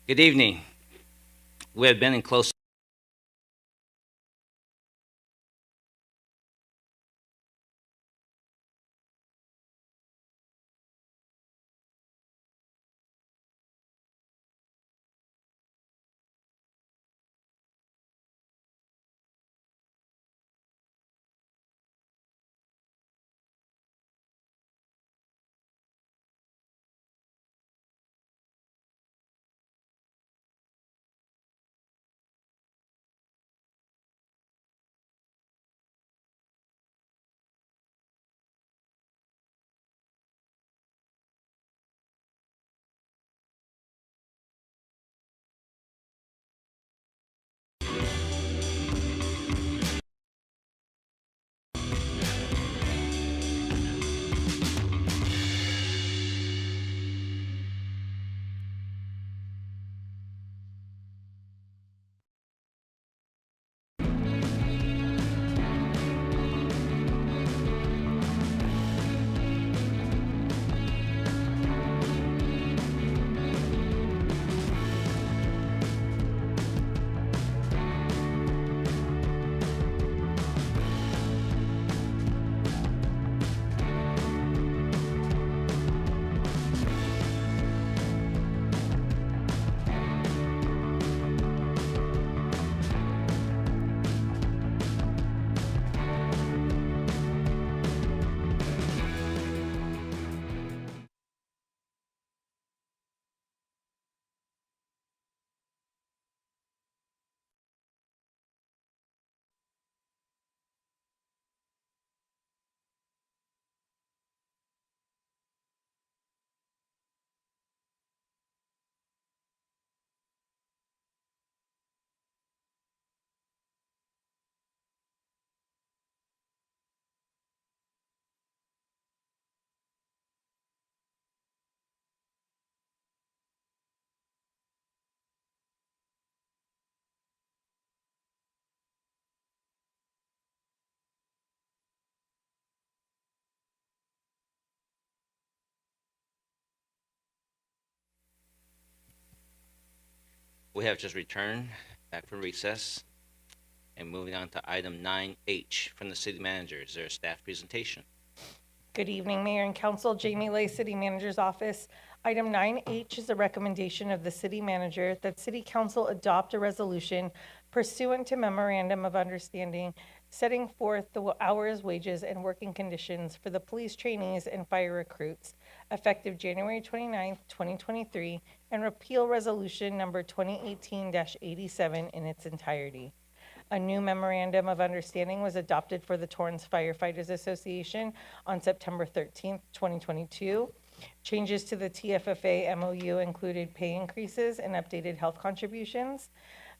Good evening. We have been in closed We have just returned back from recess. And moving on to item 9H from the city manager. Is there a staff presentation? Good evening, Mayor and Council. Jamie Lay, City Manager's Office. Item 9H is a recommendation of the City Manager that City Council adopt a resolution pursuant to Memorandum of Understanding setting forth the hours, wages, and working conditions for the police trainees and fire recruits effective January 29th, 2023, and repeal Resolution Number 2018-87 in its entirety. A new memorandum of understanding was adopted for the Torrance Firefighters Association on September 13th, 2022. Changes to the TFFA MOU included pay increases and updated health contributions.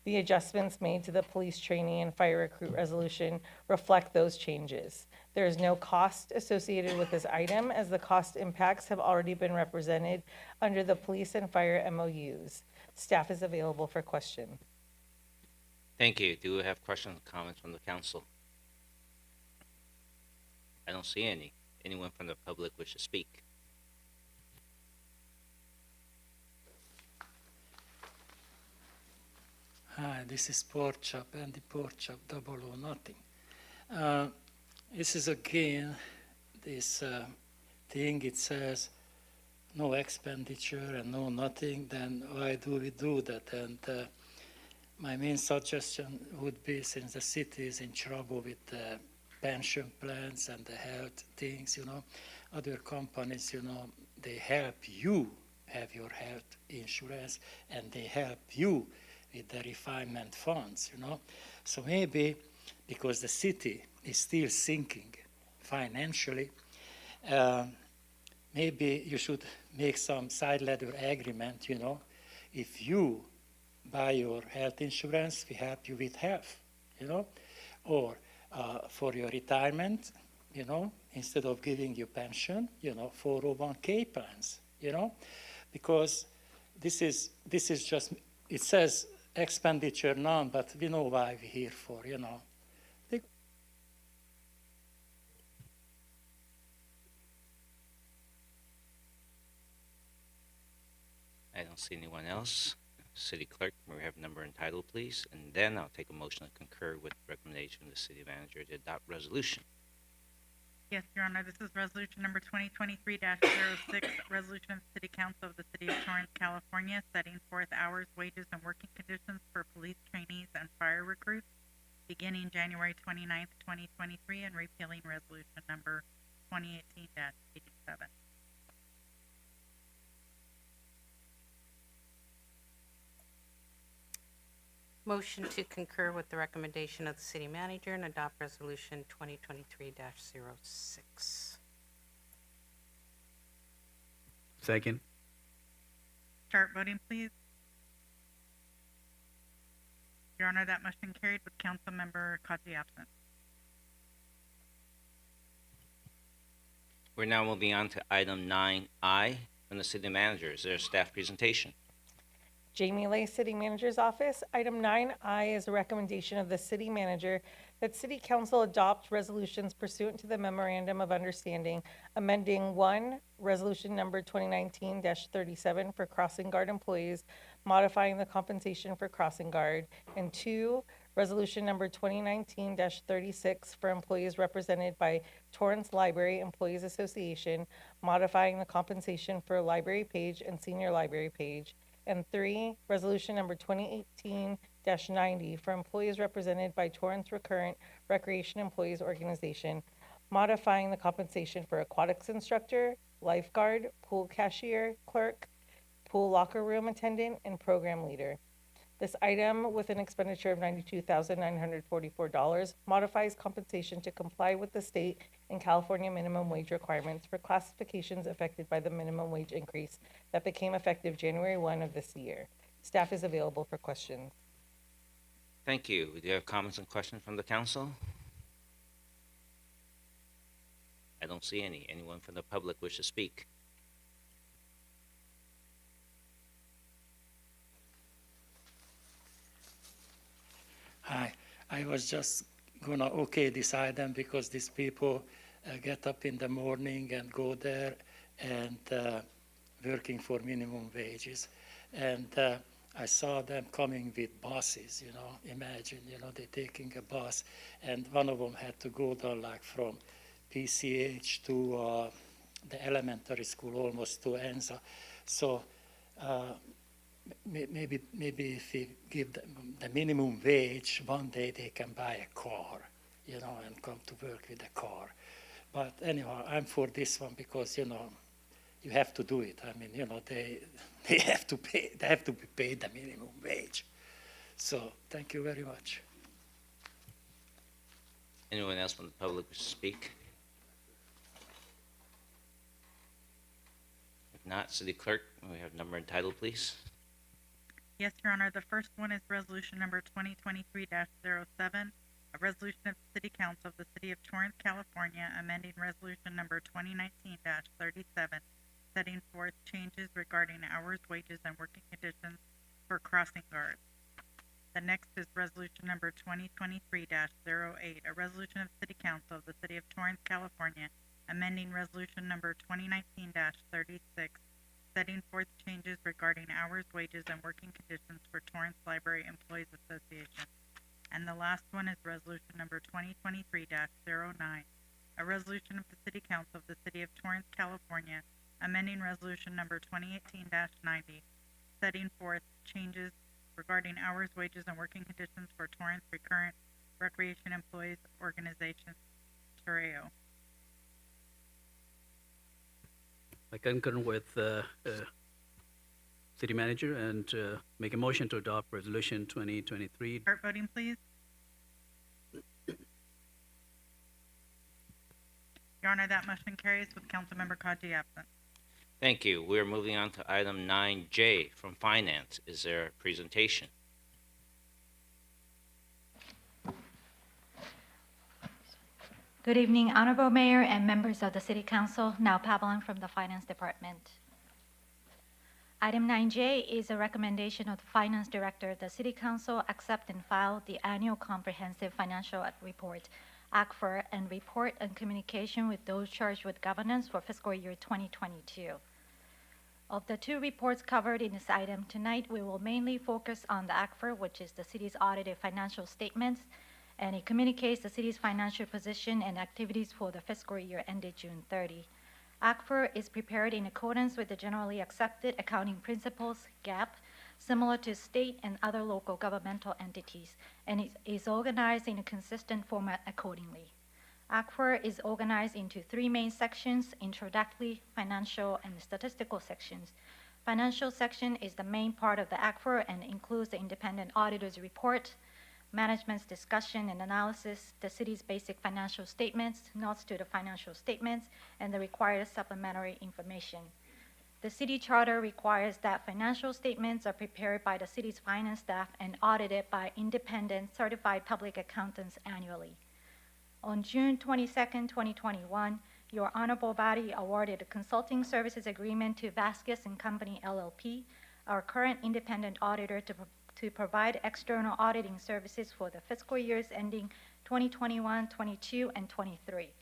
The adjustments made to the police trainee and fire recruit resolution reflect those changes. There is no cost associated with this item, as the cost impacts have already been represented under the police and fire MOUs. Staff is available for questions. Thank you. Do we have questions or comments from the council? I don't see any. Anyone from the public wish to speak? Hi, this is Pork Chop, Andy Pork Chop, 009. This is again this thing, it says no expenditure and no nothing, then why do we do that? And my main suggestion would be, since the city is in trouble with the pension plans and the health things, you know, other companies, you know, they help you have your health insurance and they help you with the refinement funds, you know. So maybe because the city is still sinking financially, maybe you should make some side ladder agreement, you know. If you buy your health insurance, we help you with health, you know. Or for your retirement, you know, instead of giving you pension, you know, 401k plans, you know. Because this is just, it says expenditure none, but we know why we're here for, you know. I don't see anyone else. City Clerk, may we have a number and title, please? And then I'll take a motion to concur with the recommendation of the City Manager to adopt resolution. Yes, Your Honor, this is resolution number 2023-06, resolution of the City Council of the City of Torrance, California, setting forth hours, wages, and working conditions for police trainees and fire recruits beginning January 29th, 2023, and repealing resolution number 2018-87. Motion to concur with the recommendation of the city manager and adopt resolution 2023-06. Second. Start voting, please. Your Honor, that motion carried with Councilmember Kaji absent. We're now moving on to item 9I from the City Manager. Is there a staff presentation? Jamie Lay, City Manager's Office. Item 9I is a recommendation of the City Manager that City Council adopt resolutions pursuant to the Memorandum of Understanding, amending 1, Resolution Number 2019-37 for crossing guard employees, modifying the compensation for crossing guard, and 2, Resolution Number 2019-36 for employees represented by Torrance Library Employees Association, modifying the compensation for library page and senior library page, and 3, Resolution Number 2018-90 for employees represented by Torrance Recreation Employees Organization, modifying the compensation for aquatics instructor, lifeguard, pool cashier, clerk, pool locker room attendant, and program leader. This item, with an expenditure of $92,944, modifies compensation to comply with the state and California minimum wage requirements for classifications affected by the minimum wage increase that became effective January 1 of this year. Staff is available for questions. Thank you. Do you have comments and questions from the council? I don't see any. Anyone from the public wish to speak? Hi, I was just gonna okay this item because these people get up in the morning and go there and working for minimum wages. And I saw them coming with buses, you know, imagine, you know, they're taking a bus, and one of them had to go down like from PCH to the elementary school, almost to Enza. So maybe if we give them the minimum wage, one day they can buy a car, you know, and come to work with a car. But anyhow, I'm for this one because, you know, you have to do it. I mean, you know, they have to be paid the minimum wage. So thank you very much. Anyone else from the public wish to speak? If not, City Clerk, may we have number and title, please? Yes, Your Honor. The first one is resolution number 2023-07, a resolution of the City Council of the City of Torrance, California, amending resolution number 2019-37, setting forth changes regarding hours, wages, and working conditions for crossing guards. The next is resolution number 2023-08, a resolution of the City Council of the City of Torrance, California, amending resolution number 2019-36, setting forth changes regarding hours, wages, and working conditions for Torrance Library Employees Association. And the last one is resolution number 2023-09, a resolution of the City Council of the City of Torrance, California, amending resolution number 2018-90, setting forth changes regarding hours, wages, and working conditions for Torrance Recurrent Recreation Employees Organization, Torreo. I concur with City Manager and make a motion to adopt Resolution 2023. Start voting, please. Your Honor, that motion carries with Councilmember Kaji absent. Thank you. We are moving on to item 9J from Finance. Is there a presentation? Good evening, Honorable Mayor and members of the City Council. Now Pavlin from the Finance Department. Item 9J is a recommendation of the Finance Director. The City Council accept and file the Annual Comprehensive Financial Report, ACFR, and report and communication with those charged with governance for fiscal year 2022. Of the two reports covered in this item, tonight we will mainly focus on the ACFR, which is the city's audited financial statements, and it communicates the city's financial position and activities for the fiscal year ended June 30. ACFR is prepared in accordance with the generally accepted accounting principles, GAAP, similar to state and other local governmental entities, and it is organized in a consistent format accordingly. ACFR is organized into three main sections: introductory, financial, and statistical sections. Financial section is the main part of the ACFR and includes the independent auditor's report, management's discussion and analysis, the city's basic financial statements, notes to the financial statements, and the required supplementary information. The city charter requires that financial statements are prepared by the city's finance staff and audited by independent certified public accountants annually. On June 22, 2021, your honorable body awarded a consulting services agreement to Vasquez & Company LLP, our current independent auditor, to provide external auditing services for the fiscal years ending 2021, 22, and 23.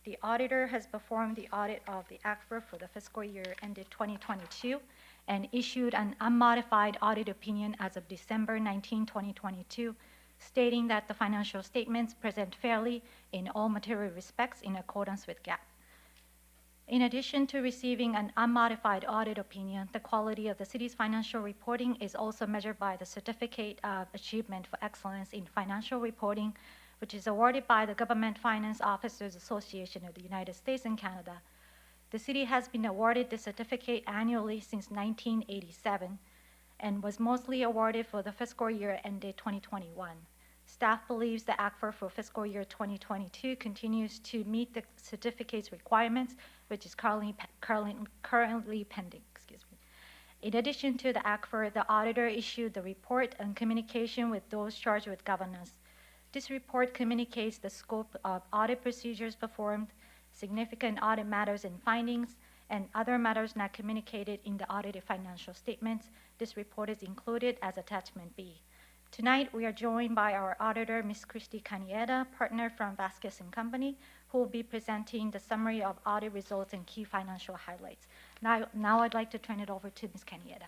The auditor has performed the audit of the ACFR for the fiscal year ended 2022 and issued an unmodified audit opinion as of December 19, 2022, stating that the financial statements present fairly in all material respects in accordance with GAAP. In addition to receiving an unmodified audit opinion, the quality of the city's financial reporting is also measured by the Certificate of Achievement for Excellence in Financial Reporting, which is awarded by the Government Finance Officers Association of the United States and Canada. The city has been awarded this certificate annually since 1987 and was mostly awarded for the fiscal year ended 2021. Staff believes the ACFR for fiscal year 2022 continues to meet the certificate's requirements, which is currently pending. In addition to the ACFR, the auditor issued the report on communication with those charged with governance. This report communicates the scope of audit procedures performed, significant audit matters and findings, and other matters not communicated in the audited financial statements. This report is included as Attachment B. Tonight, we are joined by our auditor, Ms. Christy Canieta, partner from Vasquez & Company, who will be presenting the summary of audit results and key financial highlights. Now I'd like to turn it over to Ms. Canieta.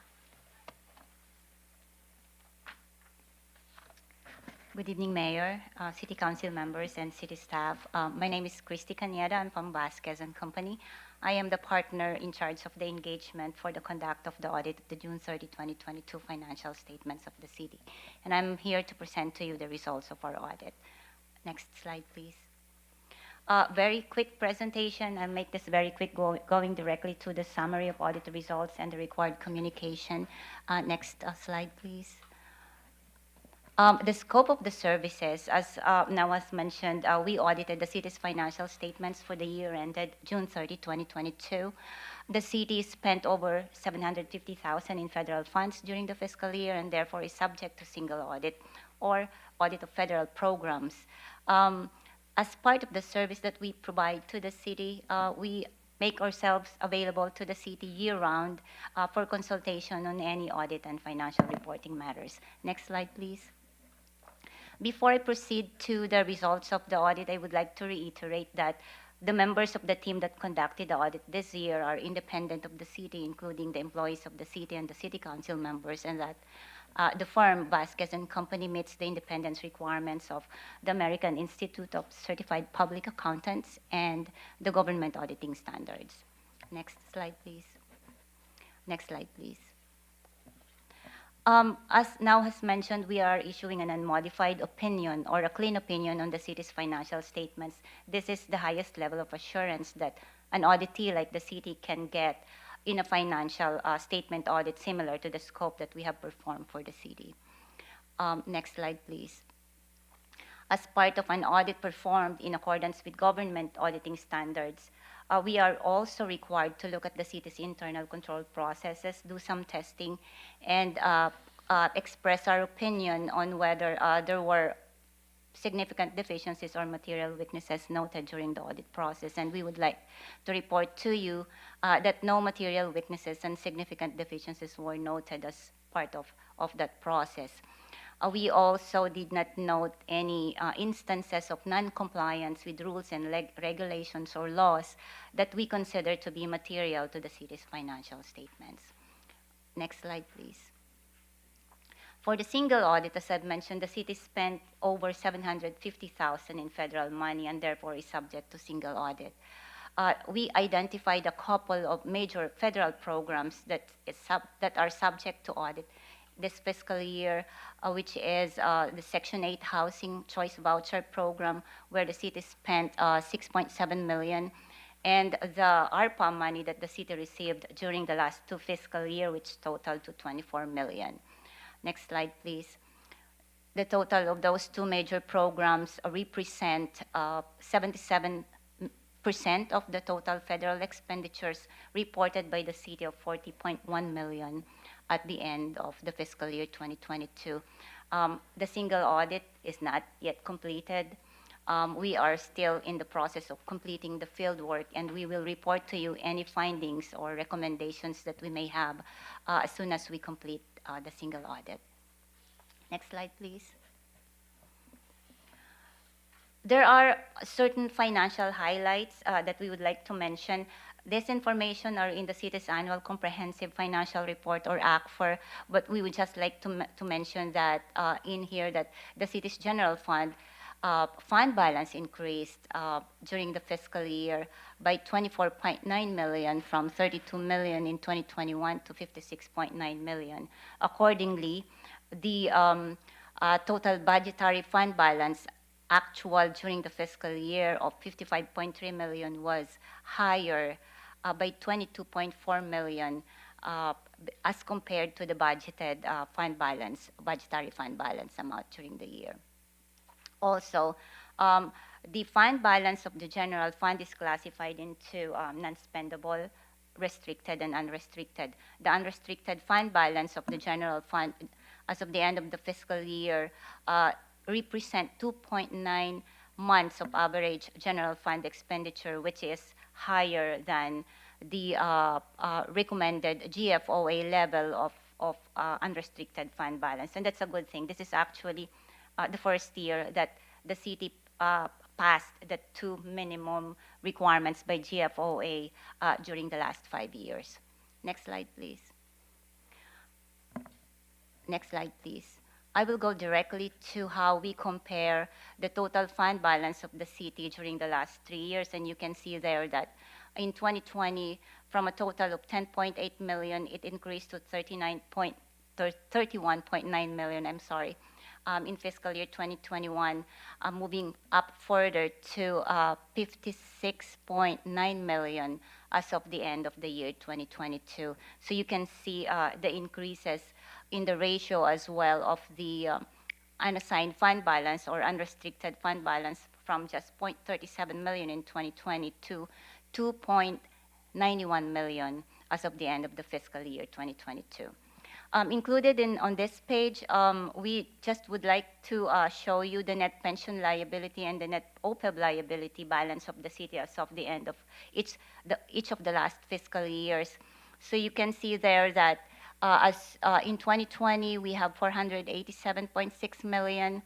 Good evening, Mayor, City Council members, and City staff. My name is Christy Cañeda. I'm from Vasquez and Company. I am the partner in charge of the engagement for the conduct of the audit of the June 30, 2022 financial statements of the city. And I'm here to present to you the results of our audit. Next slide, please. Very quick presentation. I'll make this very quick, going directly to the summary of audit results and the required communication. Next slide, please. The scope of the services, as now as mentioned, we audited the city's financial statements for the year ended June 30, 2022. The city spent over $750,000 in federal funds during the fiscal year and therefore is subject to single audit or audit of federal programs. As part of the service that we provide to the city, we make ourselves available to the city year-round for consultation on any audit and financial reporting matters. Next slide, please. Before I proceed to the results of the audit, I would like to reiterate that the members of the team that conducted the audit this year are independent of the city, including the employees of the city and the city council members, and that the firm, Vasquez and Company, meets the independence requirements of the American Institute of Certified Public Accountants and the government auditing standards. Next slide, please. Next slide, please. As now has mentioned, we are issuing an unmodified opinion or a clean opinion on the city's financial statements. This is the highest level of assurance that an auditee like the city can get in a financial statement audit similar to the scope that we have performed for the city. Next slide, please. As part of an audit performed in accordance with government auditing standards, we are also required to look at the city's internal control processes, do some testing, and express our opinion on whether there were significant deficiencies or material weaknesses noted during the audit process. And we would like to report to you that no material weaknesses and significant deficiencies were noted as part of that process. We also did not note any instances of non-compliance with rules and regulations or laws that we consider to be material to the city's financial statements. Next slide, please. For the single audit, as I've mentioned, the city spent over $750,000 in federal money and therefore is subject to single audit. We identified a couple of major federal programs that are subject to audit this fiscal year, which is the Section 8 Housing Choice Voucher Program, where the city spent $6.7 million, and the ARPA money that the city received during the last two fiscal years, which totaled to $24 million. Next slide, please. The total of those two major programs represent 77% of the total federal expenditures reported by the city of $40.1 million at the end of the fiscal year 2022. The single audit is not yet completed. We are still in the process of completing the field work, and we will report to you any findings or recommendations that we may have as soon as we complete the single audit. Next slide, please. There are certain financial highlights that we would like to mention. This information are in the city's annual comprehensive financial report or ACFR, but we would just like to mention that in here that the city's general fund balance increased during the fiscal year by $24.9 million from $32 million in 2021 to $56.9 million. Accordingly, the total budgetary fund balance actual during the fiscal year of $55.3 million was higher by $22.4 million as compared to the budgeted budgetary fund balance amount during the year. Also, the fund balance of the general fund is classified into non-spendable, restricted, and unrestricted. The unrestricted fund balance of the general fund as of the end of the fiscal year represent 2.9 months of average general fund expenditure, which is higher than the recommended GFOA level of unrestricted fund balance. And that's a good thing. This is actually the first year that the city passed the two minimum requirements by GFOA during the last 5 years. Next slide, please. Next slide, please. I will go directly to how we compare the total fund balance of the city during the last 3 years. And you can see there that in 2020, from a total of 10.8 million, it increased to 31.9 million, I'm sorry. In fiscal year 2021, moving up further to 56.9 million as of the end of the year 2022. So you can see the increases in the ratio as well of the unassigned fund balance or unrestricted fund balance from just 0.37 million in 2020 to 2.91 million as of the end of the fiscal year 2022. Included on this page, we just would like to show you the net pension liability and the net OPEB liability balance of the city as of the end of each of the last fiscal years. So you can see there that in 2020, we have 487.6 million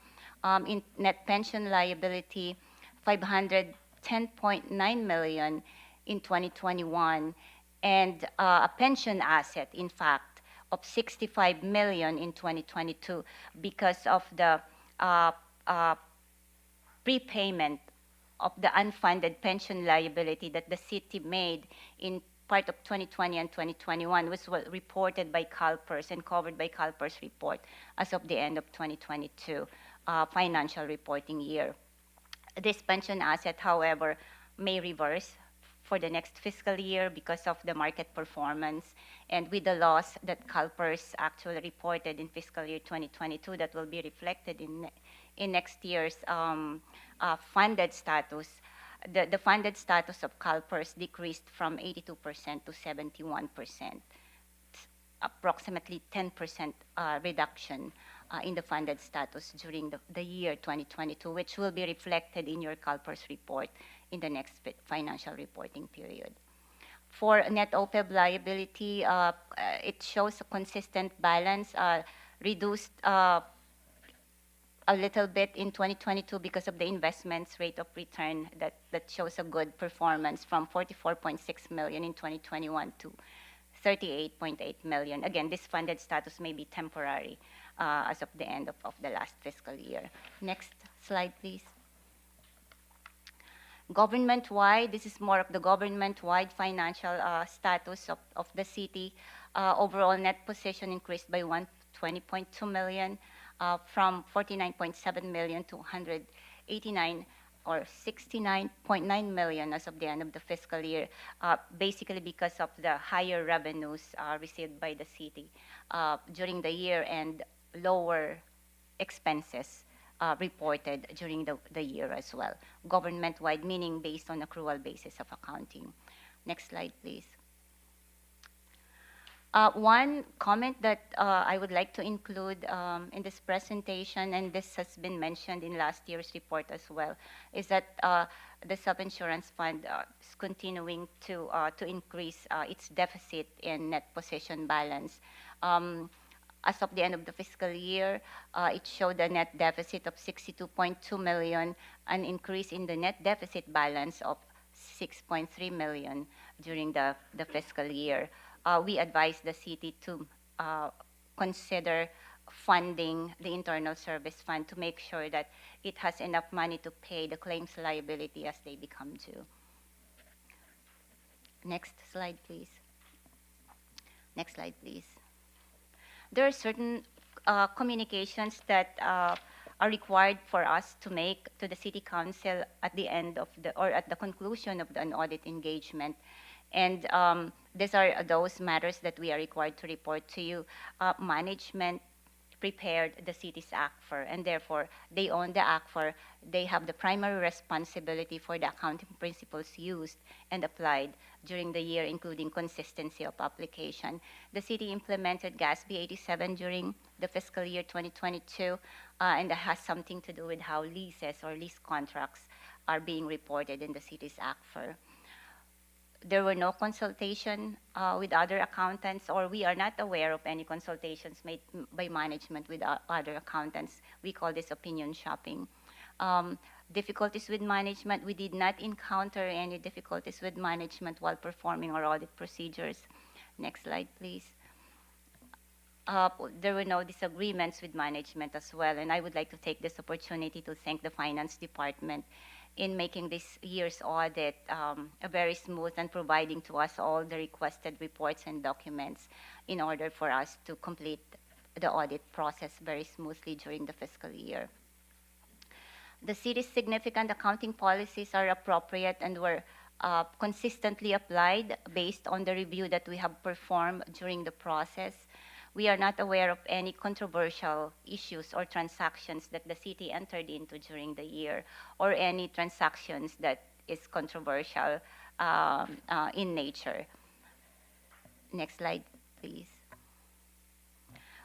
in net pension liability, 510.9 million in 2021, and a pension asset, in fact, of 65 million in 2022 because of the prepayment of the unfunded pension liability that the city made in part of 2020 and 2021, which was reported by CalPERS and covered by CalPERS report as of the end of 2022 financial reporting year. This pension asset, however, may reverse for the next fiscal year because of the market performance and with the loss that CalPERS actually reported in fiscal year 2022 that will be reflected in next year's funded status. The funded status of CalPERS decreased from 82% to 71%, approximately 10% reduction in the funded status during the year 2022, which will be reflected in your CalPERS report in the next financial reporting period. For net OPEB liability, it shows a consistent balance, reduced a little bit in 2022 because of the investments rate of return that shows a good performance from 44.6 million in 2021 to 38.8 million. Again, this funded status may be temporary as of the end of the last fiscal year. Next slide, please. Government-wide, this is more of the government-wide financial status of the city. Overall net position increased by 120.2 million from 49.7 million to 189 or 69.9 million as of the end of the fiscal year, basically because of the higher revenues received by the city during the year and lower expenses reported during the year as well. Government-wide, meaning based on accrual basis of accounting. Next slide, please. One comment that I would like to include in this presentation, and this has been mentioned in last year's report as well, is that the self-insurance fund is continuing to increase its deficit in net position balance. As of the end of the fiscal year, it showed a net deficit of 62.2 million, an increase in the net deficit balance of 6.3 million during the fiscal year. We advise the city to consider funding the internal service fund to make sure that it has enough money to pay the claims liability as they become due. Next slide, please. Next slide, please. There are certain communications that are required for us to make to the City Council at the end of at the conclusion of an audit engagement. And these are those matters that we are required to report to you. Management prepared the city's ACFR, and therefore they own the ACFR. They have the primary responsibility for the accounting principles used and applied during the year, including consistency of application. The city implemented GASB 87 during the fiscal year 2022, and that has something to do with how leases or lease contracts are being reported in the city's ACFR. There were no consultation with other accountants, or we are not aware of any consultations made by management with other accountants. We call this opinion shopping. Difficulties with management, we did not encounter any difficulties with management while performing our audit procedures. Next slide, please. there were no disagreements with management as well. And I would like to take this opportunity to thank the Finance Department in making this year's audit a very smooth and providing to us all the requested reports and documents in order for us to complete the audit process very smoothly during the fiscal year. The city's significant accounting policies are appropriate and were consistently applied based on the review that we have performed during the process. We are not aware of any controversial issues or transactions that the city entered into during the year, or any transactions that is controversial in nature. Next slide, please.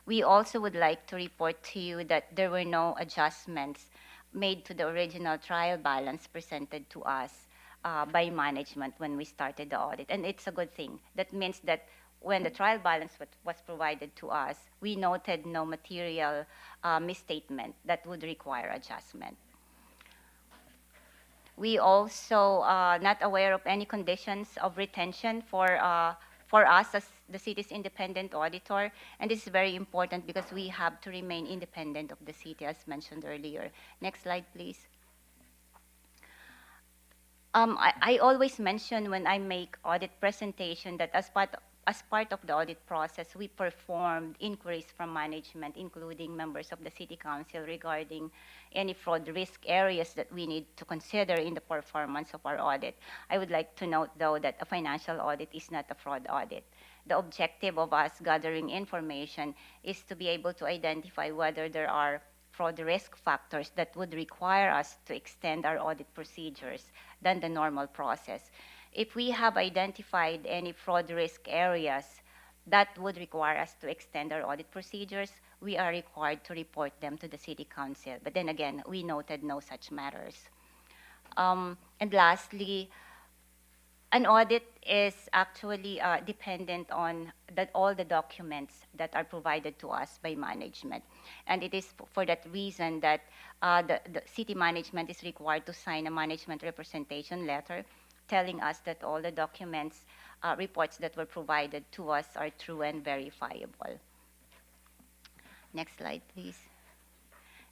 We also would like to report to you that there were no adjustments made to the original trial balance presented to us by management when we started the audit. And it's a good thing. That means that when the trial balance was provided to us, we noted no material misstatement that would require adjustment. We also not aware of any conditions of retention for us as the city's independent auditor, and this is very important because we have to remain independent of the city, as mentioned earlier. Next slide, please. I always mention when I make audit presentation that as part of the audit process, we performed inquiries from management, including members of the City Council, regarding any fraud risk areas that we need to consider in the performance of our audit. I would like to note, though, that a financial audit is not a fraud audit. The objective of us gathering information is to be able to identify whether there are fraud risk factors that would require us to extend our audit procedures than the normal process. If we have identified any fraud risk areas that would require us to extend our audit procedures, we are required to report them to the City Council. But then again, we noted no such matters. And lastly, an audit is actually dependent on all the documents that are provided to us by management. And it is for that reason that the city management is required to sign a management representation letter telling us that all the documents, reports that were provided to us are true and verifiable. Next slide, please.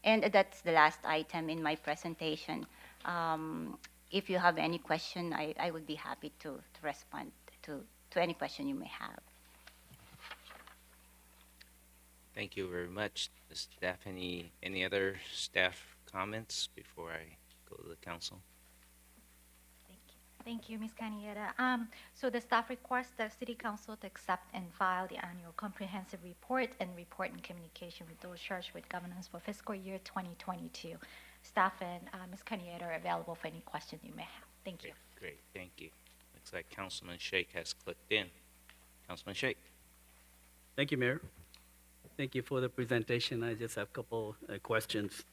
And that's the last item in my presentation. If you have any question, I would be happy to respond to any question you may have. Thank you very much. Does staff any other staff comments before I go to the council? Thank you, Ms. Caniera. So the staff requests the City Council to accept and file the annual comprehensive report and report in communication with those charged with governance for fiscal year 2022. Staff and Ms. Caniera are available for any questions you may have. Thank you. Great, thank you. Looks like Councilman Sheikh has clicked in. Councilman Sheikh. Thank you, Mayor. Thank you for the presentation. I just have a couple questions.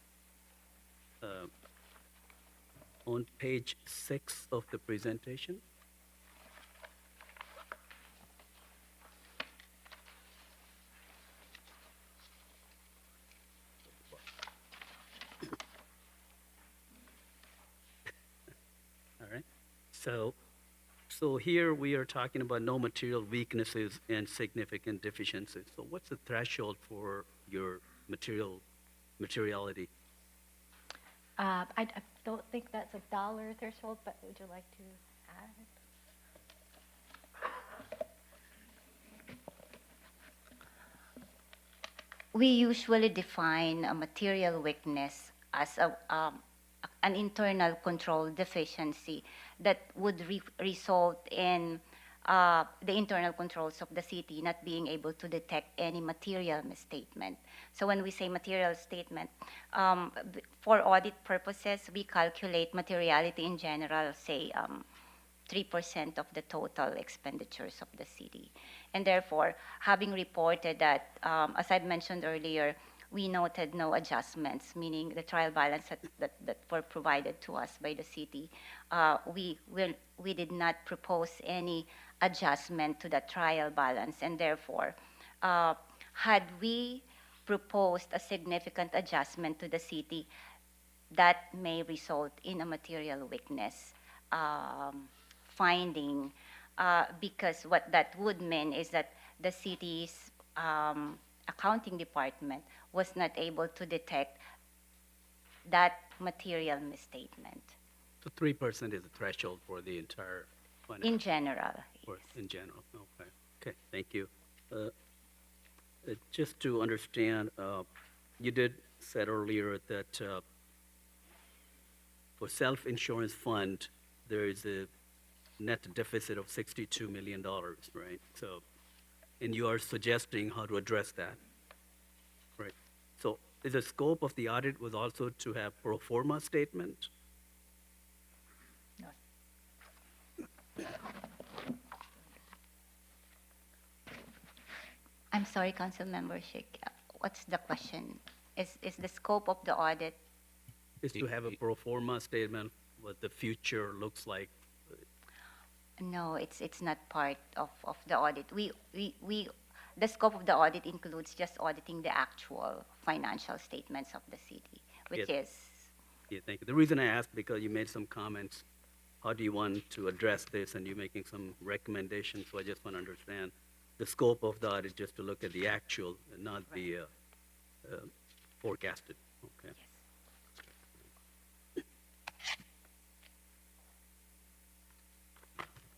On page 6 of the presentation, all right. So here we are talking about no material weaknesses and significant deficiencies. So what's the threshold for your materiality? I don't think that's a dollar threshold, but would you like to add? We usually define a material weakness as an internal control deficiency that would result in the internal controls of the city not being able to detect any material misstatement. So when we say material statement, for audit purposes, we calculate materiality in general, say 3% of the total expenditures of the city. And therefore, having reported that, as I've mentioned earlier, we noted no adjustments, meaning the trial balance that were provided to us by the city. We did not propose any adjustment to the trial balance, and therefore, had we proposed a significant adjustment to the city, that may result in a material weakness finding, because what that would mean is that the city's accounting department was not able to detect that material misstatement. So 3% is the threshold for the entire fund? In general, Or in general, okay. Okay, thank you. Just to understand, you did said earlier that for self-insurance fund, there is a net deficit of $62 million, right? So, and you are suggesting how to address that, right? So is the scope of the audit was also to have pro forma statement? I'm sorry, Councilmember Sheikh. What's the question? Is the scope of the audit? Is to have a pro forma statement, what the future looks like? No, it's not part of the audit. The scope of the audit includes just auditing the actual financial statements of the city, which is. Yeah, thank you. The reason I asked, because you made some comments, how do you want to address this, and you're making some recommendations, so I just want to understand. The scope of the audit, just to look at the actual and not the forecasted, okay?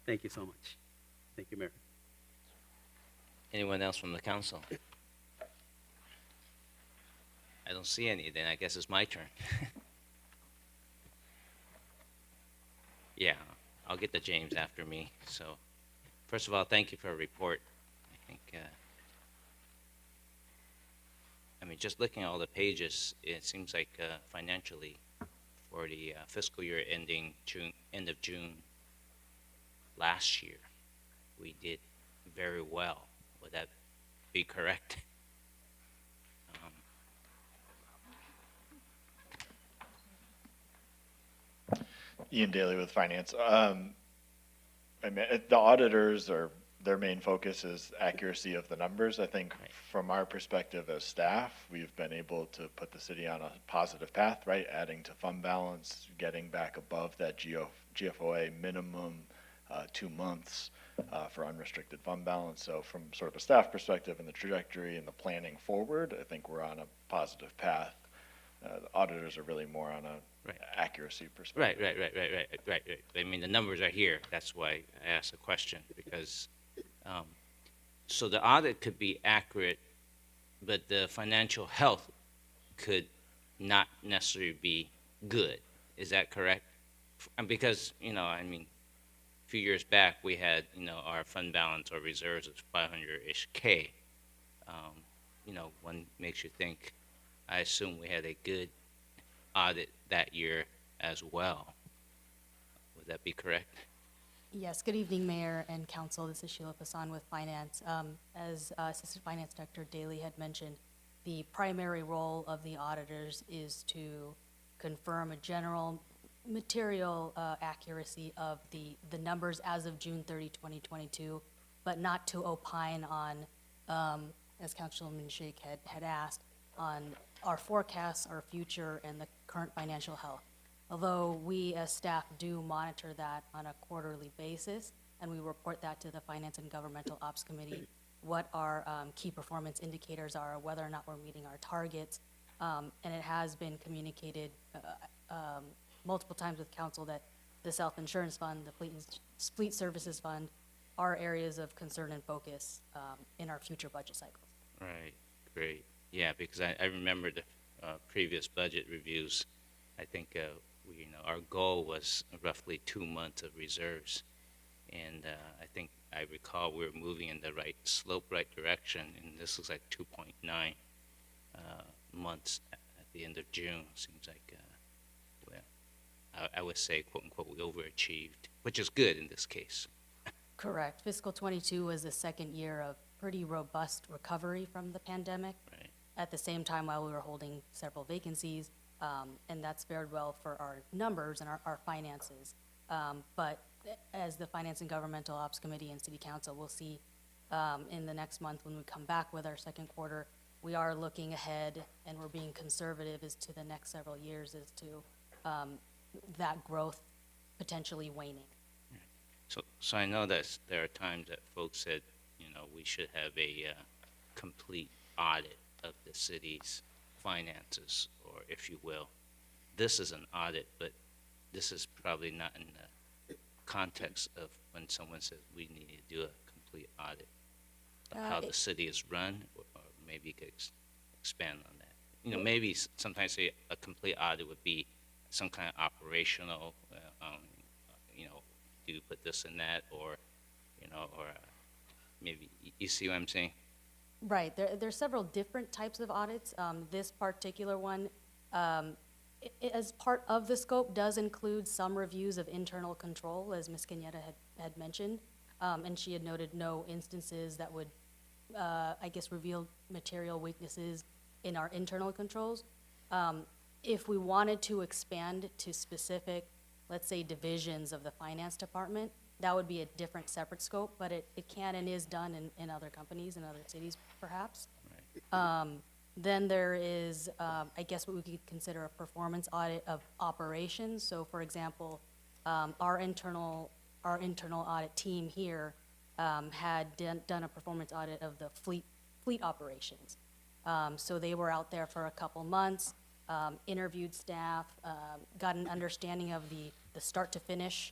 Thank you so much. Thank you, Mayor. Anyone else from the council? I don't see any, then I guess it's my turn. Yeah, I'll get to James after me. So, first of all, thank you for a report. I think, I mean, just looking at all the pages, it seems like financially, for the fiscal year ending end of June last year, we did very well. Would that be correct? Ian Daly with Finance. I mean, the auditors their main focus is accuracy of the numbers. I think from our perspective as staff, we've been able to put the city on a positive path, right? Adding to fund balance, getting back above that GFOA minimum 2 months for unrestricted fund balance. So from sort of a staff perspective and the trajectory and the planning forward, I think we're on a positive path. The auditors are really more on a accuracy perspective. Right. I mean, the numbers are here. That's why I asked the question, because so the audit could be accurate, but the financial health could not necessarily be good. Is that correct? And because, you know, I mean, a few years back we had, you know, our fund balance or reserves of 500-ish K. You know, one makes you think, I assume we had a good audit that year as well. Would that be correct? Yes, good evening, Mayor and Council. This is Sheila Passan with Finance. As Assistant Finance Director Daly had mentioned, the primary role of the auditors is to confirm a general material accuracy of the numbers as of June 30, 2022, but not to opine on, as Councilman Sheikh had asked, on our forecasts, our future, and the current financial health. Although we as staff do monitor that on a quarterly basis, and we report that to the Finance and Governmental Ops Committee, what our key performance indicators are, whether or not we're meeting our targets. And it has been communicated multiple times with council that the self-insurance fund, the fleet services fund, are areas of concern and focus in our future budget cycles. Right, great. Yeah, because I remember the previous budget reviews. I think you know, our goal was roughly 2 months of reserves, and I think I recall we were moving in the right direction, and this looks like 2.9 months at the end of June. Seems like, well, I would say, quote unquote, we overachieved, which is good in this case. Correct. Fiscal 22 was the second year of pretty robust recovery from the pandemic. Right. At the same time, while we were holding several vacancies, and that's fared well for our numbers and our finances. But as the Finance and Governmental Ops Committee and City Council will see in the next month when we come back with our second quarter, we are looking ahead and we're being conservative as to the next several years as to that growth potentially waning. So I know that there are times that folks said, you know, we should have a complete audit of the city's finances, or if you will. This is an audit, but this is probably not in the context of when someone says we need to do a complete audit of how the city is run, or maybe you could expand on that. You know, maybe sometimes a complete audit would be some kind of operational, you know, do you put this and that, or, you know, or maybe, you see what I'm saying? Right, there's several different types of audits. This particular one, as part of the scope, does include some reviews of internal control, as Ms. Cañeta had mentioned. And she had noted no instances that would, I guess, reveal material weaknesses in our internal controls. If we wanted to expand to specific, let's say, divisions of the finance department, that would be a different separate scope, but it can and is done in other companies, in other cities, perhaps. Then there is, I guess, what we could consider a performance audit of operations. So, for example, our internal audit team here had done a performance audit of the fleet operations. So they were out there for a couple months, interviewed staff, got an understanding of the start to finish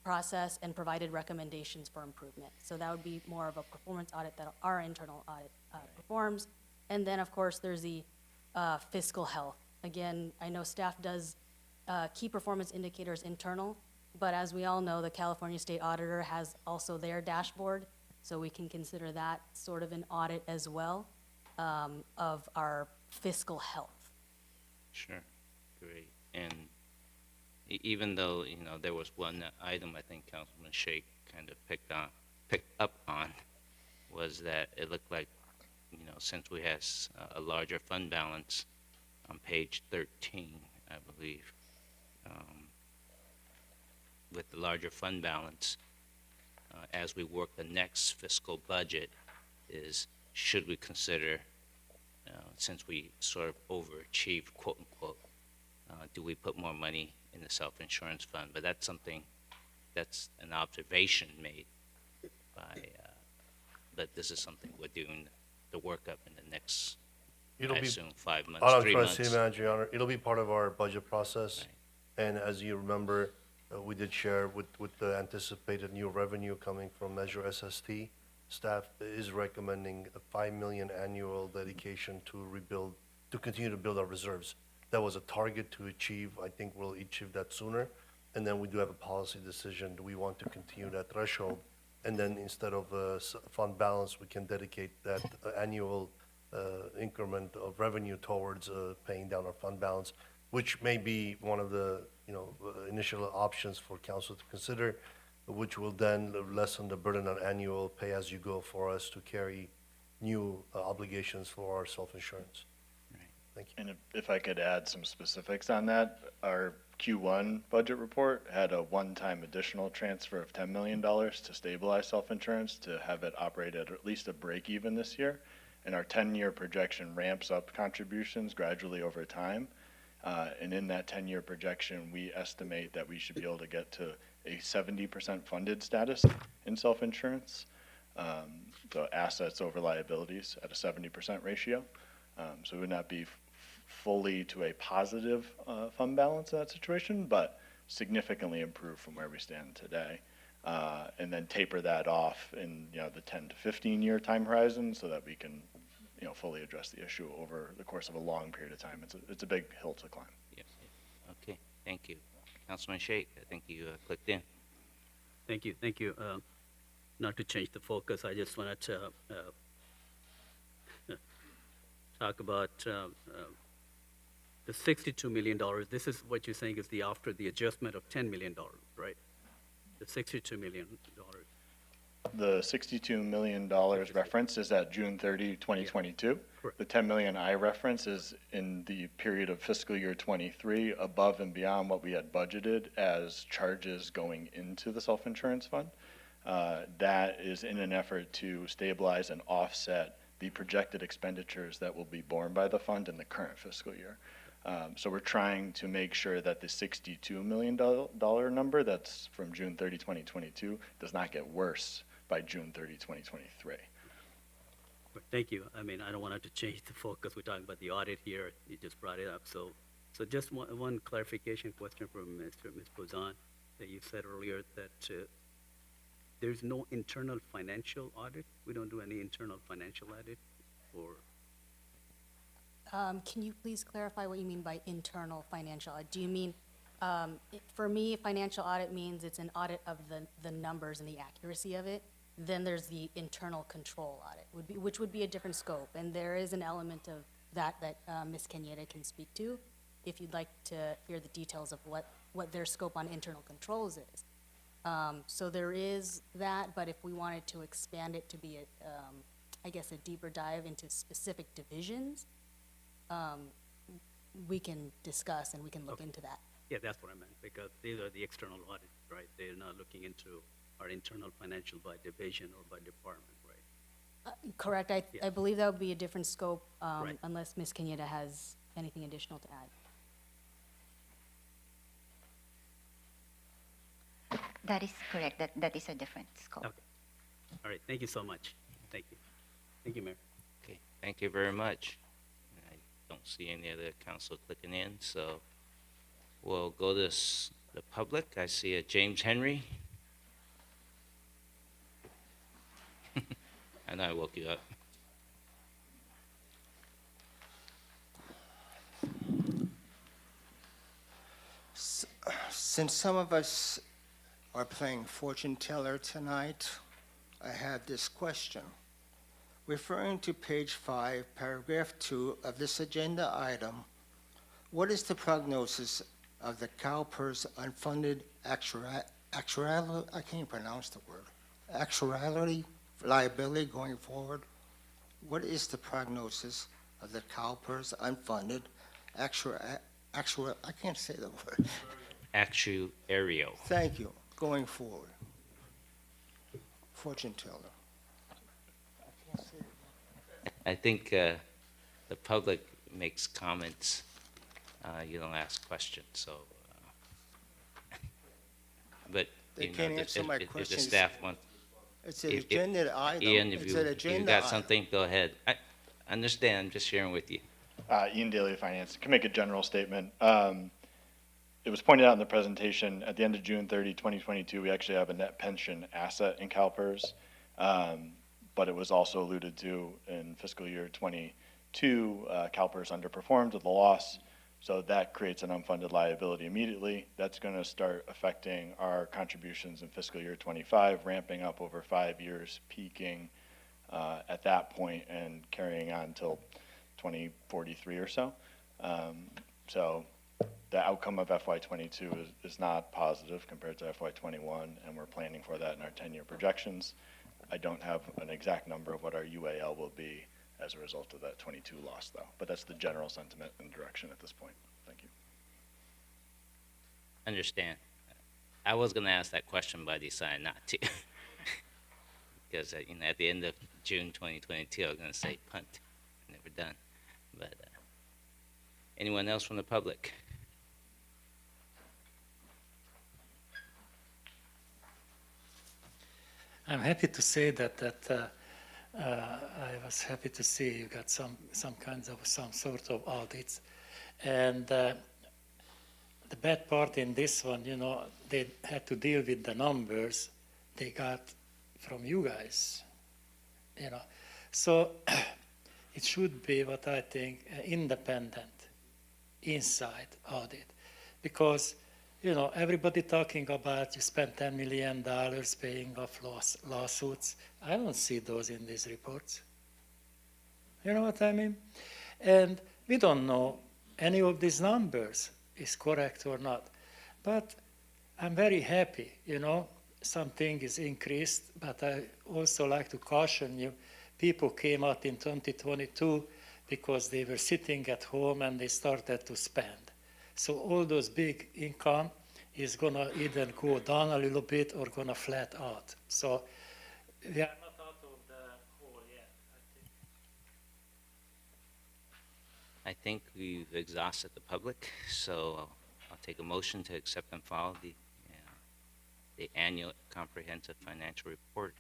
process, and provided recommendations for improvement. So that would be more of a performance audit that our internal audit performs. And then, of course, there's the fiscal health. Again, I know staff does key performance indicators internal, but as we all know, the California State Auditor has also their dashboard, so we can consider that sort of an audit as well of our fiscal health. Sure, great. And even though, you know, there was one item I think Councilman Shake kind of picked up on, was that it looked like, you know, since we have a larger fund balance on page 13, I believe, with the larger fund balance, as we work the next fiscal budget, should we consider, since we sort of overachieved, quote unquote, do we put more money in the self-insurance fund? But that's an observation made by, but this is something we're doing the workup in the next, I assume, 5 months, All I'm 3 trying to months. say, Manager, Your Honor, it'll be part of our budget process. And as you remember, we did share with the anticipated new revenue coming from Measure SST. Staff is recommending a $5 million annual dedication to continue to build our reserves. That was a target to achieve. I think we'll achieve that sooner. And then we do have a policy decision. Do we want to continue that threshold? And then instead of fund balance, we can dedicate that annual increment of revenue towards paying down our fund balance, which may be one of the, you know, initial options for council to consider, which will then lessen the burden on annual pay-as-you-go for us to carry new obligations for our self-insurance. Thank you. And if I could add some specifics on that, our Q1 budget report had a one-time additional transfer of $10 million to stabilize self-insurance to have it operate at least a break-even this year. And our 10-year projection ramps up contributions gradually over time. And in that 10-year projection, we estimate that we should be able to get to a 70% funded status in self-insurance. So assets over liabilities at a 70% ratio. So it would not be fully to a positive fund balance in that situation, but significantly improve from where we stand today. And then taper that off in, you know, the 10 to 15-year time horizon so that we can, you know, fully address the issue over the course of a long period of time. It's a big hill to climb. Yes. Okay, thank you. Councilman Shake, I think you clicked in. Thank you. Not to change the focus, I just wanted to talk about the $62 million. This is what you're saying is after the adjustment of $10 million, right? The $62 million. The $62 million reference is at June 30, 2022. Correct. The 10 million I reference is in the period of fiscal year 23, above and beyond what we had budgeted as charges going into the self-insurance fund. That is in an effort to stabilize and offset the projected expenditures that will be borne by the fund in the current fiscal year. So we're trying to make sure that the $62 million number that's from June 30, 2022 does not get worse by June 30, 2023. Thank you. I mean, I don't want to change the focus. We're talking about the audit here. You just brought it up. So just one clarification question from Ms. Bozan, that you said earlier that there's no internal financial audit? We don't do any internal financial audit? Or, Can you please clarify what you mean by internal financial audit? Do you mean, for me, financial audit means it's an audit of the numbers and the accuracy of it. Then there's the internal control audit, which would be a different scope. And there is an element of that Ms. Cañeda can speak to, if you'd like to hear the details of what their scope on internal controls is. So there is that, but if we wanted to expand it to be, I guess, a deeper dive into specific divisions, we can discuss and we can look into that. yeah, that's what I meant, because these are the external audits, right? They're not looking into our internal financial by division or by department, right? Correct. I believe that would be a different scope, Right. unless Ms. Cañeda has anything additional to add. That is correct. That is a different scope. Okay. All right, thank you so much. Thank you. Thank you, Mayor. Okay, thank you very much. I don't see any other council clicking in, so we'll go to the public. I see a James Henry. And I woke you up. Since some of us are playing fortune teller tonight, I have this question. Referring to page 5, paragraph 2 of this agenda item, what is the prognosis of the CalPERS unfunded actuarial, I can't pronounce the word, actuarially liability going forward? What is the prognosis of the CalPERS unfunded actual, I can't say the word. Actuarial. Thank you. Going forward. Fortune teller. I think the public makes comments. You don't ask questions, so. But They you know, can't answer my if the questions. staff wants. It's an agenda item. Ian, It's if an you agenda got item. something, go ahead. I understand. I'm just sharing with you. Ian Daly, Finance. Can make a general statement. It was pointed out in the presentation, at the end of June 30, 2022, we actually have a net pension asset in CalPERS. But it was also alluded to in fiscal year 22, CalPERS underperformed with a loss. So that creates an unfunded liability immediately. That's going to start affecting our contributions in fiscal year 25, ramping up over 5 years, peaking at that point and carrying on till 2043 or so. So the outcome of FY22 is not positive compared to FY21, and we're planning for that in our 10-year projections. I don't have an exact number of what our UAL will be as a result of that 22 loss, though. But that's the general sentiment and direction at this point. Thank you. Understand. I was going to ask that question, but I decided not to. Because you know, at the end of June 2022, I was going to say punt. Never done. But anyone else from the public? I'm happy to say that I was happy to see you got some sort of audits, and the bad part in this one, you know, they had to deal with the numbers they got from you guys, you know, so it should be what I think independent, inside audit, because you know, everybody talking about you spent $10 million paying off lawsuits. I don't see those in these reports. You know what I mean? And we don't know any of these numbers is correct or not. But I'm very happy, you know, something is increased, but I also like to caution you, people came out in 2022 because they were sitting at home and they started to spend. So all those big income is going to either go down a little bit or going to flat out. So we are not out of the hole yet, I think we've exhausted the public, so I'll take a motion to accept and file the annual comprehensive financial report.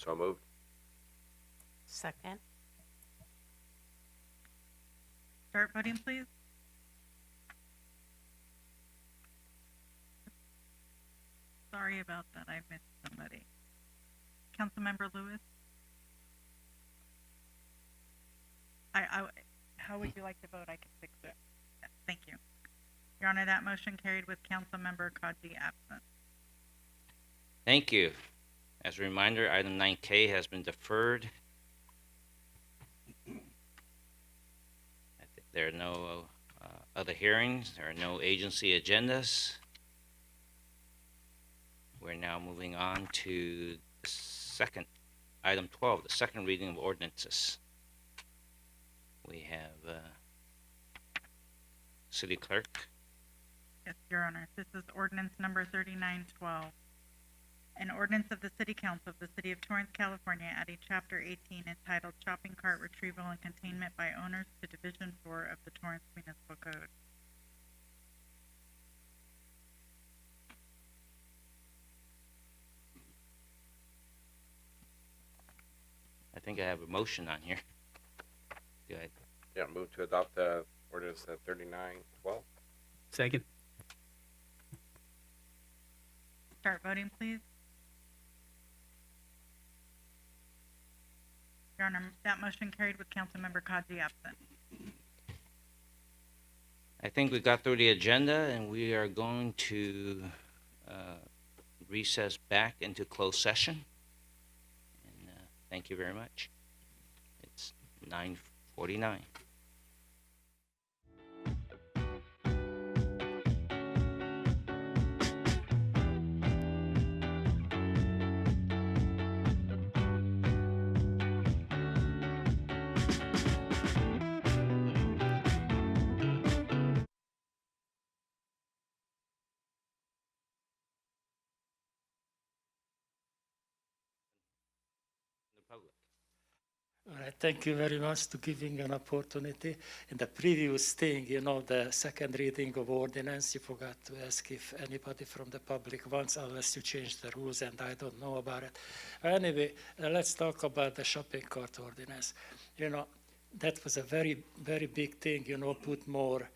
So moved. Second. Start voting, please. Sorry about that, I missed somebody. Councilmember Lewis? How would you like to vote? I can fix it. Yeah, thank you. Your Honor, that motion carried with Councilmember Kaji absent. Thank you. As a reminder, item 9K has been deferred. I think there are no other hearings. There are no agency agendas. We're now moving on to the second, item 12, the second reading of ordinances. We have City Clerk. Yes, Your Honor, this is ordinance number 3912. An ordinance of the City Council of the City of Torrance, California, adding Chapter 18 entitled Shopping Cart Retrieval and Containment by Owners to Division 4 of the Torrance Municipal Code. I think I have a motion on here. Do I? Yeah, move to adopt ordinance 3912. Second. Start voting, please. Your Honor, that motion carried with Councilmember Kaji absent. I think we got through the agenda, and we are going to recess back into closed session. And thank you very much. It's 9:49. Public. All right, thank you very much to giving an opportunity. In the previous thing, the second reading of ordinance, you forgot to ask if anybody from the public wants, unless you change the rules, and I don't know about it. Anyway, let's talk about the shopping cart ordinance. That was a very, very big thing, put more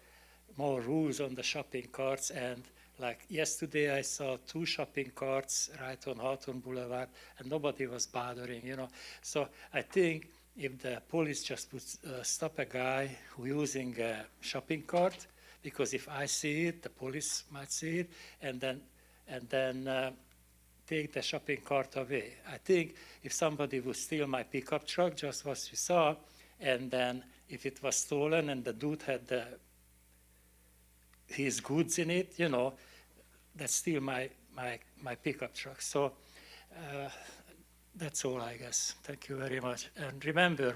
rules on the shopping carts. And like yesterday, I saw 2 shopping carts right on Hawthorne Boulevard, and nobody was bothering, So I think if the police just would stop a guy who using a shopping cart, because if I see it, the police might see it, and then take the shopping cart away. I think if somebody would steal my pickup truck, just what you saw, and then if it was stolen and the dude had his goods in it, that's still my pickup truck. So that's all, I guess. Thank you very much. And remember,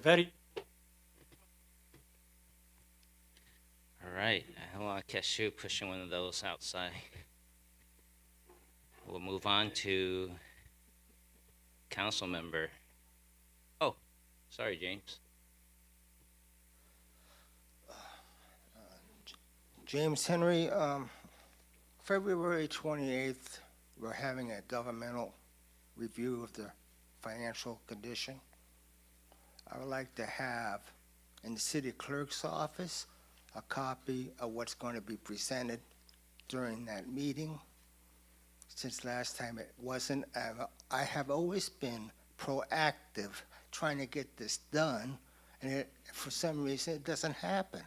All right, I don't want to catch you pushing one of those outside. We'll move on to council member. Oh, sorry, James. James Henry, February 28th, we're having a governmental review of the financial condition. I would like to have in the city clerk's office a copy of what's going to be presented during that meeting. Since last time it wasn't, I have always been proactive trying to get this done, and for some reason it doesn't happen.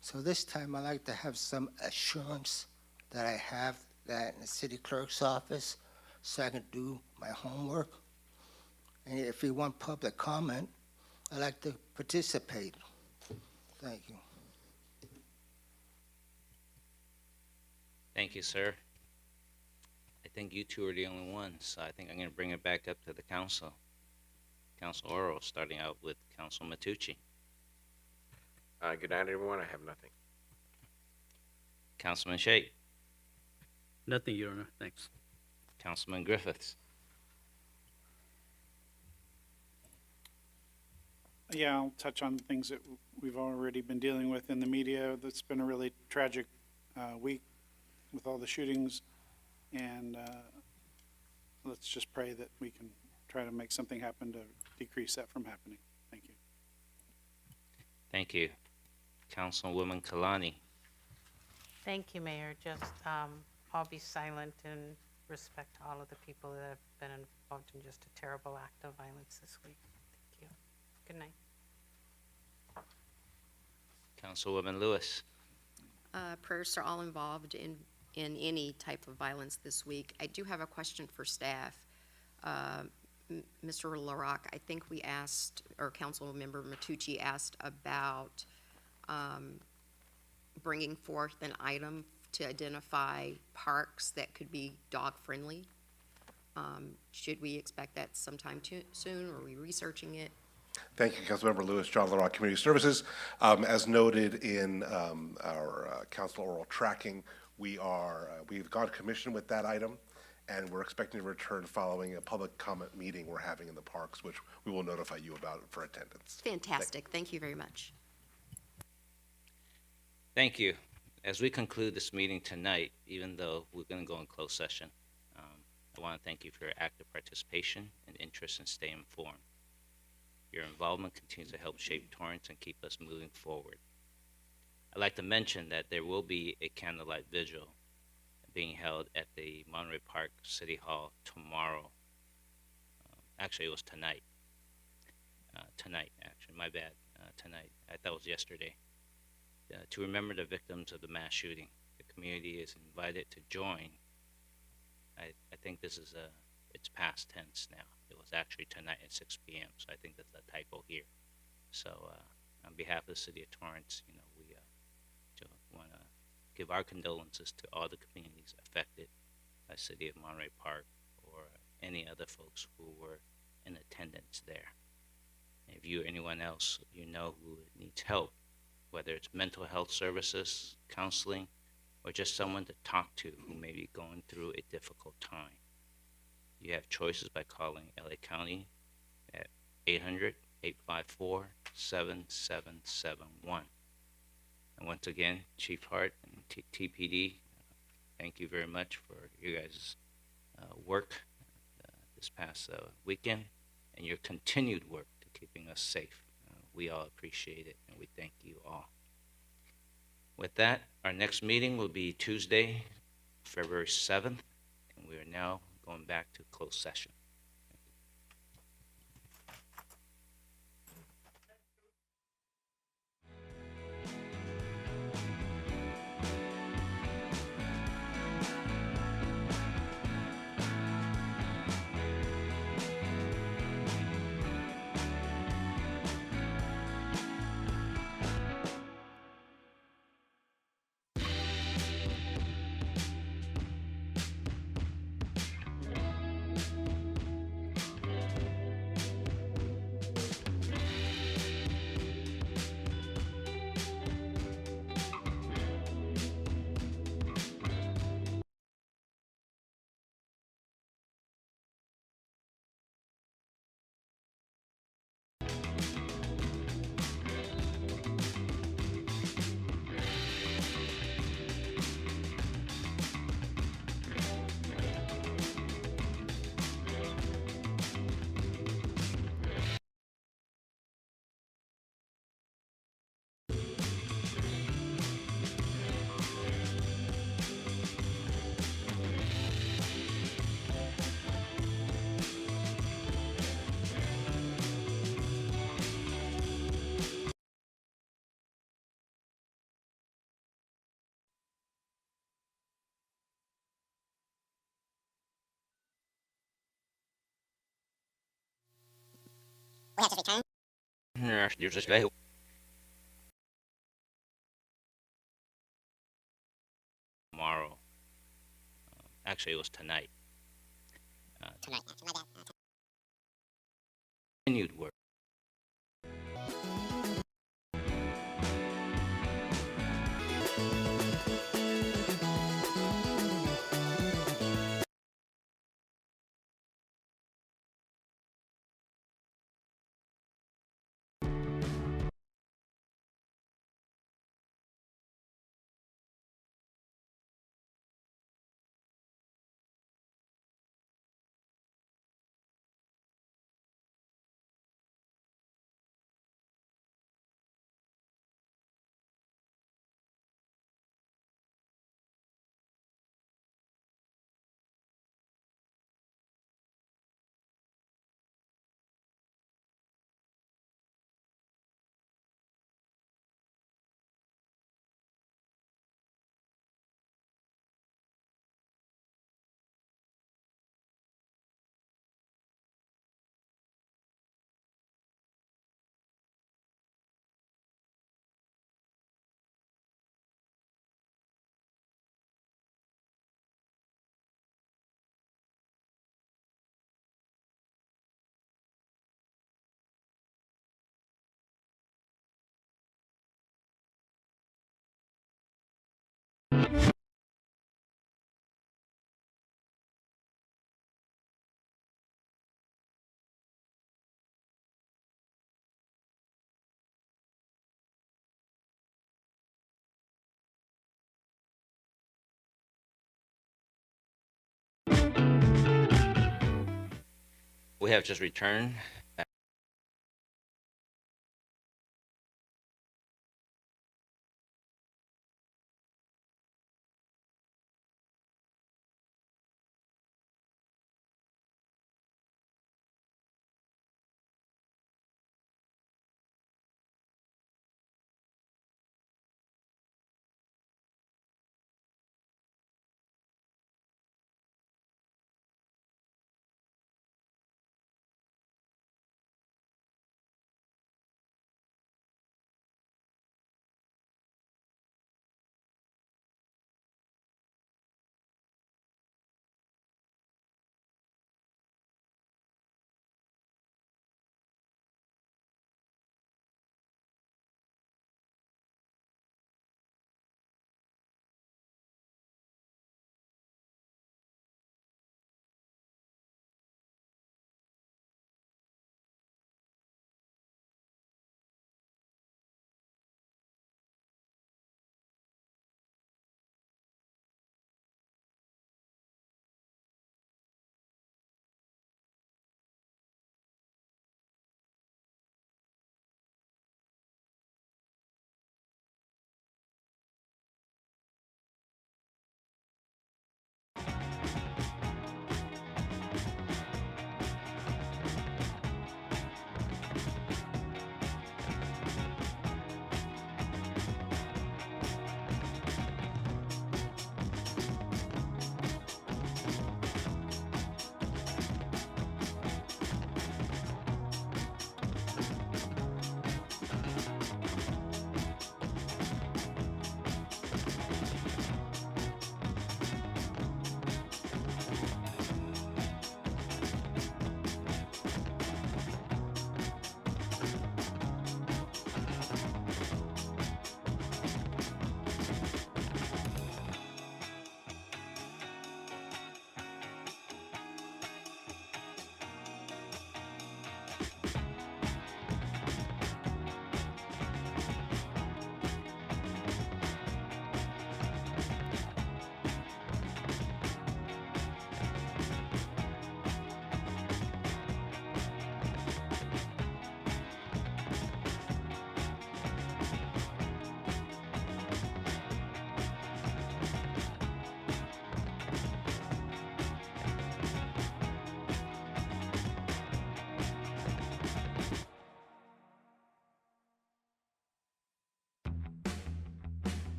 So this time I'd like to have some assurance that I have that in the city clerk's office so I can do my homework. And if you want public comment, I'd like to participate. Thank you. Thank you, sir. I think you two are the only ones, so I think I'm going to bring it back up to the council. Council Oro, starting out with Council Matucci. Good night, everyone. I have nothing. Councilman Shake. Nothing, Your Honor. Thanks. Councilman Griffiths. Yeah, I'll touch on things that we've already been dealing with in the media. That's been a really tragic week with all the shootings, and let's just pray that we can try to make something happen to decrease that from happening. Thank you. Thank you. Councilwoman Kalani. Thank you, Mayor. Just, I'll be silent in respect to all of the people that have been involved in just a terrible act of violence this week. Thank you. Good night. Councilwoman Lewis. Prayers to all involved in any type of violence this week. I do have a question for staff. Mr. LaRock, I think we asked, or Council Member Matucci asked about bringing forth an item to identify parks that could be dog-friendly. Should we expect that sometime soon, or are we researching it? Thank you, Councilmember Lewis. John LaRock, Community Services. As noted in our council oral tracking, we've gone to commission with that item, and we're expecting to return following a public comment meeting we're having in the parks, which we will notify you about for attendance. Fantastic. Thank you very much. Thank you. As we conclude this meeting tonight, even though we're going to go in closed session, I want to thank you for your active participation and interest in staying informed. Your involvement continues to help shape Torrance and keep us moving forward. I'd like to mention that there will be a candlelight vigil being held at the Monterey Park City Hall tomorrow. Actually, it was tonight. My bad. Tonight. I thought it was yesterday. To remember the victims of the mass shooting. The community is invited to join. I think this is it's past tense now. It was actually tonight at 6 p.m., so I think that's a typo here. So on behalf of the city of Torrance, we want to give our condolences to all the communities affected by City of Monterey Park or any other folks who were in attendance there. And if you or anyone else who needs help, whether it's mental health services, counseling, or just someone to talk to who may be going through a difficult time, you have choices by calling LA County at 800-854-7771. And once again, Chief Hart and TPD, thank you very much for your guys' work this past weekend and your continued work to keeping us safe. We all appreciate it, and we thank you all. With that, our next meeting will be Tuesday, February 7th, and we are now going back to closed session. We have just returned. You're just very tomorrow. Actually, it was tonight. Tonight, my bad. Continued work. We have just returned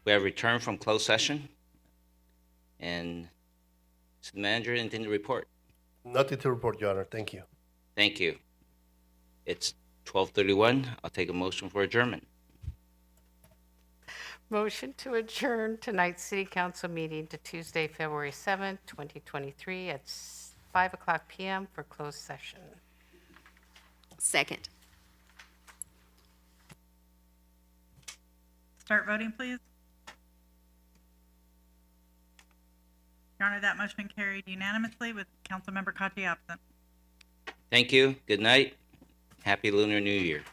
We have returned from closed session. And City Manager, anything to report? Nothing to report, Your Honor. Thank you. Thank you. It's 12:31. I'll take a motion for adjournment. Motion to adjourn tonight's city council meeting to Tuesday, February 7th, 2023 at 5:00 PM for closed session. Second. Start voting, please. Your Honor, that motion carried unanimously with Councilmember Kachi absent. Thank you. Good night. Happy Lunar New Year.